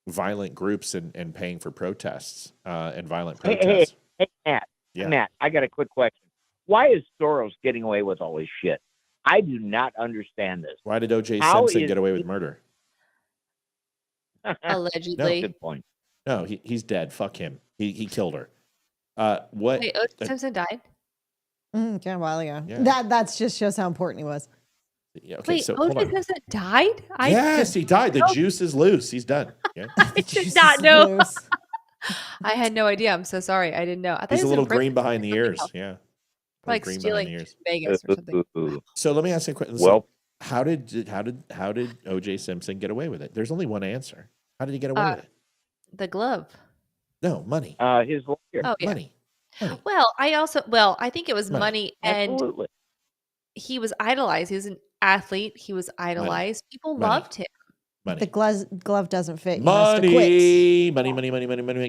violent groups and paying for protests and violent protests. Hey, Matt. Yeah. Matt, I got a quick question. Why is Soros getting away with all this shit? I do not understand this. Why did O.J. How Simpson is get away with murder? Allegedly. Good point. No, he's dead. Fuck him. He killed her. What? Wait, O.J. Simpson died? Yeah, a while ago. Yeah. That's just shows how important he was. Yeah, okay, Wait, so hold O.J. on. Simpson died? Yes, he died. The juice is loose. He's done. Yeah. I did not know. I had no idea. I'm so sorry. I didn't know. I thought He's he a was little in prison green behind for the something ears. else. Yeah. Like Green stealing behind the ears. Vegas or something. So let me ask you a question. Well- how did O.J. Simpson get away with it? There's only one answer. How did he get away with it? The glove. No, money. His lawyer. Oh, yeah. Money. Well, I think it was money and Absolutely. he was idolized. He was an athlete. He was idolized. People Money. loved him. Money. The glove doesn't fit. He has to quit. Money.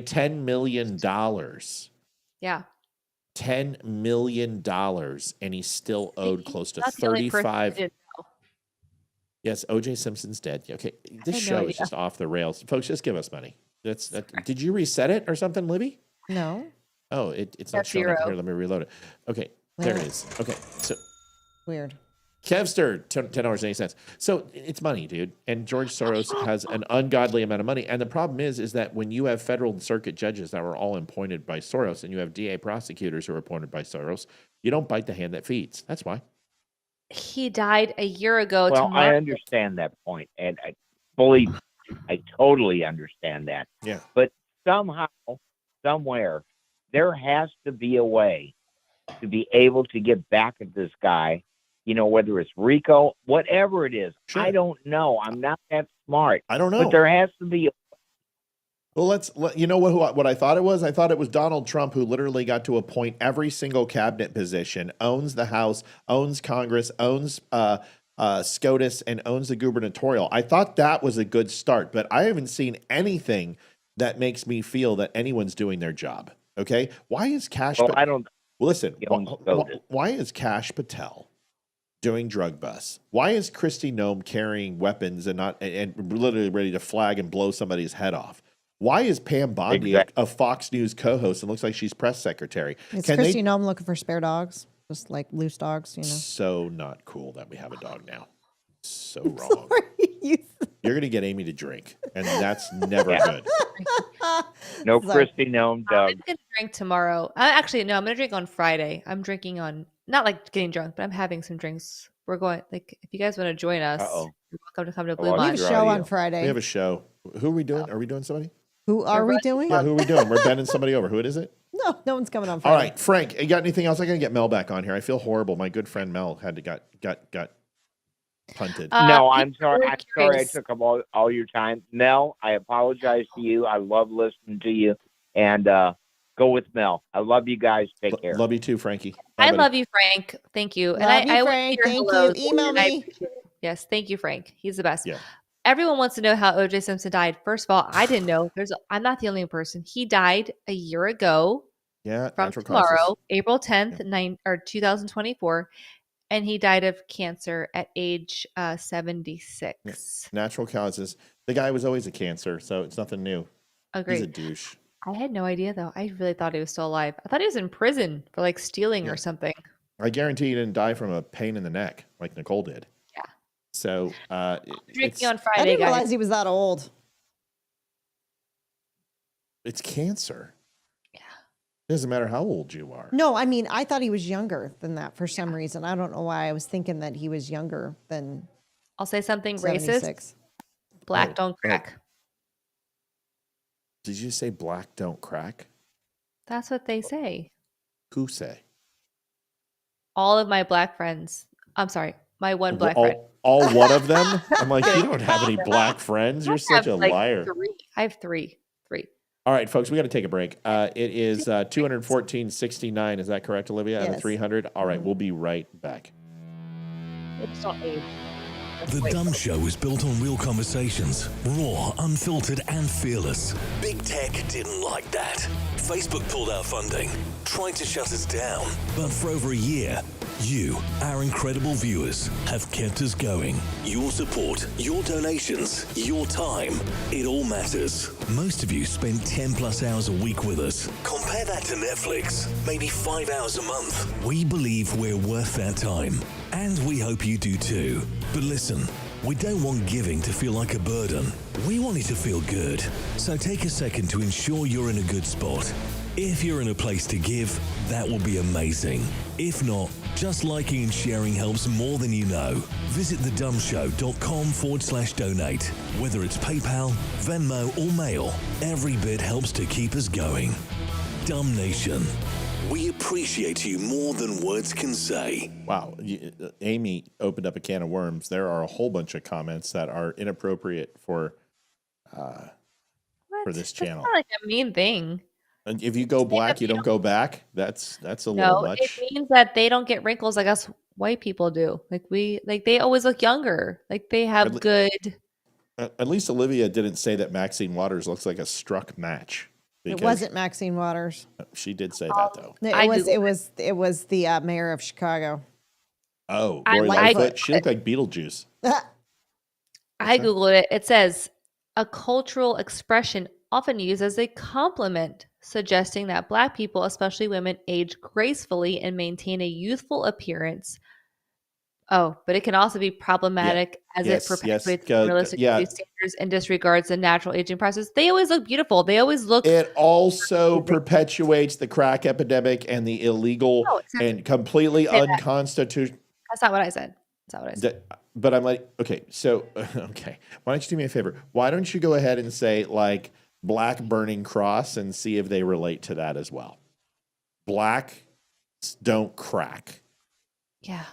$10 million. Yeah. $10 million, and he's still owed close to Not the only person who 35. didn't know. Yes, O.J. Simpson's dead. Okay, this I had no show is idea. just off the rails, folks. Just give us money. Did you reset it or something, Libby? No. Oh, it's not That's showing up 0. here. Let me reload it. Okay, there it Well. is. Okay, so Weird. Kevster, $10.80. So it's money, dude. And George Soros has an ungodly amount of money. And the problem is that when you have federal and circuit judges that were all appointed by Soros, and you have DA prosecutors who are appointed by Soros, you don't bite the hand that feeds. That's why. He died a year ago. Well, tomorrow. I understand that point, and I totally understand that. Yeah. But somehow, somewhere, there has to be a way to be able to get back at this guy. You know, whether it's RICO, whatever it is, Sure. I don't know. I'm not that smart. I don't know. But there has to be. Well, you know what I thought it was? I thought it was Donald Trump who literally got to appoint every single cabinet position, owns the House, owns Congress, owns SCOTUS, and owns the gubernatorial. I thought that was a good start, but I haven't seen anything that makes me feel that anyone's doing their job. Okay, why is Cash? Well, I don't. Well, listen. He owns SCOTUS. Why is Cash Patel doing drug busts? Why is Kristi Noem carrying weapons and literally ready to flag and blow somebody's head off? Why is Pam Bondi Exactly. a Fox News co-host and looks like she's press secretary? It's Can Christy Nome looking for spare dogs, just like loose dogs, you know. So not cool that we have a dog now. So wrong. You're going to get Amy to drink, and that's never good. No Sorry. Christy Nome I'm Doug. gonna drink tomorrow. Actually, no, I'm gonna drink on Friday. I'm drinking on not like getting drunk, but I'm having some drinks. We're going like if you guys want to join us, Uh-oh. you're welcome to come to I Blue lost We have Month. a your show audio. on Friday. We have a show. Who are we doing? Are we doing somebody? Who are we doing? Yeah, who are we doing? We're bending somebody over. Who is it? No one's coming on All Friday. right, Frank, you got anything else? I got to get Mel back on here. I feel horrible. My good friend Mel had to got punted. No, I'm sorry. really I'm sorry I curious. took up all your time. Mel, I apologize to you. I love listening to you. And go with Mel. I love you guys. Take care. Love you too, Frankie. Bye, I buddy. love you, Frank. Thank you. Love and you, I Frank. Your Thank hellos, you. Email and I me. appreciate it. Yes, thank you, Frank. He's the best. Yeah. Everyone wants to know how O.J. Simpson died. First of all, I didn't know. I'm not the only person. He died a year ago Yeah, from natural tomorrow, causes. April 10th, 2024, and he died of cancer at age 76. Natural causes. The guy was always a cancer, so it's nothing new. Agreed. He's a douche. I had no idea though. I really thought he was still alive. I thought he was in prison for like stealing or something. I guarantee he didn't die from a pain in the neck like Nicole did. Yeah. So Drinking on I Friday, didn't guys. realize he was that old. it's cancer. Yeah. It doesn't matter how old you are. No, I mean, I thought he was younger than that for some reason. I don't know why I was thinking that he was younger than I'll say something 76. racist. Black Oh, don't crack. Did you say black don't crack? That's what they say. Who say? All of my black friends. I'm sorry, my one black friend. All one of them? I'm like, you don't have any black friends. You're I such have, a like, liar. three. I have three. All right, folks, we got to take a break. It is 214.69. Is that correct, Olivia? Out of Yes. 300. All right, we'll be right back. It's not age. The Dumb Show is built on real conversations, raw, unfiltered, and fearless. Big Tech didn't like that. Facebook pulled our funding, tried to shut us down. But for over a year, you, our incredible viewers, have kept us going. Your support, your donations, your time, it all matters. Most of you spend 10 plus hours a week with us. Compare that to Netflix, maybe 5 hours a month. We believe we're worth that time. And we hope you do too. But listen, we don't want giving to feel like a burden. We want it to feel good. So take a second to ensure you're in a good spot. If you're in a place to give, that will be amazing. If not, just liking and sharing helps more than you know. Visit thedumbshow.com/donate. Whether it's PayPal, Venmo, or Mail, every bit helps to keep us going. Dumb Nation. We appreciate you more than words can say. Wow. Amy opened up a can of worms. There are a whole bunch of comments that are inappropriate for this channel. That's not like a mean thing. And if you go black, you don't go back. That's a little No, much. it means that they don't get wrinkles like us white people do. They always look younger. Like they have good. At least Olivia didn't say that Maxine Waters looks like a struck match. It wasn't Maxine Waters. She did say that though. It was the mayor of Chicago. Oh, I Lori like Lightfoot. it. She looked like Beetlejuice. I googled it. It says a cultural expression often used as a compliment, suggesting that Black people, especially women, age gracefully and maintain a youthful appearance. Oh, but it can also be problematic as it perpetuates unrealistic beauty standards and disregards the natural aging process. They always look beautiful. They always look. It also perpetuates the crack epidemic and the illegal and completely unconstitutional. That's not what I said. That's not what I said. But I'm like, okay, so, okay. Why don't you do me a favor? Why don't you go ahead and say, like, Black Burning Cross and see if they relate to that as well? Blacks don't crack. Yeah.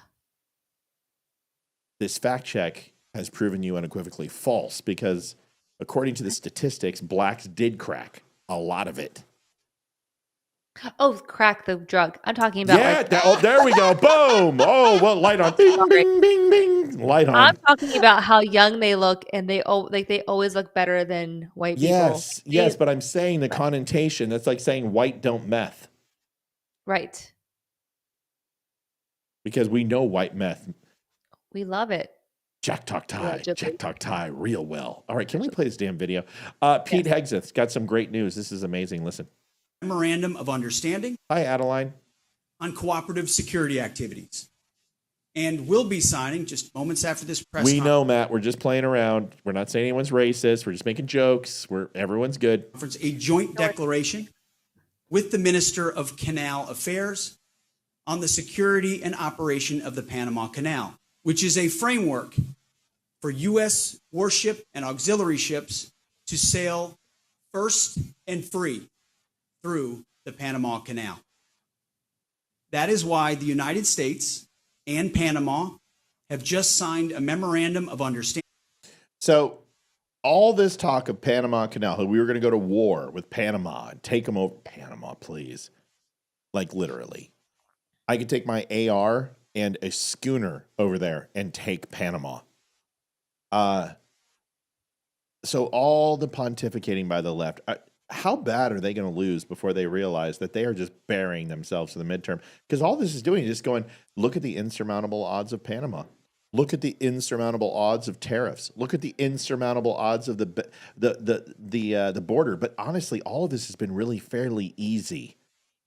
This fact check has proven you unequivocally false because, according to the statistics, blacks did crack a lot of it. Oh, crack the drug. I'm talking about. Yeah, there we go. Boom. Oh, well, light on. Bing, bing, bing, bing. Light on. I'm talking about how young they look, and they always look better than white people. Yes, but I'm saying the connotation. That's like saying white don't meth. Right. Because we know white meth. We love it. Jack Talk Tie. Allegedly. Jack Talk Tie real well. All right, can we play this damn video? Pete Hegseth's got some great news. This is amazing. Listen. Memorandum of Understanding. Hi, Adeline. On cooperative security activities. And we'll be signing just moments after this press We know, Matt. We're just playing around. We're not saying anyone's racist. We're just making jokes. Everyone's good. conference a joint declaration with the Minister of Canal Affairs on the security and operation of the Panama Canal, which is a framework for U.S. warship and auxiliary ships to sail first and free through the Panama Canal. That is why the United States and Panama have just signed a memorandum of understanding. So all this talk of Panama Canal, we were going to go to war with Panama and take them over. Panama, please. Like literally. I could take my AR and a schooner over there and take Panama. So all the pontificating by the left, how bad are they going to lose before they realize that they are just burying themselves in the midterm? Because all this is doing is just going, look at the insurmountable odds of Panama. Look at the insurmountable odds of tariffs. Look at the insurmountable odds of the border. But honestly, all of this has been really fairly easy.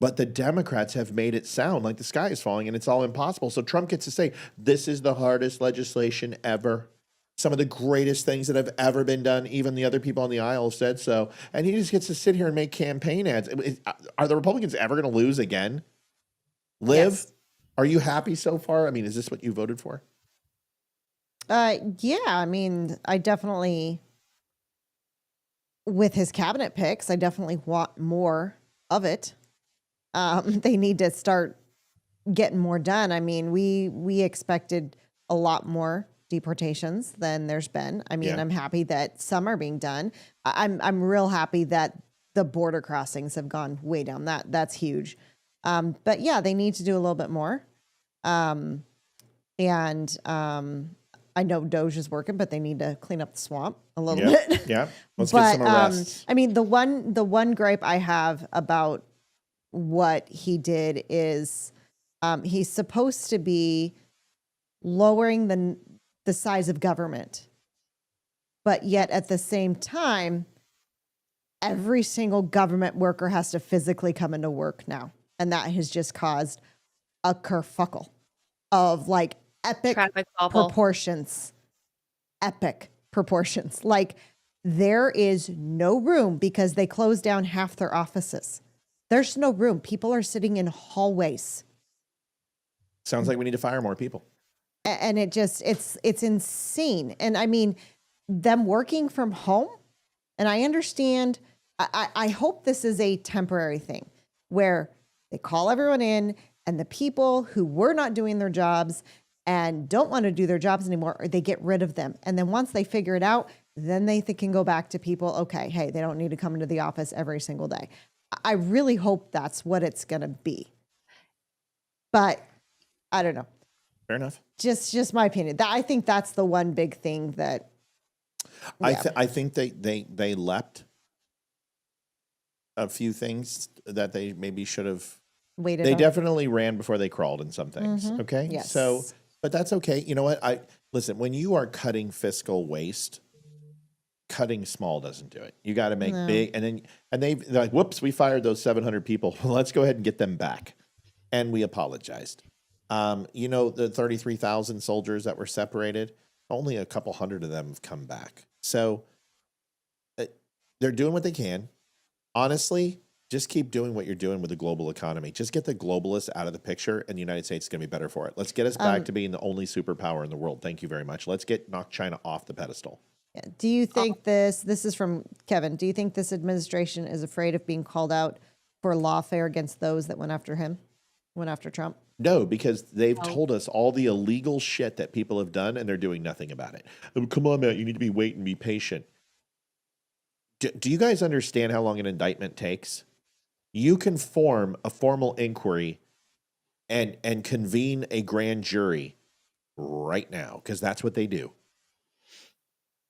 But the Democrats have made it sound like the sky is falling and it's all impossible. So Trump gets to say, this is the hardest legislation ever. Some of the greatest things that have ever been done. Even the other people on the aisle said so. And he just gets to sit here and make campaign ads. Are the Republicans ever going to lose again? Liv, yes. Are you happy so far? I mean, is this what you voted for? Yeah, I mean, I definitely, with his cabinet picks, I definitely want more of it. They need to start getting more done. I mean, we expected a lot more deportations than there's been. I mean, I'm happy that some are being done. I'm real happy that the border crossings have gone way down. That's huge. But yeah, they need to do a little bit more. I know Doge is working, but they need to clean up the swamp a little bit. Yeah, let's get some arrests. I mean, the one gripe I have about what he did is he's supposed to be lowering the size of government, but yet at the same time, every single government worker has to physically come into work now, and that has just caused a kerfuffle of like epic proportions. Epic proportions. Like there is no room because they closed down half their offices. There's no room. People are sitting in hallways. Sounds like we need to fire more people. And it just, it's insane. And I mean, them working from home, and I understand, I hope this is a temporary thing where they call everyone in and the people who were not doing their jobs and don't want to do their jobs anymore, or they get rid of them. And then once they figure it out, then they can go back to people, okay, hey, they don't need to come into the office every single day. I really hope that's what it's going to be. But I don't know. Fair enough. Just my opinion. I think that's the one big thing that. Yeah. I think they leapt a few things that they maybe should have waited. They definitely ran before they crawled in some things. Mm-hmm. Okay. Yes. So, but that's okay. You know what? Listen, when you are cutting fiscal waste, cutting small doesn't do it. You got to make big, and they're like, whoops, we fired those 700 people. Well, let's go ahead and get them back. And we apologized. You know, the 33,000 soldiers that were separated, only a couple hundred of them have come back. So they're doing what they can. Honestly, just keep doing what you're doing with the global economy. Just get the globalists out of the picture, and the United States is going to be better for it. Let's get us back to being the only superpower in the world. Thank you very much. Let's knock China off the pedestal. Yeah. Do you think this is from Kevin, do you think this administration is afraid of being called out for lawfare against those that went after Trump? No, because they've told us all the illegal shit that people have done, and they're doing nothing about it. Oh, come on, Matt, you need to be waiting, be patient. Do you guys understand how long an indictment takes? You can form a formal inquiry and convene a grand jury right now, because that's what they do.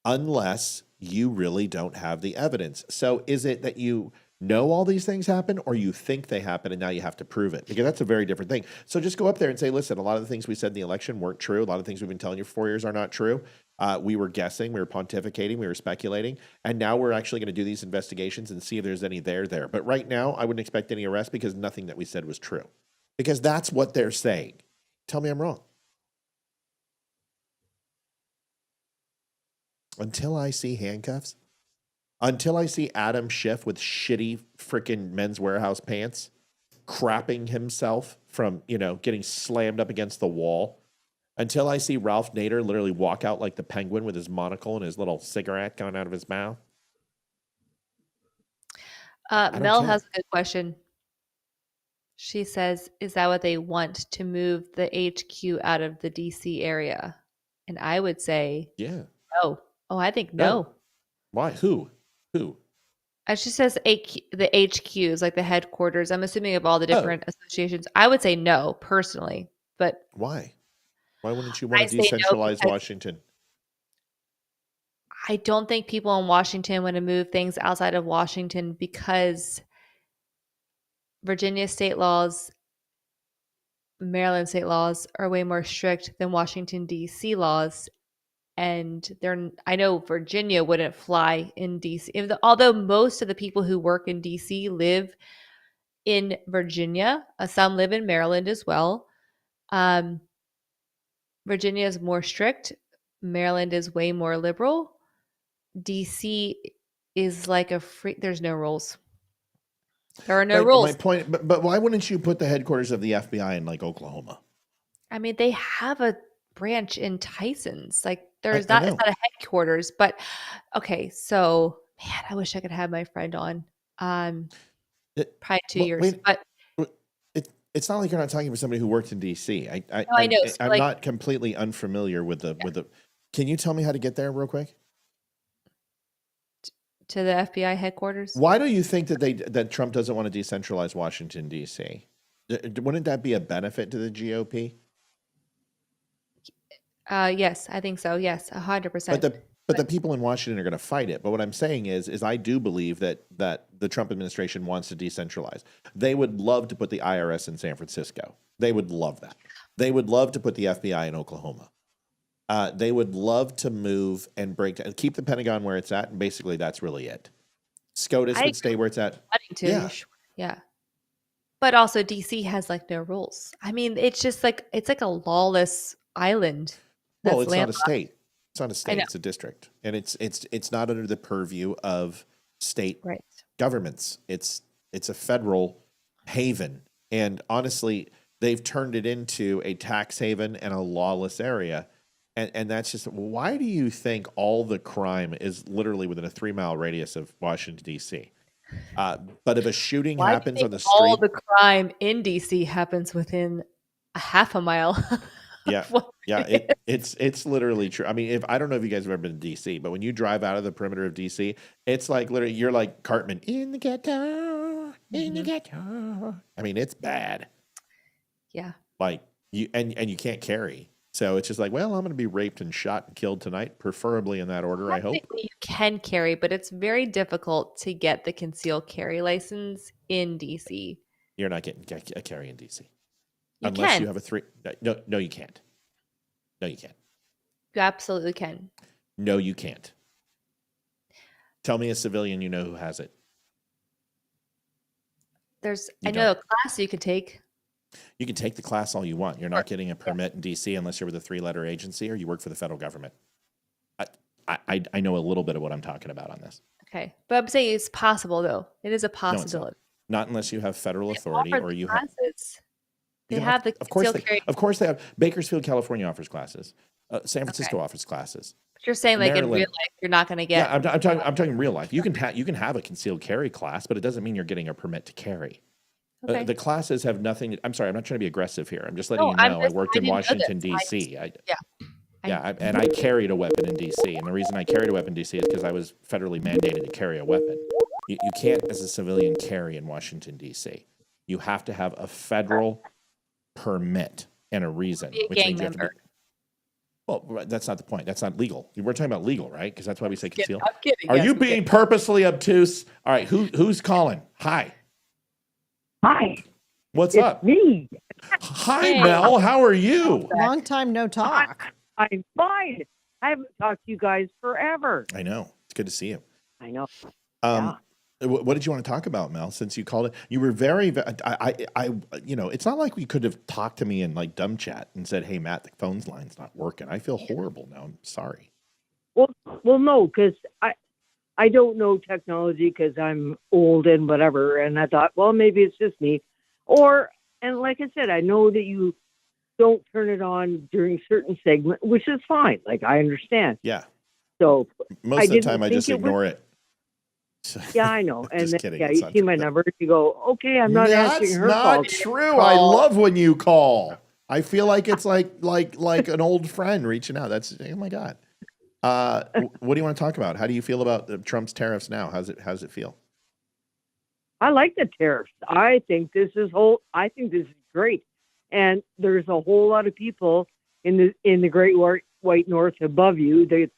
Unless you really don't have the evidence. So is it that you know all these things happen, or you think they happen and now you have to prove it, because that's a very different thing. So just go up there and say, listen, a lot of the things we said in the election weren't true. A lot of things we've been telling you for 4 years are not true. We were guessing, we were pontificating, we were speculating, and now we're actually going to do these investigations and see if there's any there. But right now, I wouldn't expect any arrest because nothing that we said was true, because that's what they're saying. Tell me I'm wrong. Until I see handcuffs, until I see Adam Schiff with shitty freaking Men's Warehouse pants, crapping himself from, getting slammed up against the wall, until I see Ralph Nader literally walk out like the Penguin with his monocle and his little cigarette coming out of his mouth. Mel has a good question. She says, is that what they want, to move the HQ out of the DC area? And I would say, yeah. No. Oh, I think no. Why? Who? She says the HQs, like the headquarters. I'm assuming of all the different associations. I would say no, personally. But why? Why wouldn't you want to decentralize Washington? I don't think people in Washington want to move things outside of Washington because Virginia state laws, Maryland state laws are way more strict than Washington, D.C. laws. And I know Virginia wouldn't fly in D.C. Although most of the people who work in D.C. live in Virginia. Some live in Maryland as well. Virginia is more strict. Maryland is way more liberal. D.C. is like there's no rules. There are no rules. My point, but why wouldn't you put the headquarters of the FBI in like Oklahoma? I mean, they have a branch in Tyson's. Like it's not a headquarters, but okay. So man, I wish I could have my friend on. Probably 2 years, but it's not like you're not talking to somebody who worked in DC. I know. I'm not completely unfamiliar with the. Can you tell me how to get there real quick? To the FBI headquarters. Why do you think that Trump doesn't want to decentralize Washington, D.C.? Wouldn't that be a benefit to the GOP? Yes, I think so. Yes, 100%. But the people in Washington are going to fight it. But what I'm saying is I do believe that the Trump administration wants to decentralize. They would love to put the IRS in San Francisco. They would love that. They would love to put the FBI in Oklahoma. They would love to move and keep the Pentagon where it's at, and basically that's really it. SCOTUS would stay where it's at. Yeah. But also DC has like no rules. I mean, it's just like it's like a lawless island. Well, it's not a state. It's not a state. It's a district, and it's not under the purview of state governments. It's a federal haven, and honestly, they've turned it into a tax haven and a lawless area. And that's just, why do you think all the crime is literally within a 3-mile radius of Washington, D.C.? But if a shooting happens on the street. All the crime in D.C. happens within a half a mile. Yeah. It's literally true. I mean, I don't know if you guys have ever been to D.C., but when you drive out of the perimeter of D.C., it's like literally, you're like Cartman, in the ghetto, in the ghetto. I mean, it's bad. Yeah. Like, you you can't carry. So it's just like, well, I'm going to be raped and shot and killed tonight, preferably in that order, I hope. You can carry, but it's very difficult to get the concealed carry license in DC. You're not getting a carry in DC. You Unless can. you have a 3. No, you can't. No, you can't. You absolutely can. No, you can't. Tell me a civilian you know who has it. I know a class you could take. You can take the class all you want. You're not getting a permit in D.C. unless you're with a 3-letter agency or you work for the federal government. I know a little bit of what I'm talking about on this. Okay. But I'm saying it's possible, though. It is a possibility. No, not unless you have federal authority or you have. They have the of course they have. Bakersfield, California offers classes. San Francisco offers classes. But you're saying like in real life, you're not going to get. Yeah, I'm talking real life. You can have a concealed carry class, but it doesn't mean you're getting a permit to carry. Okay. The classes have nothing. I'm sorry, I'm not trying to be aggressive here. I'm just letting you know I worked in Washington, D.C. And I carried a weapon in D.C. And the reason I carried a weapon in D.C. is because I was federally mandated to carry a weapon. You can't, as a civilian, carry in Washington, D.C. You have to have a federal permit and a reason. Be a gang member. Well, that's not the point. That's not legal. We're talking about legal, right? Because that's why we say conceal. I'm kidding. Are Yes, you I'm being kidding. purposely obtuse? All right, who's calling? Hi. Hi, What's it's up? me. Hi, Hey. Mel. How are you? Long time no talk. I'm fine. I haven't talked to you guys forever. I know. It's good to see you. I know. What did you want to talk about, Mel? Since you called it, you were very. It's not like we could have talked to me in like dumb chat and said, "Hey, Matt, the phone's line's not working." I feel horrible now. I'm sorry. Well, no, because I don't know technology because I'm old and whatever. And I thought, well, maybe it's just me. And like I said, I know that you don't turn it on during certain segments, which is fine. Like, I understand. Yeah. So Most of the time, I just ignore it. Yeah, I know. And Just then, kidding. yeah, It's you not see my number, you go, okay, I'm not answering her call. That's not true. I love when you call. I feel like it's like an old friend reaching out. That's, oh my God. What do you want to talk about? How do you feel about Trump's tariffs now? How's it feel? I like the tariffs. I think this is great. And there's a whole lot of people in the Great White North above you that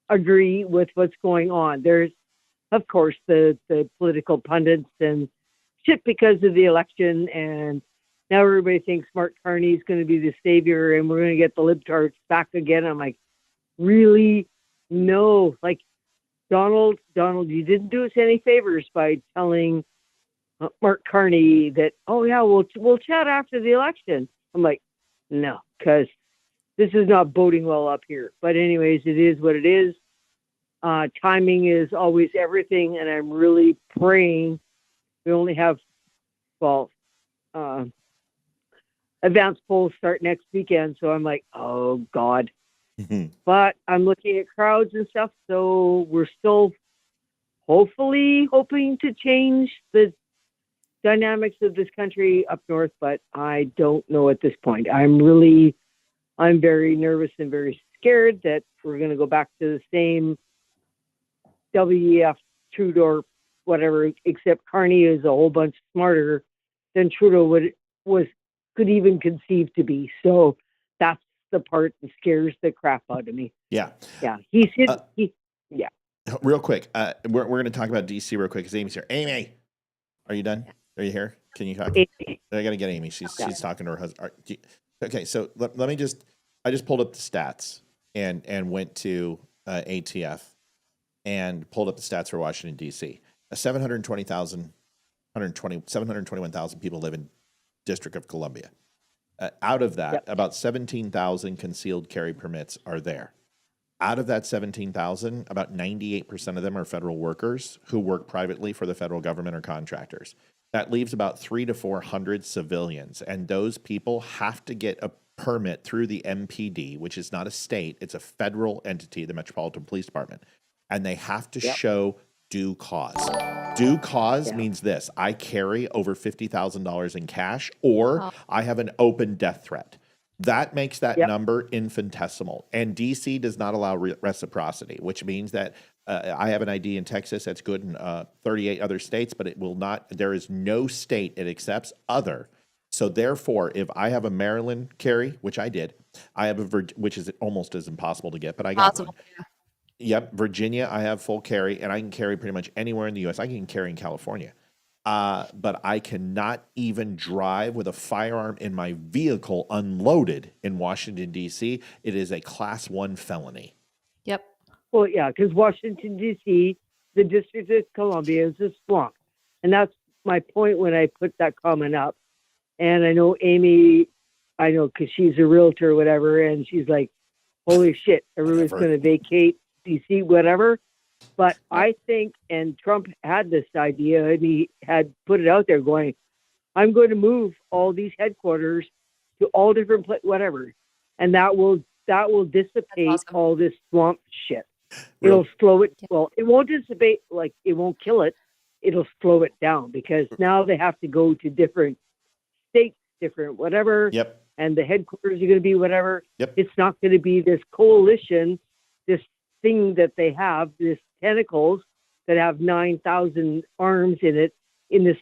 agree with what's going on. There's, of course, the political pundits and shit because of the election, and now everybody thinks Mark Carney is going to be the savior and we're going to get the libtards back again. I'm like, really? No. Like, Donald, you didn't do us any favors by telling Mark Carney that, oh yeah, we'll chat after the election. I'm like, no, because this is not boding well up here. But anyways, it is what it is. Timing is always everything, and I'm really praying. We only have, advanced polls start next weekend, so I'm like, oh God. But I'm looking at crowds and stuff, so we're still hopefully hoping to change the dynamics of this country up north, but I don't know at this point. I'm very nervous and very scared that we're going to go back to the same WEF Trudeau, whatever, except Carney is a whole bunch smarter than Trudeau could even conceive to be. So that's the part that scares the crap out of me. Yeah. Yeah. Yeah. Real quick, we're going to talk about DC real quick because Amy's here. Amy, are you done? Are you here? Can you talk? I got to get Amy. She's talking to her husband. Okay, so let me I just pulled up the stats and went to ATF and pulled up the stats for Washington, D.C. 721,000 people live in District of Columbia. Out of that, about 17,000 concealed carry permits are there. Out of that 17,000, about 98% of them are federal workers who work privately for the federal government or contractors. That leaves about 300 to 400 civilians, and those people have to get a permit through the MPD, which is not a state, it's a federal entity, the Metropolitan Police Department, and they have to show due cause. Due cause means this: I carry over $50,000 in cash, or I have an open death threat. That makes that number infinitesimal. And DC does not allow reciprocity, which means that I have an ID in Texas that's good in 38 other states, but it will not, there is no state it accepts other. So therefore, if I have a Maryland carry, which I did, I have which is almost as impossible to get, but I got one. Yep, Virginia, I have full carry, and I can carry pretty much anywhere in the U.S. I can carry in California. But I cannot even drive with a firearm in my vehicle unloaded in Washington, D.C. It is a Class 1 felony. Yep. Well, yeah, because Washington, D.C., the District of Columbia is a swamp. And that's my point when I put that comment up. And I know Amy, because she's a realtor or whatever, and she's like, holy shit, everyone's going to vacate D.C., whatever. But I think, and Trump had this idea, and he had put it out there going, I'm going to move all these headquarters to all different places, whatever. And that will dissipate all this swamp shit. It'll slow it. Well, it won't dissipate, like it won't kill it. It'll slow it down because now they have to go to different states, different whatever. Yep. And the headquarters are going to be whatever. Yep. It's not going to be this coalition, this thing that they have, this tentacles that have 9,000 arms in it, in this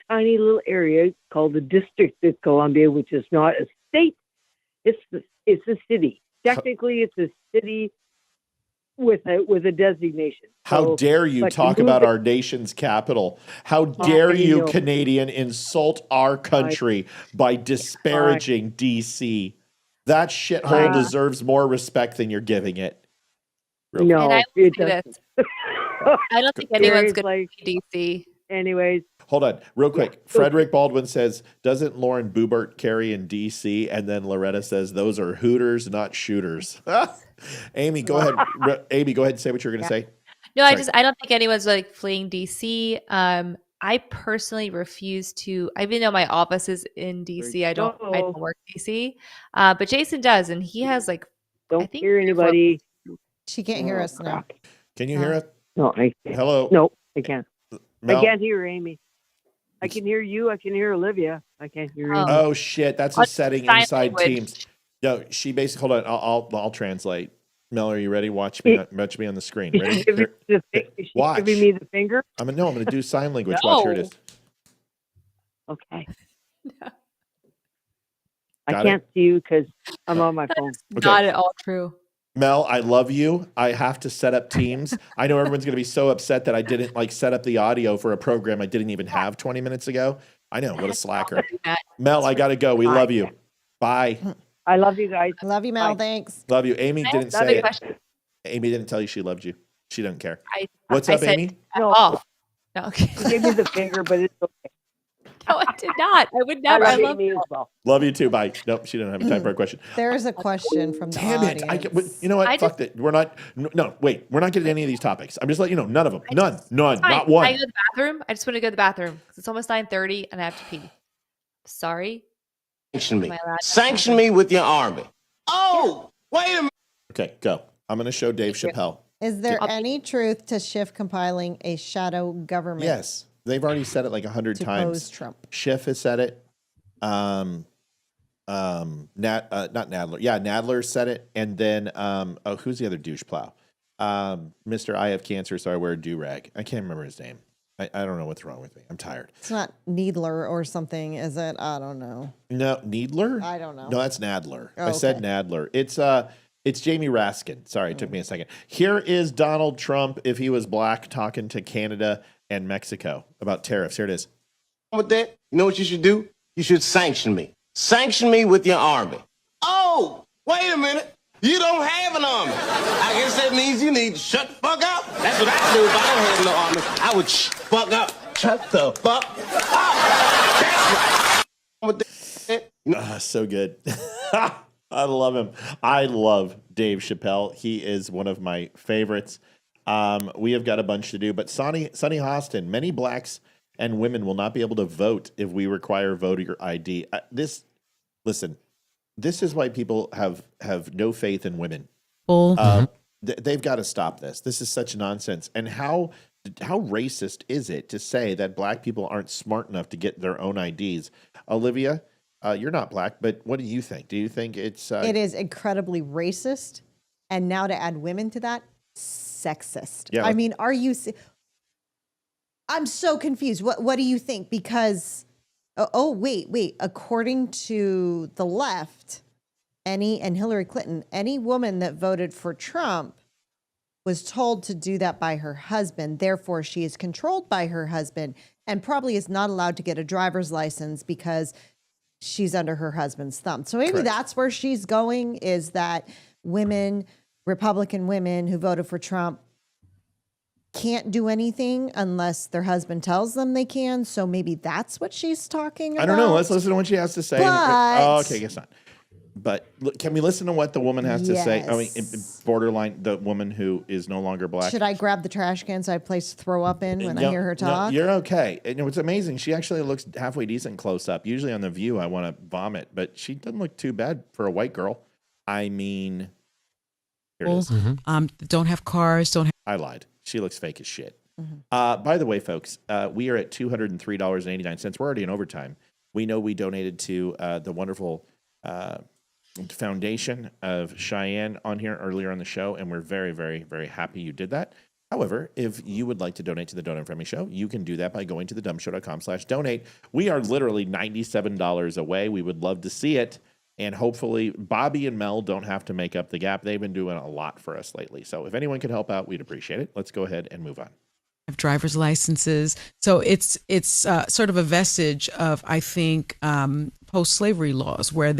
tiny little area called the District of Columbia, which is not a state. It's a city. Technically, it's a city with a designation. How So, dare you but to talk move about it- our nation's capital? How dare I you, know. Canadian, insult our country by disparaging DC? That shithole deserves more respect than you're giving it. Real No, And I will it say doesn't. this. I don't think anyone's There going is, to be DC. anyways. Hold on, real quick. Frederick Baldwin says, "Doesn't Lauren Boebert carry in DC?" And then Loretta says, "Those are hooters, not shooters." Amy, go ahead. Amy, go ahead and say what you're going to say. No, Sorry. I don't think anyone's like fleeing DC. I personally refuse to, even though my office is in DC, I don't work DC. But Jason does, and he has like, I Don't think hear anybody. She can't hear us now. Can you hear us? No, I Hello. No, I can't. Mel? I can't hear Amy. I can hear you. I can hear Olivia. I can't hear Amy. Oh shit, that's a setting sign inside language. Teams. No, she basically. Hold on, I'll translate. Mel, are you ready? Watch me on the screen. Ready? Is she Watch. giving me the finger? I'm gonna do sign language. No. Watch, here it is. Okay. Got I it? can't see you because I'm on my phone. Okay. Not at all true. Mel, I love you. I have to set up Teams. I know everyone's gonna be so upset that I didn't like set up the audio for a program I didn't even have 20 minutes ago. I know, what a slacker. Mel, I gotta go. We love you. Bye. I love you guys. Love you, Mel. Thanks. Love you. Amy didn't That's a say it. question. Amy didn't tell you she loved you. She doesn't care. What's up, said, Amy? No. Off. No, okay. You gave me the finger, but it's okay. No, I did not. I would never. I love Amy as well. Love you too. Bye. Nope, she didn't have time for a question. There's a question from the Damn it! audience. You know what? I Fuck it. We're not. No, wait. We're not getting any of these topics. I'm just letting you know. None of them. None. None. Fine. Not one. I go to the bathroom. I just want to go to the bathroom because it's almost 9:30 and I have to pee. Sorry. Sanction me. Am I allowed to- Sanction me with your army. Oh, wait a minute. Okay, go. I'm going to show Dave Chappelle. Is there any truth to Schiff compiling a shadow government? Yes, they've already said it like 100 to times. pose Trump. Schiff has said it. Not Nadler. Yeah, Nadler said it. And then, who's the other douche plow? Mr. I have cancer, so I wear a do-rag. I can't remember his name. I don't know what's wrong with me. I'm tired. It's not Needler or something, is it? I don't know. No, Needler? I don't know. No, that's Nadler. Oh, I said Nadler. It's Jamie Raskin. Sorry, it took me a second. Here is Donald Trump if he was black talking to Canada and Mexico about tariffs. Here it is. With that, you know what you should do? You should sanction me. Sanction me with your army. Oh, wait a minute. You don't have an army. I guess that means you need to shut the fuck up. That's what I do if I don't have no army. I would fuck up. Shut the fuck up. That's right. So good. I love him. I love Dave Chappelle. He is one of my favorites. We have got a bunch to do, but Sonny Hostin, many blacks and women will not be able to vote if we require voter ID. Listen, this is why people have no faith in women. They've got to stop this. This is such nonsense. And how racist is it to say that black people aren't smart enough to get their own IDs? Olivia, you're not black, but what do you think? Do you think it's... It is incredibly racist. And now to add women to that, sexist. Yeah. I mean, are you... I'm so confused. What do you think? Because, wait. According to the left, and Hillary Clinton, any woman that voted for Trump was told to do that by her husband. Therefore, she is controlled by her husband and probably is not allowed to get a driver's license because she's under her husband's thumb. So maybe Correct. that's where she's going, is that women, Republican women who voted for Trump, can't do anything unless their husband tells them they can. So maybe that's what she's talking about. I don't know. Let's listen to what she has to say. Okay, guess not. But can we listen to what the woman has to say? I mean, borderline, the woman who is no longer black. Should I grab the trash can so I have a place to throw up in when I hear her talk? No, you're okay. And it's amazing. She actually looks halfway decent close up. Usually on The View, I want to vomit, but she doesn't look too bad for a white girl. I mean, here it is. Don't have cars, don't have... I lied. She looks fake as shit. By the way, folks, we are at $203.89. We're already in overtime. We know we donated to the wonderful foundation of Cheyenne on here earlier on the show, and we're very, very, very happy you did that. However, if you would like to donate to the Donut Friendly Show, you can do that by going to thedumbshow.com/donate. We are literally $97 away. We would love to see it. And hopefully Bobby and Mel don't have to make up the gap. They've been doing a lot for us lately. So if anyone could help out, we'd appreciate it. Let's go ahead and move on. Have driver's licenses. So it's sort of a vestige of, I think, post-slavery laws where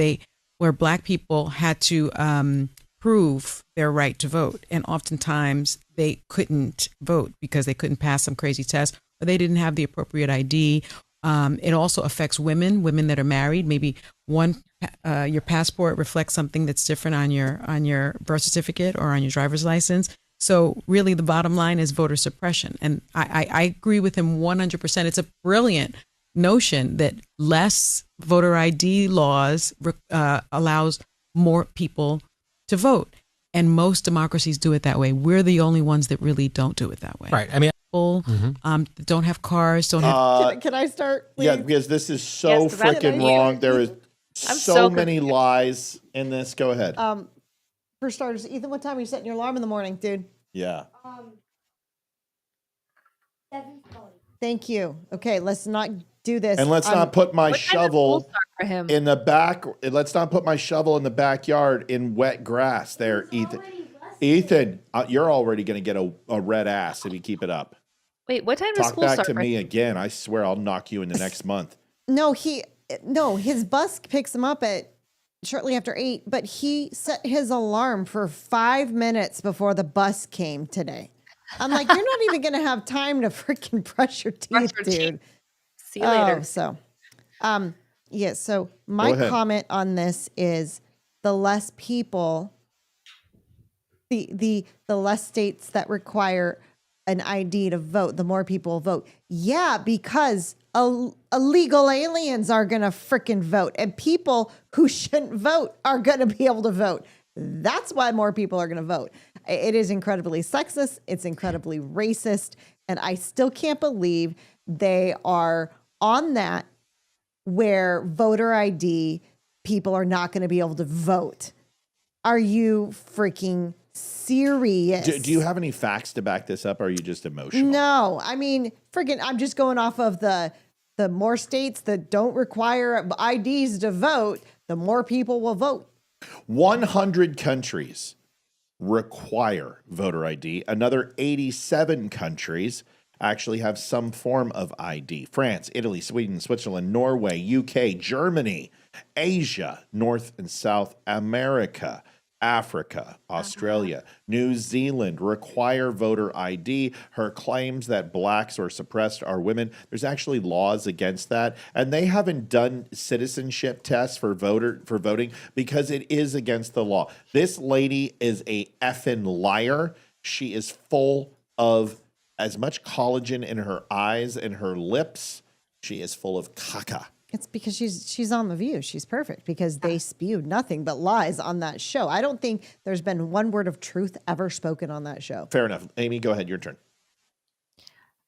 Black people had to prove their right to vote. And oftentimes they couldn't vote because they couldn't pass some crazy test, or they didn't have the appropriate ID. It also affects women that are married. Maybe your passport reflects something that's different on your birth certificate or on your driver's license. So really the bottom line is voter suppression. And I agree with him 100%. It's a brilliant notion that less voter ID laws allows more people to vote. And most democracies do it that way. We're the only ones that really don't do it that way. Right. I mean, people don't have cars, don't have... Can I start, please? Yeah, because this is so freaking wrong. There is so many lies in this. Go ahead. For starters, Ethan, what time are you setting your alarm in the morning, dude? Yeah. 7:40. Thank you. Okay, let's not do this. And let's not put my shovel for him? in the back. Let's not put my shovel in the backyard in wet grass there, Ethan. Ethan, you're already going to get a red ass if you keep it up. Wait, what time does Talk school back start? to me again. I swear I'll knock you in the next month. No, his bus picks him up at shortly after 8, but he set his alarm for 5 minutes before the bus came today. I'm like, you're not even going to have time to freaking brush your teeth, dude. See you later. So my comment on this is the less people, the less states that require an ID to vote, the more people vote. Yeah, because illegal aliens are going to freaking vote, and people who shouldn't vote are going to be able to vote. That's why more people are going to vote. It is incredibly sexist. It's incredibly racist. And I still can't believe they are on that where voter ID people are not going to be able to vote. Are you freaking serious? Do you have any facts to back this up, or are you just emotional? No, I mean, freaking, I'm just going off of the more states that don't require IDs to vote, the more people will vote. 100 countries require voter ID. Another 87 countries actually have some form of ID. France, Italy, Sweden, Switzerland, Norway, UK, Germany, Asia, North and South America, Africa, Australia, New Zealand require voter ID. Her claims that blacks or suppressed are women, there's actually laws against that. And they haven't done citizenship tests for voting because it is against the law. This lady is a effing liar. She is full of as much collagen in her eyes and her lips. She is full of caca. It's because she's on The View. She's perfect because they spewed nothing but lies on that show. I don't think there's been one word of truth ever spoken on that show. Fair enough. Amy, go ahead. Your turn.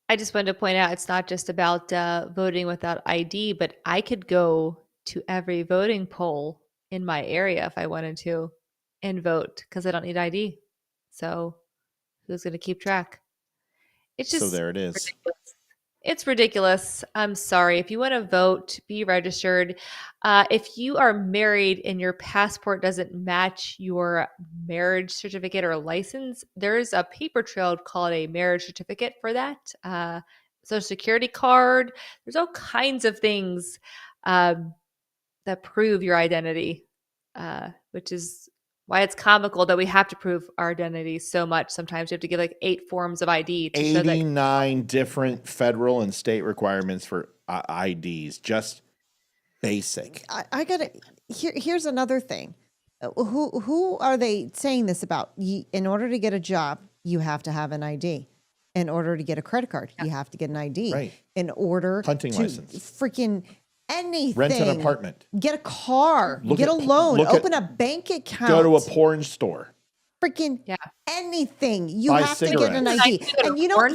I just wanted to point out it's not just about voting without ID, but I could go to every voting poll in my area if I wanted to and vote because I don't need ID. So who's going to keep track? It's just so there it is. Ridiculous. It's ridiculous. I'm sorry. If you want to vote, be registered. If you are married and your passport doesn't match your marriage certificate or license, there's a paper trail called a marriage certificate for that. Social security card. There's all kinds of things that prove your identity, which is why it's comical that we have to prove our identity so much. Sometimes you have to give like 8 forms of ID. To 89 different federal and state requirements for IDs. Just basic. I gotta. Here's another thing. Who are they saying this about? In order to get a job, you have to have an ID. In order to get a credit card, you have to get an ID. Right. In order Hunting to license. freaking anything. Rent an apartment. Get a car. Get a loan. Open a bank account. Go to a porn store. Freaking anything. You Buy have to get an ID. And you know,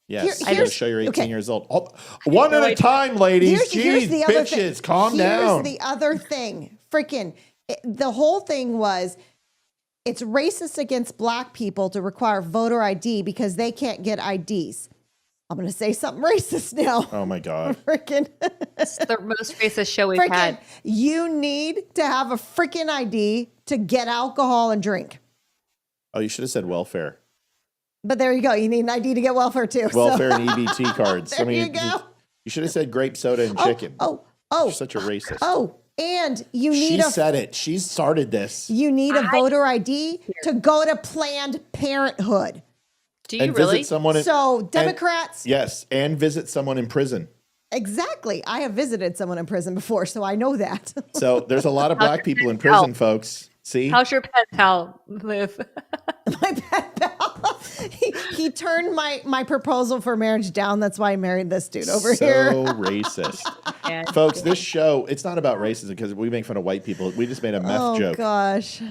Yes, I got to show you're 18 years old. Oh, one at a time, ladies. Here's Jeez, the other bitches, thing. calm down. Here's the other thing. Freaking, the whole thing was, it's racist against black people to require voter ID because they can't get IDs. I'm going to say something racist now. Oh my God. Freaking. It's the most racist show we've Freaking, had. you need to have a freaking ID to get alcohol and drink. Oh, you should have said welfare. But there you go. You need an ID to get welfare too. Welfare and EBT cards. There you go. You should have said grape soda and chicken. You're such a racist. Oh, and you need She said it. She started this. You need a voter ID to go to Planned Parenthood. Do you and really? Visit someone So Democrats. Yes, and visit someone in prison. Exactly. I have visited someone in prison before, so I know that. So there's a lot of black people in prison, folks. See? How's your pen pal live? My pen pal. He turned my proposal for marriage down. That's why I married this dude over here. So racist. Folks, this show, it's not about racism because we make fun of white people. We just made a meth joke. Oh, gosh.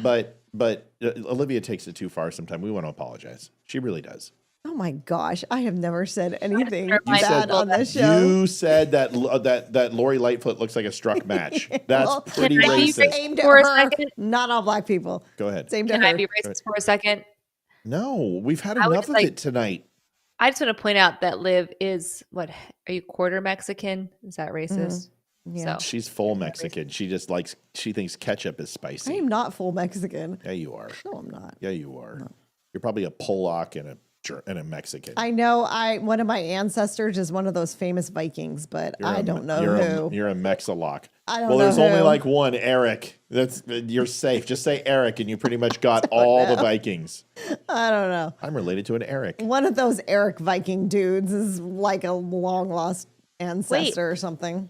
But Olivia takes it too far sometimes. We want to apologize. She really does. Oh, my gosh. I have never said anything bad on this show. You said that Lori Lightfoot looks like a struck match. That's pretty racist. Aimed at her, not all black people. Go ahead. Can I be racist for a second? No, we've had enough of it tonight. I just want to point out that Liv is, what, are you quarter Mexican? Is that racist? Yeah. So. She's full Mexican. She just she thinks ketchup is spicy. I am not full Mexican. Yeah, you are. No, I'm not. Yeah, you are. No. You're probably a Polak and a Mexican. I know one of my ancestors is one of those famous Vikings, but I don't know who. You're a Mexalock. I don't know. Well, there's only like one, Eric. You're safe. Just say Eric, and you pretty much got all the Vikings. I don't know. I'm related to an Eric. One of those Eric Viking dudes is like a long lost ancestor or something.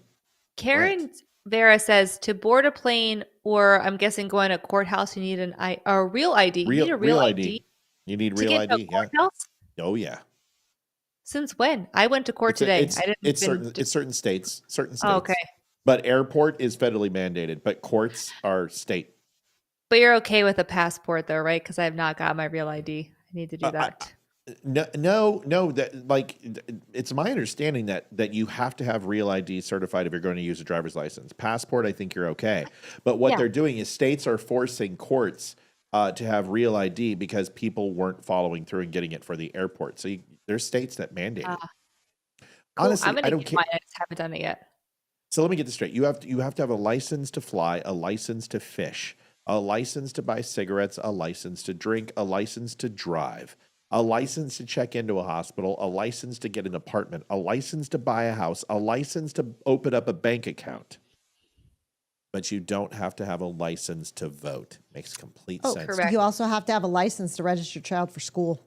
Karen Vera says to board a plane, or I'm guessing going to a courthouse, you need a real ID. You need a real ID. You need real ID. Yeah. Oh yeah. Since when? I went to court today. It's certain states. Oh, okay. But airport is federally mandated, but courts are state. But you're okay with a passport though, right? Because I have not got my real ID. I need to do that. No. That it's my understanding that you have to have real ID certified if you're going to use a driver's license. Passport, I think you're okay. But what they're doing is states are forcing courts to have real ID because people weren't following through and getting it for the airport. So there's states that mandate it. Cool. Honestly, I'm gonna I don't care. I just haven't done it yet. So let me get this straight. You have to have a license to fly, a license to fish, a license to buy cigarettes, a license to drink, a license to drive, a license to check into a hospital, a license to get an apartment, a license to buy a house, a license to open up a bank account. But you don't have to have a license to vote. Makes complete sense. Correct. You also have to have a license to register your child for school.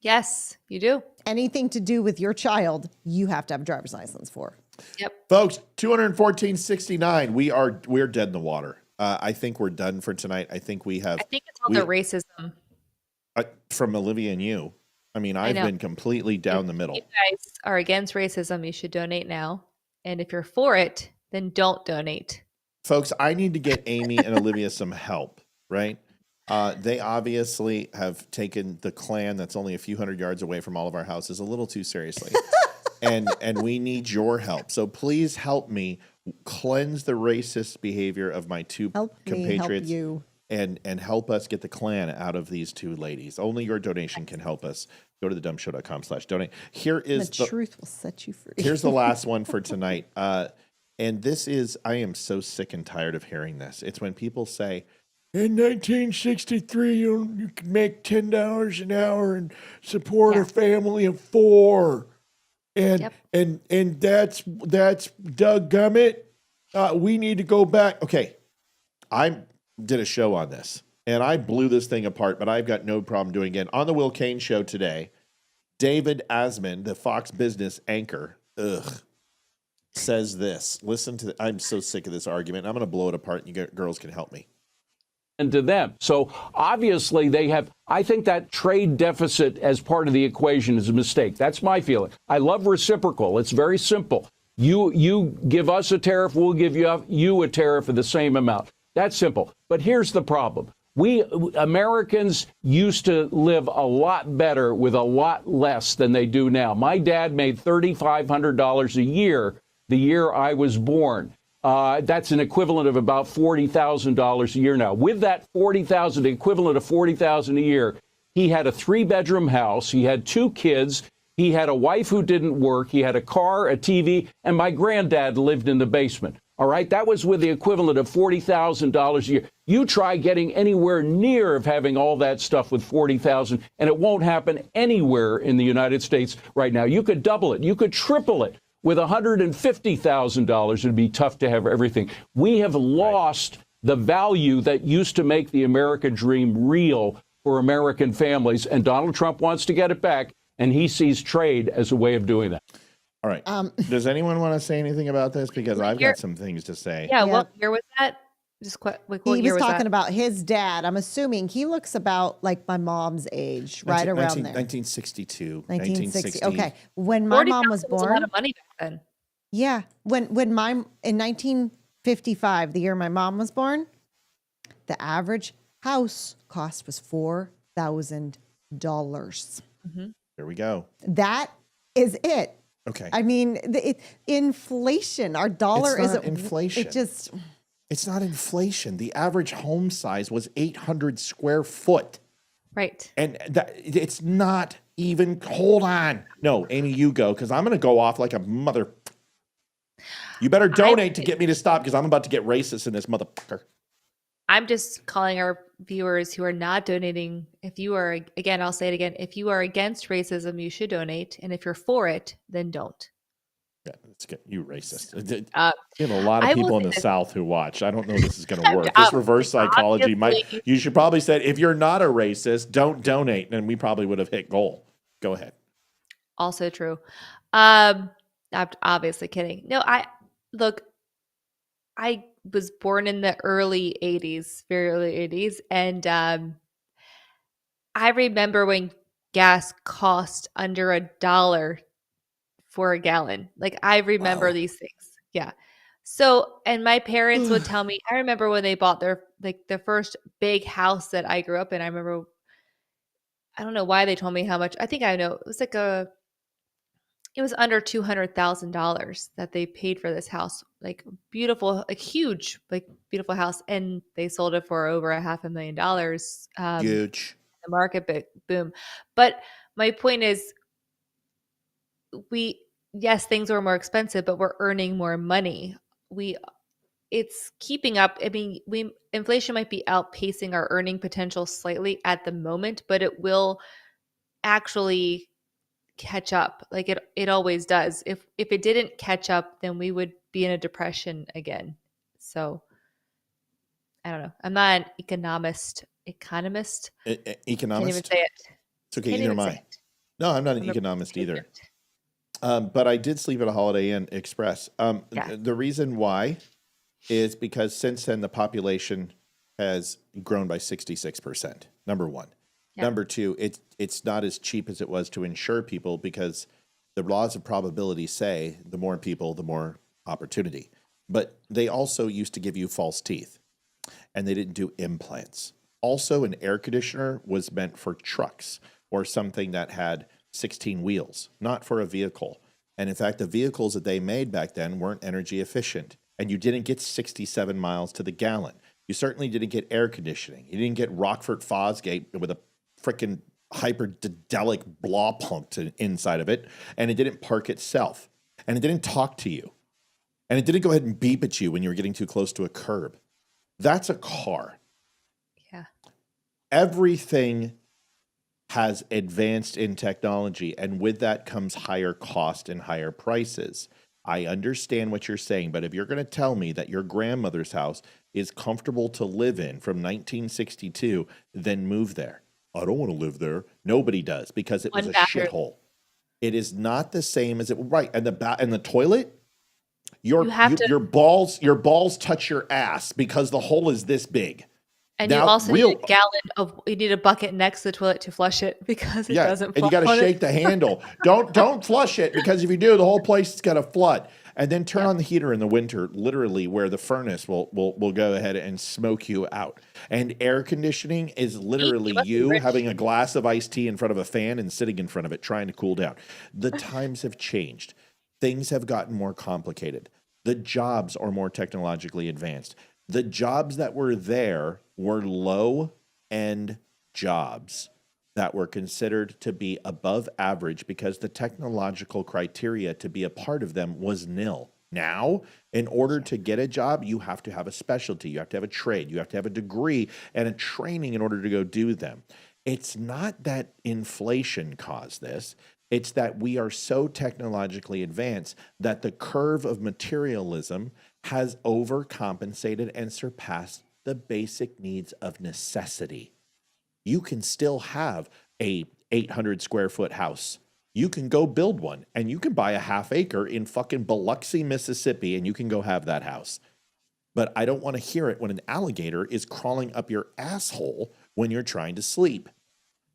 Yes, you do. Anything to do with your child, you have to have a driver's license for. Yep. Folks, 214.69. We're dead in the water. I think we're done for tonight. I think we have. I think it's all the racism. From Olivia and you. I mean, I've been completely down the middle. If you guys are against racism, you should donate now. And if you're for it, then don't donate. Folks, I need to get Amy and Olivia some help, right? They obviously have taken the Klan that's only a few hundred yards away from all of our houses a little too seriously. and we need your help. So please help me cleanse the racist behavior of my two compatriots. And help us get the Klan out of these two ladies. Only your donation can help us. Go to thedumshow.com/donate. Here is the truth will set you free. Here's the last one for tonight. And this is, I am so sick and tired of hearing this. It's when people say, in 1963, you could make $10 an hour and support a family of 4. And that's Doug Gummit. We need to go back. Okay, I did a show on this, and I blew this thing apart, but I've got no problem doing it again. On the Will Kane Show today, David Asman, the Fox Business anchor, says this. Listen to I'm so sick of this argument. I'm going to blow it apart, and you girls can help me. And to them. So obviously they have, I think that trade deficit as part of the equation is a mistake. That's my feeling. I love reciprocal. It's very simple. You give us a tariff, we'll give you a tariff for the same amount. That's simple. But here's the problem. We Americans used to live a lot better with a lot less than they do now. My dad made $3,500 a year the year I was born. That's an equivalent of about $40,000 a year now. With that $40,000, the equivalent of $40,000 a year, he had a 3-bedroom house. He had 2 kids. He had a wife who didn't work. He had a car, a TV, and my granddad lived in the basement. All right, that was with the equivalent of $40,000 a year. You try getting anywhere near of having all that stuff with $40,000, and it won't happen anywhere in the United States right now. You could double it. You could triple it. With $150,000, it'd be tough to have everything. We have lost the value that used to make the American dream real for American families, and Donald Trump wants to get it back, and he sees trade as a way of doing that. All right. Does anyone want to say anything about this? Because I've got some things to say. Yeah, what year was that? Just what He year was talking that? about his dad. I'm assuming he looks about like my mom's age, right around there. 1962. 1960. Okay. When my mom was born. Was a lot of money back then. Yeah. When in 1955, the year my mom was born, the average house cost was $4,000. There we go. That is it. Okay. I mean, inflation. Our dollar It's not isn't inflation. It's not inflation. The average home size was 800 square foot. Right. And it's not even, hold on. No, Amy, you go, because I'm going to go off like a mother. You better donate to get me to stop, because I'm about to get racist in this motherfucker. I'm just calling our viewers who are not donating. If you are, again, I'll say it again. If you are against racism, you should donate. And if you're for it, then don't. Yeah, let's get you racist. You have a lot of people in the South who watch. I don't know if this is going to work. This reverse psychology you should probably say, if you're not a racist, don't donate. And we probably would have hit goal. Go ahead. Also true. I'm obviously kidding. No, I was born in the early 80s, very early 80s. And I remember when gas cost under $1 for a gallon. Like, I remember these things. Yeah. So, and my parents would tell me, I remember when they bought the first big house that I grew up in. I remember, I don't know why they told me how much. I think I know. It was it was under $200,000 that they paid for this house. Like, beautiful, like huge, like beautiful house. And they sold it for over $500,000. Huge. The market boom. But my point is, yes, things were more expensive, but we're earning more money. It's keeping up. I mean, inflation might be outpacing our earning potential slightly at the moment, but it will actually catch up. Like it always does. If it didn't catch up, then we would be in a depression again. So I don't know. I'm not an economist. Economist? Can't even say it. It's okay. Neither am I. No, I'm not an economist either. But I did sleep at a Holiday Inn Express. The reason why is because since then the population has grown by 66%. Number one. Yeah. Number two, it's not as cheap as it was to insure people, because the laws of probability say the more people, the more opportunity. But they also used to give you false teeth, and they didn't do implants. Also, an air conditioner was meant for trucks or something that had 16 wheels, not for a vehicle. And in fact, the vehicles that they made back then weren't energy efficient, and you didn't get 67 miles to the gallon. You certainly didn't get air conditioning. You didn't get Rockford Fosgate with a freaking hyperdelic blah pump inside of it, and it didn't park itself, and it didn't talk to you, and it didn't go ahead and beep at you when you were getting too close to a curb. That's a car. Yeah. Everything has advanced in technology, and with that comes higher cost and higher prices. I understand what you're saying, but if you're going to tell me that your grandmother's house is comfortable to live in from 1962, then move there. I don't want to live there. Nobody does, because it was a shithole. It is not the same as it right. And the toilet, your balls touch your ass because the hole is this big. And now, you also need a gallon you need a bucket next to the toilet to flush it, because it doesn't flush. And you got to shake the handle. Don't flush it, because if you do, the whole place is going to flood. And then turn on the heater in the winter, literally, where the furnace will go ahead and smoke you out. And air conditioning is literally you having a glass of iced tea in front of a fan and sitting in front of it trying to cool down. The times have changed. Things have gotten more complicated. The jobs are more technologically advanced. The jobs that were there were low-end jobs. that were considered to be above average because the technological criteria to be a part of them was nil. Now, in order to get a job, you have to have a specialty, you have to have a trade, you have to have a degree and a training in order to go do them. It's not that inflation caused this. It's that we are so technologically advanced that the curve of materialism has overcompensated and surpassed the basic needs of necessity. You can still have a 800 square foot house. You can go build one and you can buy a half acre in fucking Biloxi, Mississippi, and you can go have that house. But I don't want to hear it when an alligator is crawling up your asshole when you're trying to sleep.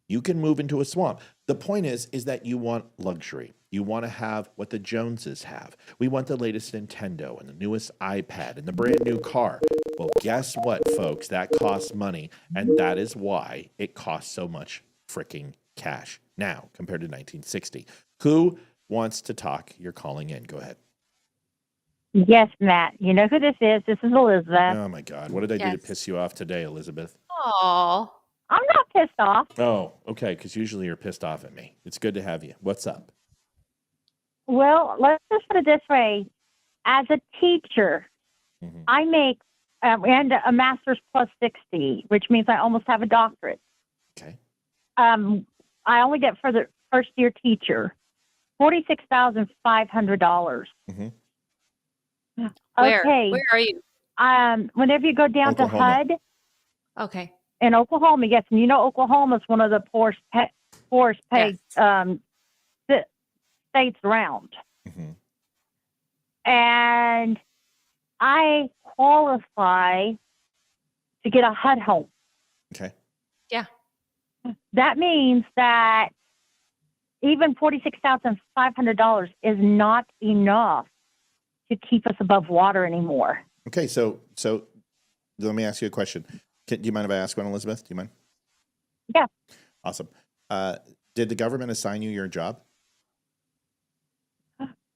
You can move into a swamp. The point is that you want luxury. You want to have what the Joneses have. We want the latest Nintendo and the newest iPad and the brand new car. Well, guess what, folks? That costs money, and that is why it costs so much freaking cash now compared to 1960. Who wants to talk? You're calling in. Go ahead. Yes, Matt. You know who this is. This is Elizabeth. Oh, my God. What did I do to piss you off today, Elizabeth? Aw. I'm not pissed off. Oh, okay, because usually you're pissed off at me. It's good to have you. What's up? Well, let's just put it this way. As a teacher, I make and a master's plus 60, which means I almost have a doctorate. Okay. I only get for the first year teacher $46,500. Where? Okay. Where are you? Whenever you go down Oklahoma. to HUD Okay. in Oklahoma, yes, and you know Oklahoma is one of the poorest paid states around. And I qualify to get a HUD home. Okay. Yeah. That means that even $46,500 is not enough to keep us above water anymore. Okay, so let me ask you a question. Do you mind if I ask one, Elizabeth? Do you mind? Yeah. Awesome. Did the government assign you your job?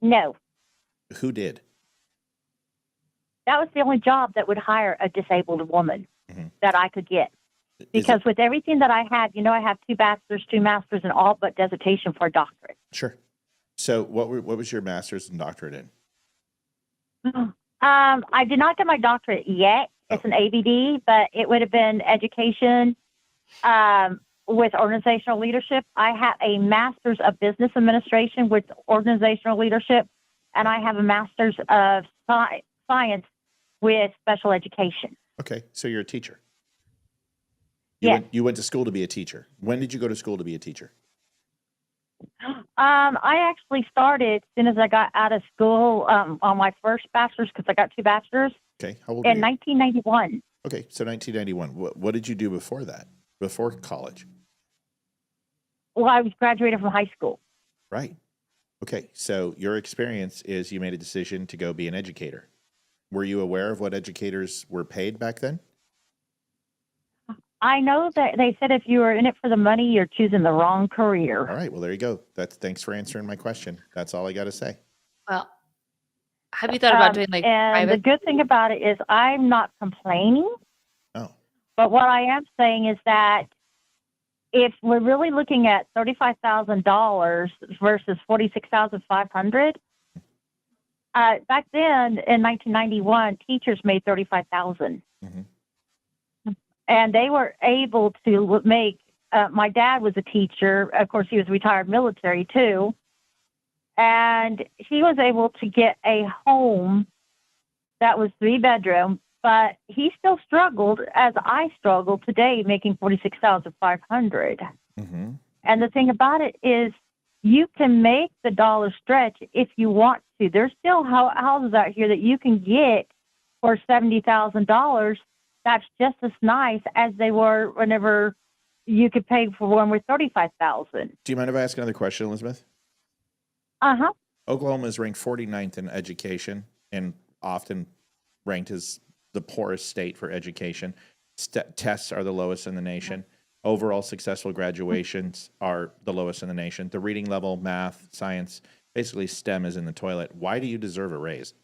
No. Who did? That was the only job that would hire a disabled woman that I could get. Because with everything that I have, you know, I have 2 bachelors, 2 masters, and all but dissertation for a doctorate. Sure. So what was your master's and doctorate in? I did not get my doctorate yet. It's an ABD, but it would have been education with organizational leadership. I have a master's of business administration with organizational leadership, and I have a master's of science with special education. Okay, so you're a teacher. Yes. You went to school to be a teacher. When did you go to school to be a teacher? I actually started as soon as I got out of school on my first bachelor's, because I got 2 bachelors. Okay, how old were you? In 1991. Okay, so 1991. What did you do before that, before college? Well, I was graduated from high school. Right. Okay, so your experience is you made a decision to go be an educator. Were you aware of what educators were paid back then? I know that they said if you were in it for the money, you're choosing the wrong career. All right, well, there you go. Thanks for answering my question. That's all I got to say. Well, have you thought about doing like and private? the good thing about it is I'm not complaining. Oh. But what I am saying is that if we're really looking at $35,000 versus $46,500, back then in 1991, teachers made $35,000. And they were able to make, my dad was a teacher. Of course, he was retired military too. And he was able to get a home that was 3-bedroom, but he still struggled as I struggle today making $46,500. And the thing about it is you can make the dollar stretch if you want to. There's still houses out here that you can get for $70,000 that's just as nice as they were whenever you could pay for one with $35,000. Do you mind if I ask another question, Elizabeth? Oklahoma is ranked 49th in education and often ranked as the poorest state for education. Tests are the lowest in the nation. Overall successful graduations are the lowest in the nation. The reading level, math, science, basically STEM is in the toilet. Why do you deserve a raise?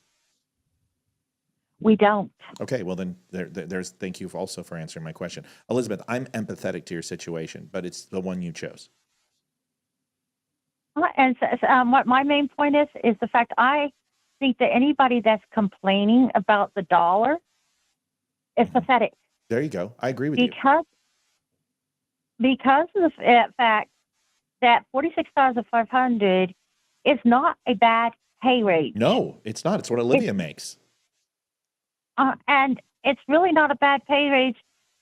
We don't. Okay, well then, there's. Thank you also for answering my question, Elizabeth. I'm empathetic to your situation, but it's the one you chose. And what my main point is the fact I think that anybody that's complaining about the dollar is pathetic. There you go. I agree with because of the fact that 46,500 is not a bad pay rate. No, it's not. It's what Olivia makes. And it's really not a bad pay rate.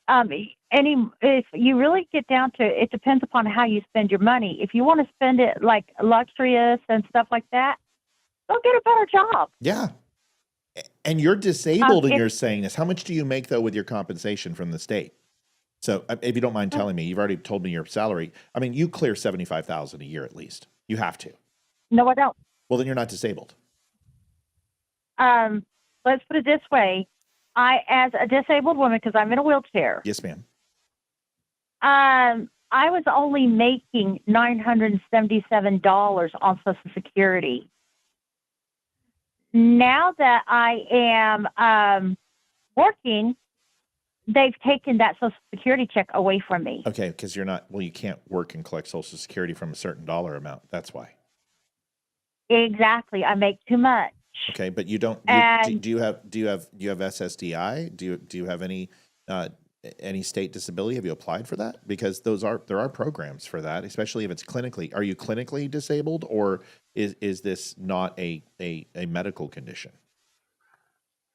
If you really get down to it, depends upon how you spend your money. If you want to spend it like luxurious and stuff like that, go get a better job. Yeah. And you're disabled and you're saying this. How much do you make, though, with your compensation from the state? So if you don't mind telling me, you've already told me your salary. I mean, you clear $75,000 a year at least. You have to. No, I don't. Well, then you're not disabled. Let's put it this way. I, as a disabled woman, because I'm in a wheelchair. Yes, ma'am. I was only making $977 on Social Security. Now that I am working, they've taken that Social Security check away from me. Okay, because you're not. Well, you can't work and collect Social Security from a certain dollar amount. That's why. Exactly, I make too much. Okay, but you don't. Do you have SSDI? Do you have any state disability? Have you applied for that? Because there are programs for that, especially if it's clinically. Are you clinically disabled, or is this not a medical condition?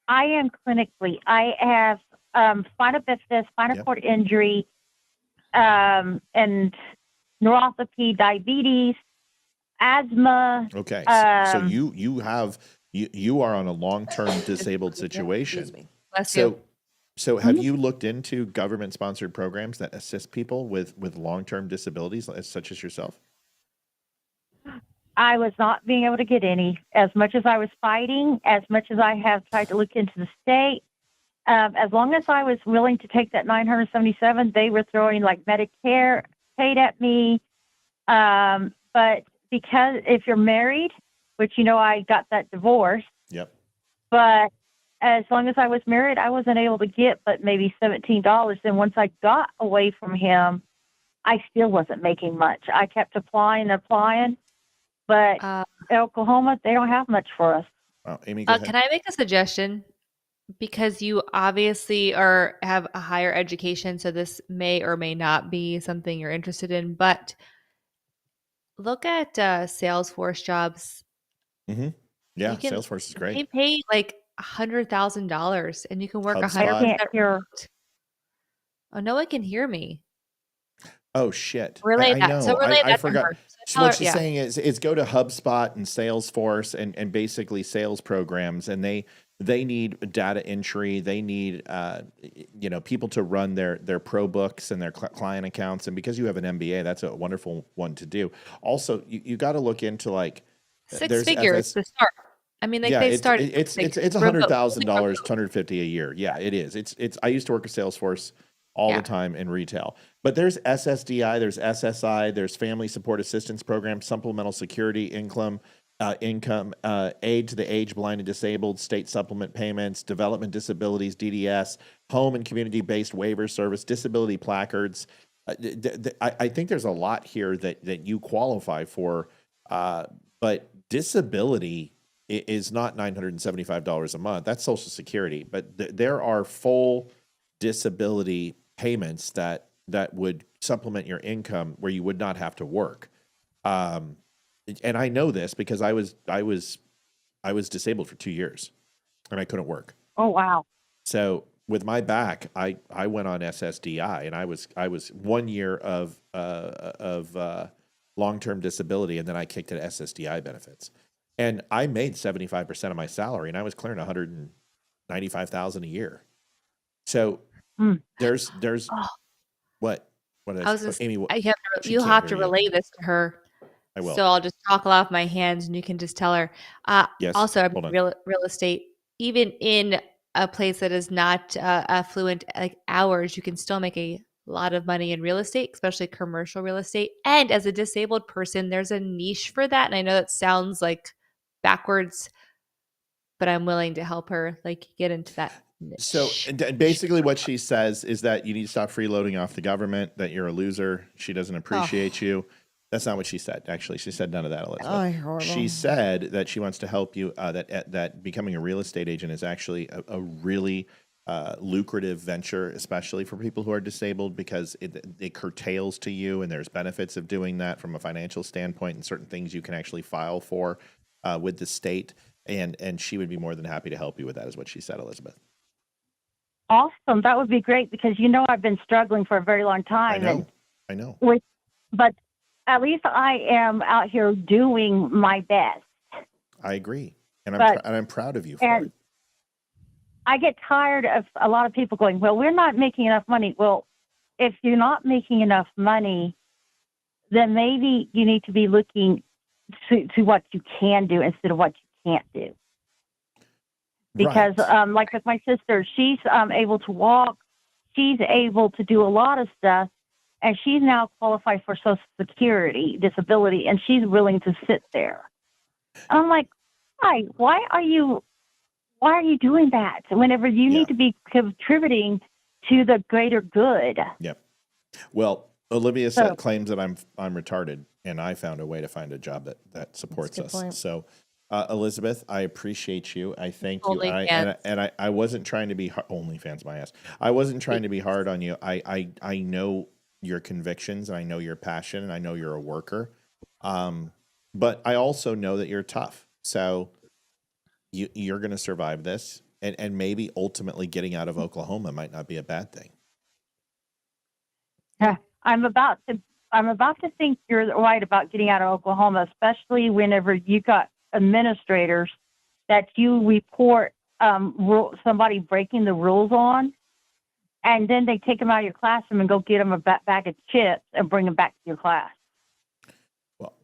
I am clinically. I have spinal bifida, spinal cord injury, and neuropathy, diabetes, asthma. Okay, so you are on a long-term disabled situation. So have you looked into government-sponsored programs that assist people with long-term disabilities, such as yourself? I was not being able to get any. As much as I was fighting, as much as I have tried to look into the state, as long as I was willing to take that $977, they were throwing like Medicare paid at me. But because if you're married, which I got that divorce. Yep. But as long as I was married, I wasn't able to get but maybe $17. And once I got away from him, I still wasn't making much. I kept applying. But in Oklahoma, they don't have much for us. Amy, go ahead. Can I make a suggestion? Because you obviously have a higher education, so this may or may not be something you're interested in, but look at Salesforce jobs. Mm-hmm. Yeah, Salesforce is great. They pay like $100,000 and you can work HubSpot. 100%. Oh, no one can hear me. Oh shit! Relay I that. know. So relay I that to forgot. her. So what she's saying is go to HubSpot and Salesforce and basically sales programs, and they need data entry. They need people to run their pro books and their client accounts. And because you have an MBA, that's a wonderful one to do. Also, you got to look into like six figures to start. I mean, they started. It's $100,000, $250 a year. Yeah, it is. It's. I used to work at Salesforce all the time in retail. But there's SSDI, there's SSI, there's Family Support Assistance Program, Supplemental Security Income, Aid to the Age, Blind, and Disabled, State Supplement Payments, Development Disabilities, DDS, Home and Community-Based Waiver Service, Disability Placards. I think there's a lot here that you qualify for, but disability is not $975 a month. That's Social Security. But there are full disability payments that would supplement your income where you would not have to work. And I know this because I was disabled for 2 years and I couldn't work. Oh, wow. So with my back, I went on SSDI and I was 1 year of long-term disability, and then I kicked at SSDI benefits. And I made 75% of my salary, and I was clearing $195,000 a year. So there's what I was Amy? You'll have to relay this to her. I will. So I'll just talk off my hands, and you can just tell her. Yes. Also, Hold on. real estate, even in a place that is not affluent like ours, you can still make a lot of money in real estate, especially commercial real estate. And as a disabled person, there's a niche for that. And I know that sounds like backwards, but I'm willing to help her like get into that niche. So basically what she says is that you need to stop freeloading off the government, that you're a loser. She doesn't appreciate you. That's not what she said, actually. She said none of that, Elizabeth. Oh, horrible. She said that she wants to help you, that becoming a real estate agent is actually a really lucrative venture, especially for people who are disabled, because it curtails to you, and there's benefits of doing that from a financial standpoint, and certain things you can actually file for with the state. And she would be more than happy to help you with that, is what she said, Elizabeth. Awesome. That would be great because, I've been struggling for a very long time. I know. But at least I am out here doing my best. I agree. And I'm proud of you for it. I get tired of a lot of people going, well, we're not making enough money. Well, if you're not making enough money, then maybe you need to be looking to what you can do instead of what you can't do. Because like with my sister, she's able to walk. She's able to do a lot of stuff. And she's now qualified for Social Security disability, and she's willing to sit there. And I'm like, why are you doing that whenever you need to be contributing to the greater good? Yep. Well, Olivia claims that I'm retarded, and I found a way to find a job that supports us. Point. So, Elizabeth, I appreciate you. I thank you. I wasn't trying to be OnlyFans my ass. I wasn't trying to be hard on you. I know your convictions, and I know your passion, and I know you're a worker. But I also know that you're tough. So you're going to survive this, and maybe ultimately getting out of Oklahoma might not be a bad thing. Yeah, I'm about to think you're right about getting out of Oklahoma, especially whenever you got administrators that you report somebody breaking the rules on. And then they take them out of your classroom and go get them a bag of chips and bring them back to your class. Well,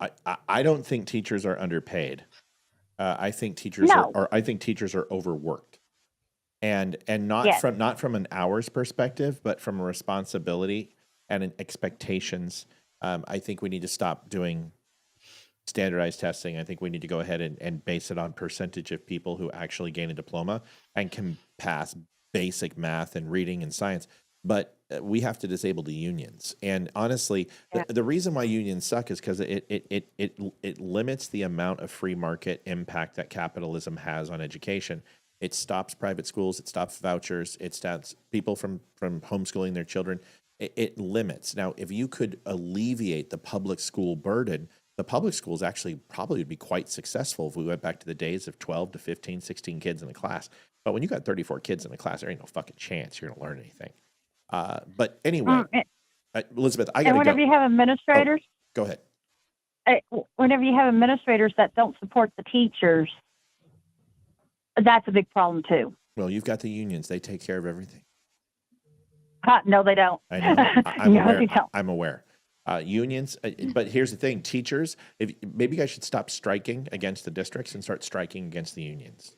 I don't think teachers are underpaid. I think teachers are overworked, and not from an hours perspective, but from a responsibility and an expectations. I think we need to stop doing standardized testing. I think we need to go ahead and base it on percentage of people who actually gain a diploma and can pass basic math and reading and science, but we have to disable the unions. And honestly, the reason why unions suck is because it limits the amount of free market impact that capitalism has on education. It stops private schools, it stops vouchers, it stops people from homeschooling their children. It limits. Now, if you could alleviate the public school burden, the public schools actually probably would be quite successful if we went back to the days of 12 to 15, 16 kids in a class. But when you got 34 kids in the class, there ain't no fucking chance you're going to learn anything. But anyway, Elizabeth, I got to go. Whenever you have administrators, go ahead. Whenever you have administrators that don't support the teachers, that's a big problem too. Well, you've got the unions; they take care of everything. No, they don't. I know. I'm no, aware. They don't. I'm aware. Unions, but here's the thing: teachers. Maybe you guys should stop striking against the districts and start striking against the unions.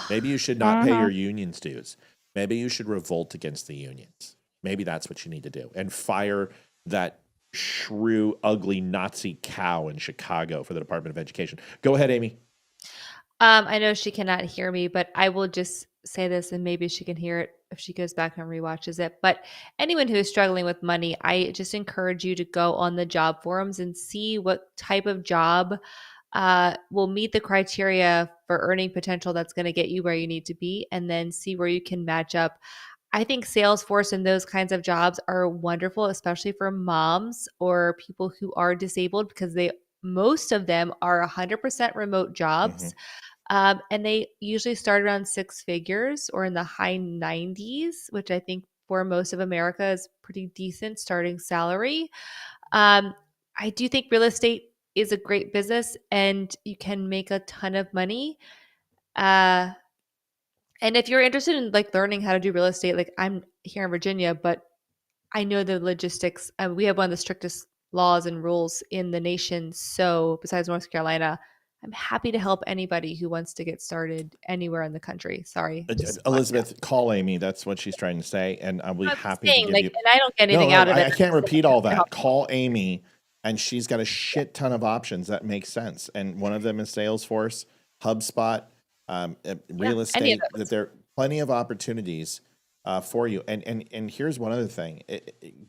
Maybe you should not pay your unions dues. Maybe you should revolt against the unions. Maybe that's what you need to do, and fire that shrew, ugly Nazi cow in Chicago for the Department of Education. Go ahead, Amy. I know she cannot hear me, but I will just say this, and maybe she can hear it if she goes back and rewatches it. But anyone who is struggling with money, I just encourage you to go on the job forums and see what type of job will meet the criteria for earning potential that's going to get you where you need to be, and then see where you can match up. I think Salesforce and those kinds of jobs are wonderful, especially for moms or people who are disabled, because most of them are 100% remote jobs. And they usually start around 6 figures or in the high 90s, which I think for most of America is pretty decent starting salary. I do think real estate is a great business and you can make a ton of money. And if you're interested in like learning how to do real estate, like I'm here in Virginia, but I know the logistics. We have one of the strictest laws and rules in the nation. So besides North Carolina, I'm happy to help anybody who wants to get started anywhere in the country. Sorry. Elizabeth, call Amy. That's what she's trying to say. And I'll be happy to give you. And I don't get anything out of it. I can't repeat all that. Call Amy, and she's got a shit ton of options that make sense. And one of them is Salesforce, HubSpot, real any estate, of those. that there are plenty of opportunities for you. And here's one other thing.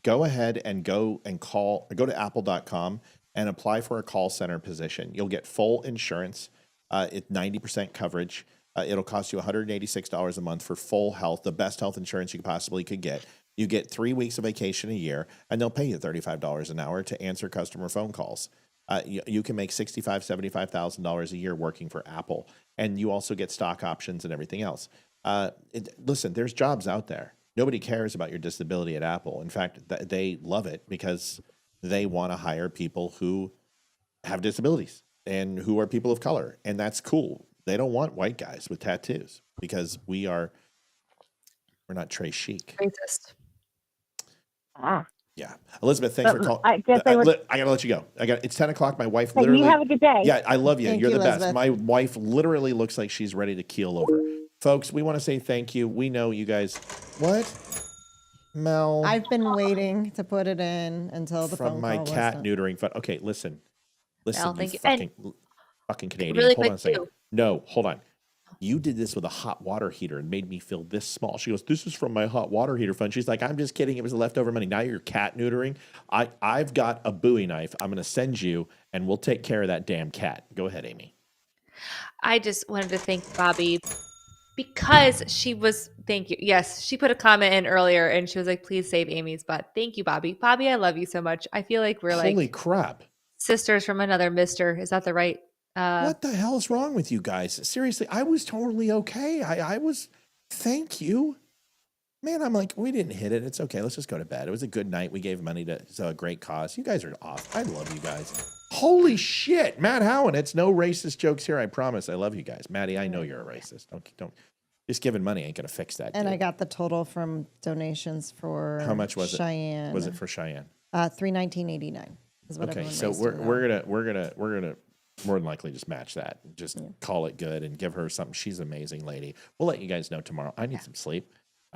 Go ahead and go to apple.com and apply for a call center position. You'll get full insurance, 90% coverage. It'll cost you $186 a month for full health, the best health insurance you possibly could get. You get 3 weeks of vacation a year, and they'll pay you $35 an hour to answer customer phone calls. You can make $65,000, $75,000 a year working for Apple, and you also get stock options and everything else. Listen, there's jobs out there. Nobody cares about your disability at Apple. In fact, they love it because they want to hire people who have disabilities and who are people of color, and that's cool. They don't want white guys with tattoos because we're not Trey Chic. Racist. Yeah, Elizabeth, thanks for calling. I guess I gotta let you go. It's 10 o'clock. My wife Hey, literally. you have a good day. Yeah, I love you. Thank You're you, the best. Elizabeth. My wife literally looks like she's ready to keel over. Folks, we want to say thank you. We know you guys. What? Mel. I've been waiting to put it in until the From phone my call was cat done. neutering fun. Okay, listen, Mel, thank you you. fucking Canadian. really Hold on a quick, second. too. No, hold on. You did this with a hot water heater and made me feel this small. She goes, "This is from my hot water heater fund." She's like, "I'm just kidding. It was leftover money." Now you're cat neutering. I've got a Bowie knife. I'm going to send you, and we'll take care of that damn cat. Go ahead, Amy. I just wanted to thank Bobby because thank you. Yes, she put a comment in earlier and she was like, please save Amy's butt. Thank you, Bobby. Bobby, I love you so much. I feel like we're Holy crap. sisters from another mister. Is that the right? What the hell is wrong with you guys? Seriously, I was totally okay. I was, thank you. Man, I'm like, we didn't hit it. It's okay. Let's just go to bed. It was a good night. We gave money to a great cause. You guys are off. I love you guys. Holy shit. Matt Howen, it's no racist jokes here. I promise. I love you guys. Maddie, I know you're a racist. Don't. Just giving money ain't going to fix that. And dude. I got the total from donations for How much was Cheyenne. it? Was it for Cheyenne? $319.89 is what Okay, everyone so raised we're gonna more than likely just match that. Just call it good and give her something. She's an amazing lady. We'll let you guys know tomorrow. I need some sleep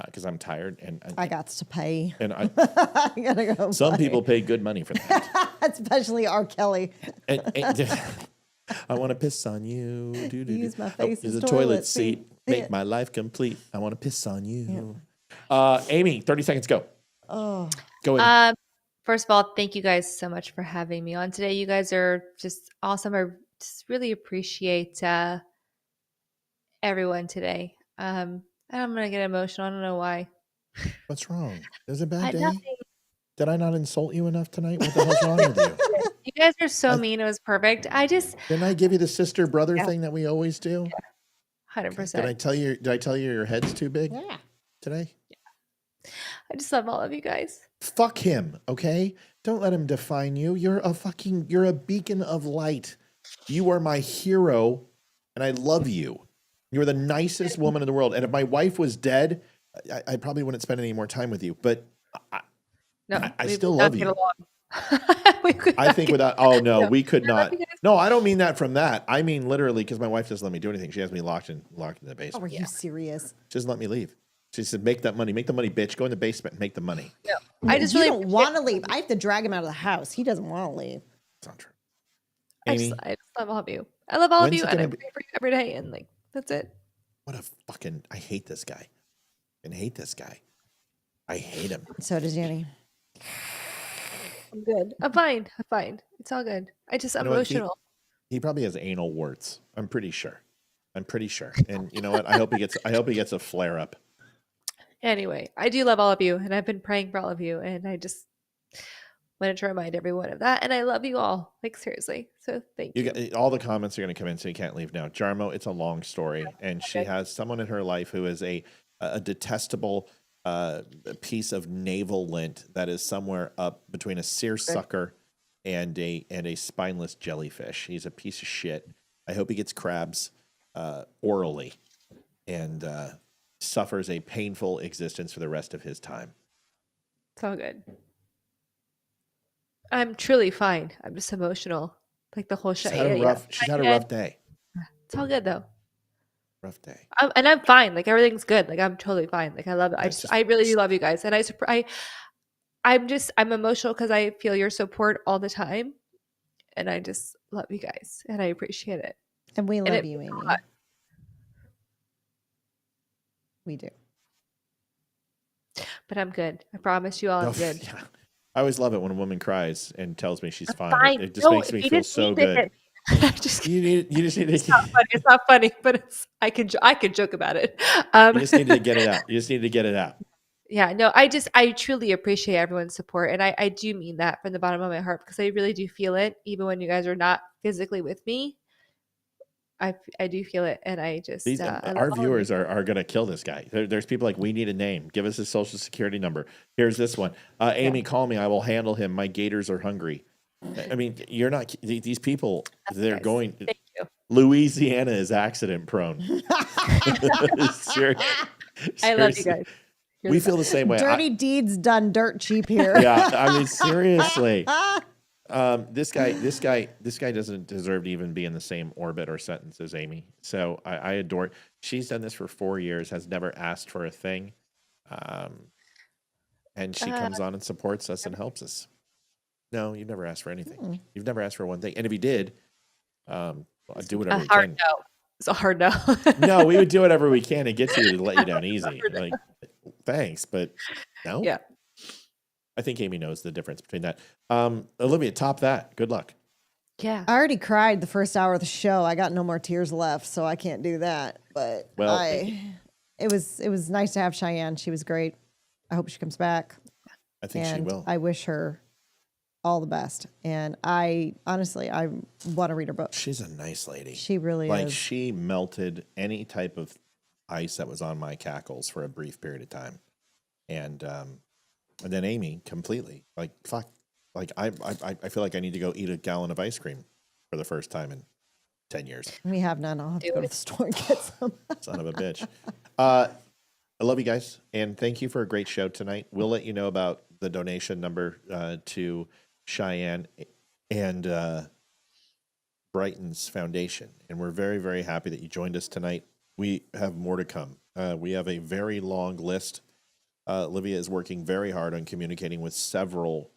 because I'm tired and I got to pay. And I gotta go. Some people pay good money for that. Especially R. Kelly. and I want to piss on you. Use my face There's as a toilet seat. Make my life complete. I want to piss on you. Amy, 30 seconds. Go. Oh, go ahead. First of all, thank you guys so much for having me on today. You guys are just awesome. I just really appreciate everyone today. I'm gonna get emotional. I don't know why. What's wrong? It was a bad day. Nothing. Did I not insult you enough tonight? What the hell's wrong with you? You guys are so mean. It was perfect. Didn't I give you the sister brother thing that we always do? 100%. Did I tell you your head's too big? Yeah. Today? I just love all of you guys. Fuck him, okay? Don't let him define you. You're a beacon of light. You are my hero, and I love you. You're the nicest woman in the world. And if my wife was dead, I probably wouldn't spend any more time with you. But I still love you. I think without, we could not. No, I don't mean that from that. I mean literally because my wife doesn't let me do anything. She has me locked in the basement. Oh, are you serious? She doesn't let me leave. She said, make that money. Make the money, bitch. Go in the basement and make the money. No, I just really don't want to leave. I have to drag him out of the house. He doesn't want to leave. It's not true. I just love all of you. I love all of you, and I pray for you every day. And that's it. What a fucking! I hate this guy. I hate this guy. I hate him. So does Jenny. I'm good. I'm fine. It's all good. I'm emotional. He probably has anal warts. I'm pretty sure. And you know what? I hope he gets a flare up. Anyway, I do love all of you, and I've been praying for all of you, and I just wanted to remind everyone of that. And I love you all, seriously. So thank you. All the comments are going to come in, so you can't leave now. Jarmo, it's a long story, and she has someone in her life who is a detestable piece of navel lint that is somewhere up between a seersucker and a spineless jellyfish. He's a piece of shit. I hope he gets crabs orally and suffers a painful existence for the rest of his time. It's all good. I'm truly fine. I'm just emotional. The whole show. She's had a rough day. It's all good though. Rough day. And I'm fine. Everything's good. I'm totally fine. I love it. I really do love you guys. And I'm emotional because I feel your support all the time. And I just love you guys. And I appreciate it. And we love you, Amy. We do. But I'm good. I promise you all I'm good. Yeah. I always love it when a woman cries and tells me she's fine. Fine. It just makes me feel so good. You just need to. It's not funny. It's not funny, but I can joke about it. You just need to get it out. You just need to get it out. Yeah, no, I truly appreciate everyone's support. And I do mean that from the bottom of my heart, because I really do feel it. Even when you guys are not physically with me, I do feel it. And I just, our viewers are going to kill this guy. There's people like, we need a name. Give us his social security number. Here's this one. Amy, call me. I will handle him. My gators are hungry. I mean, you're not, these people, they're nice. going, Thank you. Louisiana is accident prone. I love you guys. We feel the same way. Dirty deeds done dirt cheap here. Yeah, I mean, seriously. This guy doesn't deserve to even be in the same orbit or sentence as Amy. So I adore it. She's done this for 4 years, has never asked for a thing. And she comes on and supports us and helps us. No, you've never asked for anything. You've never asked for one thing. And if you did, I'd do whatever we can. No. It's a hard no. No, we would do whatever we can to get you to let you down easy. Like, thanks, but no. Yeah. I think Amy knows the difference between that. Olivia, top that. Good luck. Yeah. I already cried the first hour of the show. I got no more tears left, so I can't do that. But it was nice to have Cheyenne. She was great. I hope she comes back. I think she will. I wish her all the best. And I honestly want to read her book. She's a nice lady. She really like is. She melted any type of ice that was on my cackles for a brief period of time. And then Amy completely, like, fuck. Like, I feel like I need to go eat a gallon of ice cream for the first time in 10 years. We have none. I'll have to go to the store and get some. Son of a bitch. I love you guys. And thank you for a great show tonight. We'll let you know about the donation number to Cheyenne and Brighton's Foundation. And we're very, very happy that you joined us tonight. We have more to come. We have a very long list. Olivia is working very hard on communicating with several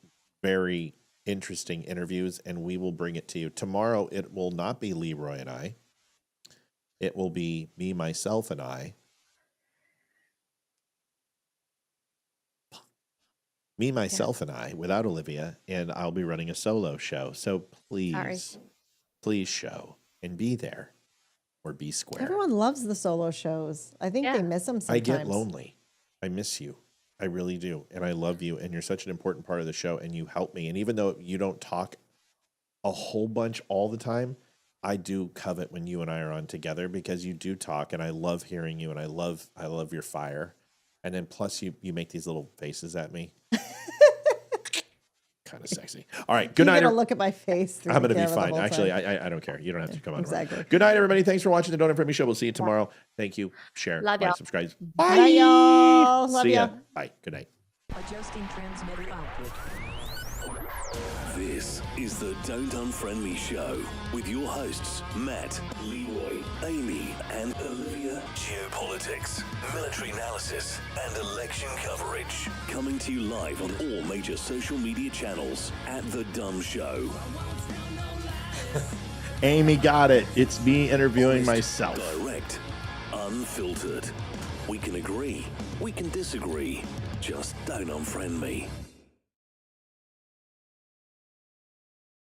very interesting interviews, and we will bring it to you. Tomorrow, it will not be Leroy and I. It will be me, myself, and I. Me, myself, and I, without Olivia, and I'll be running a solo show. So please show and be there or be square. Everyone loves the solo shows. I think they miss them sometimes. I get lonely. I miss you. I really do. And I love you. And you're such an important part of the show. And you help me. And even though you don't talk a whole bunch all the time, I do covet when you and I are on together, because you do talk. And I love hearing you. And I love your fire. And then plus you make these little faces at me. Kind of sexy. All right. Good night. You're going to look at my face. I'm going to be fine. Actually, I don't care. You don't have to come on. Exactly. Good night, everybody. Thanks for watching the Don't Unfriend Me Show. We'll see you tomorrow. Thank you. Share. Love like, y'all. subscribe. Bye, y'all. Love See ya. ya. Bye. Good night. Adjusting transmitter output. This is the Don't Unfriend Me Show with your hosts, Matt, Leroy, Amy, and Olivia. Geopolitics, military analysis, and election coverage. Coming to you live on all major social media channels at The Dumb Show. Amy got it. It's me interviewing myself. Direct, unfiltered. We can agree, we can disagree. Just don't unfriend me.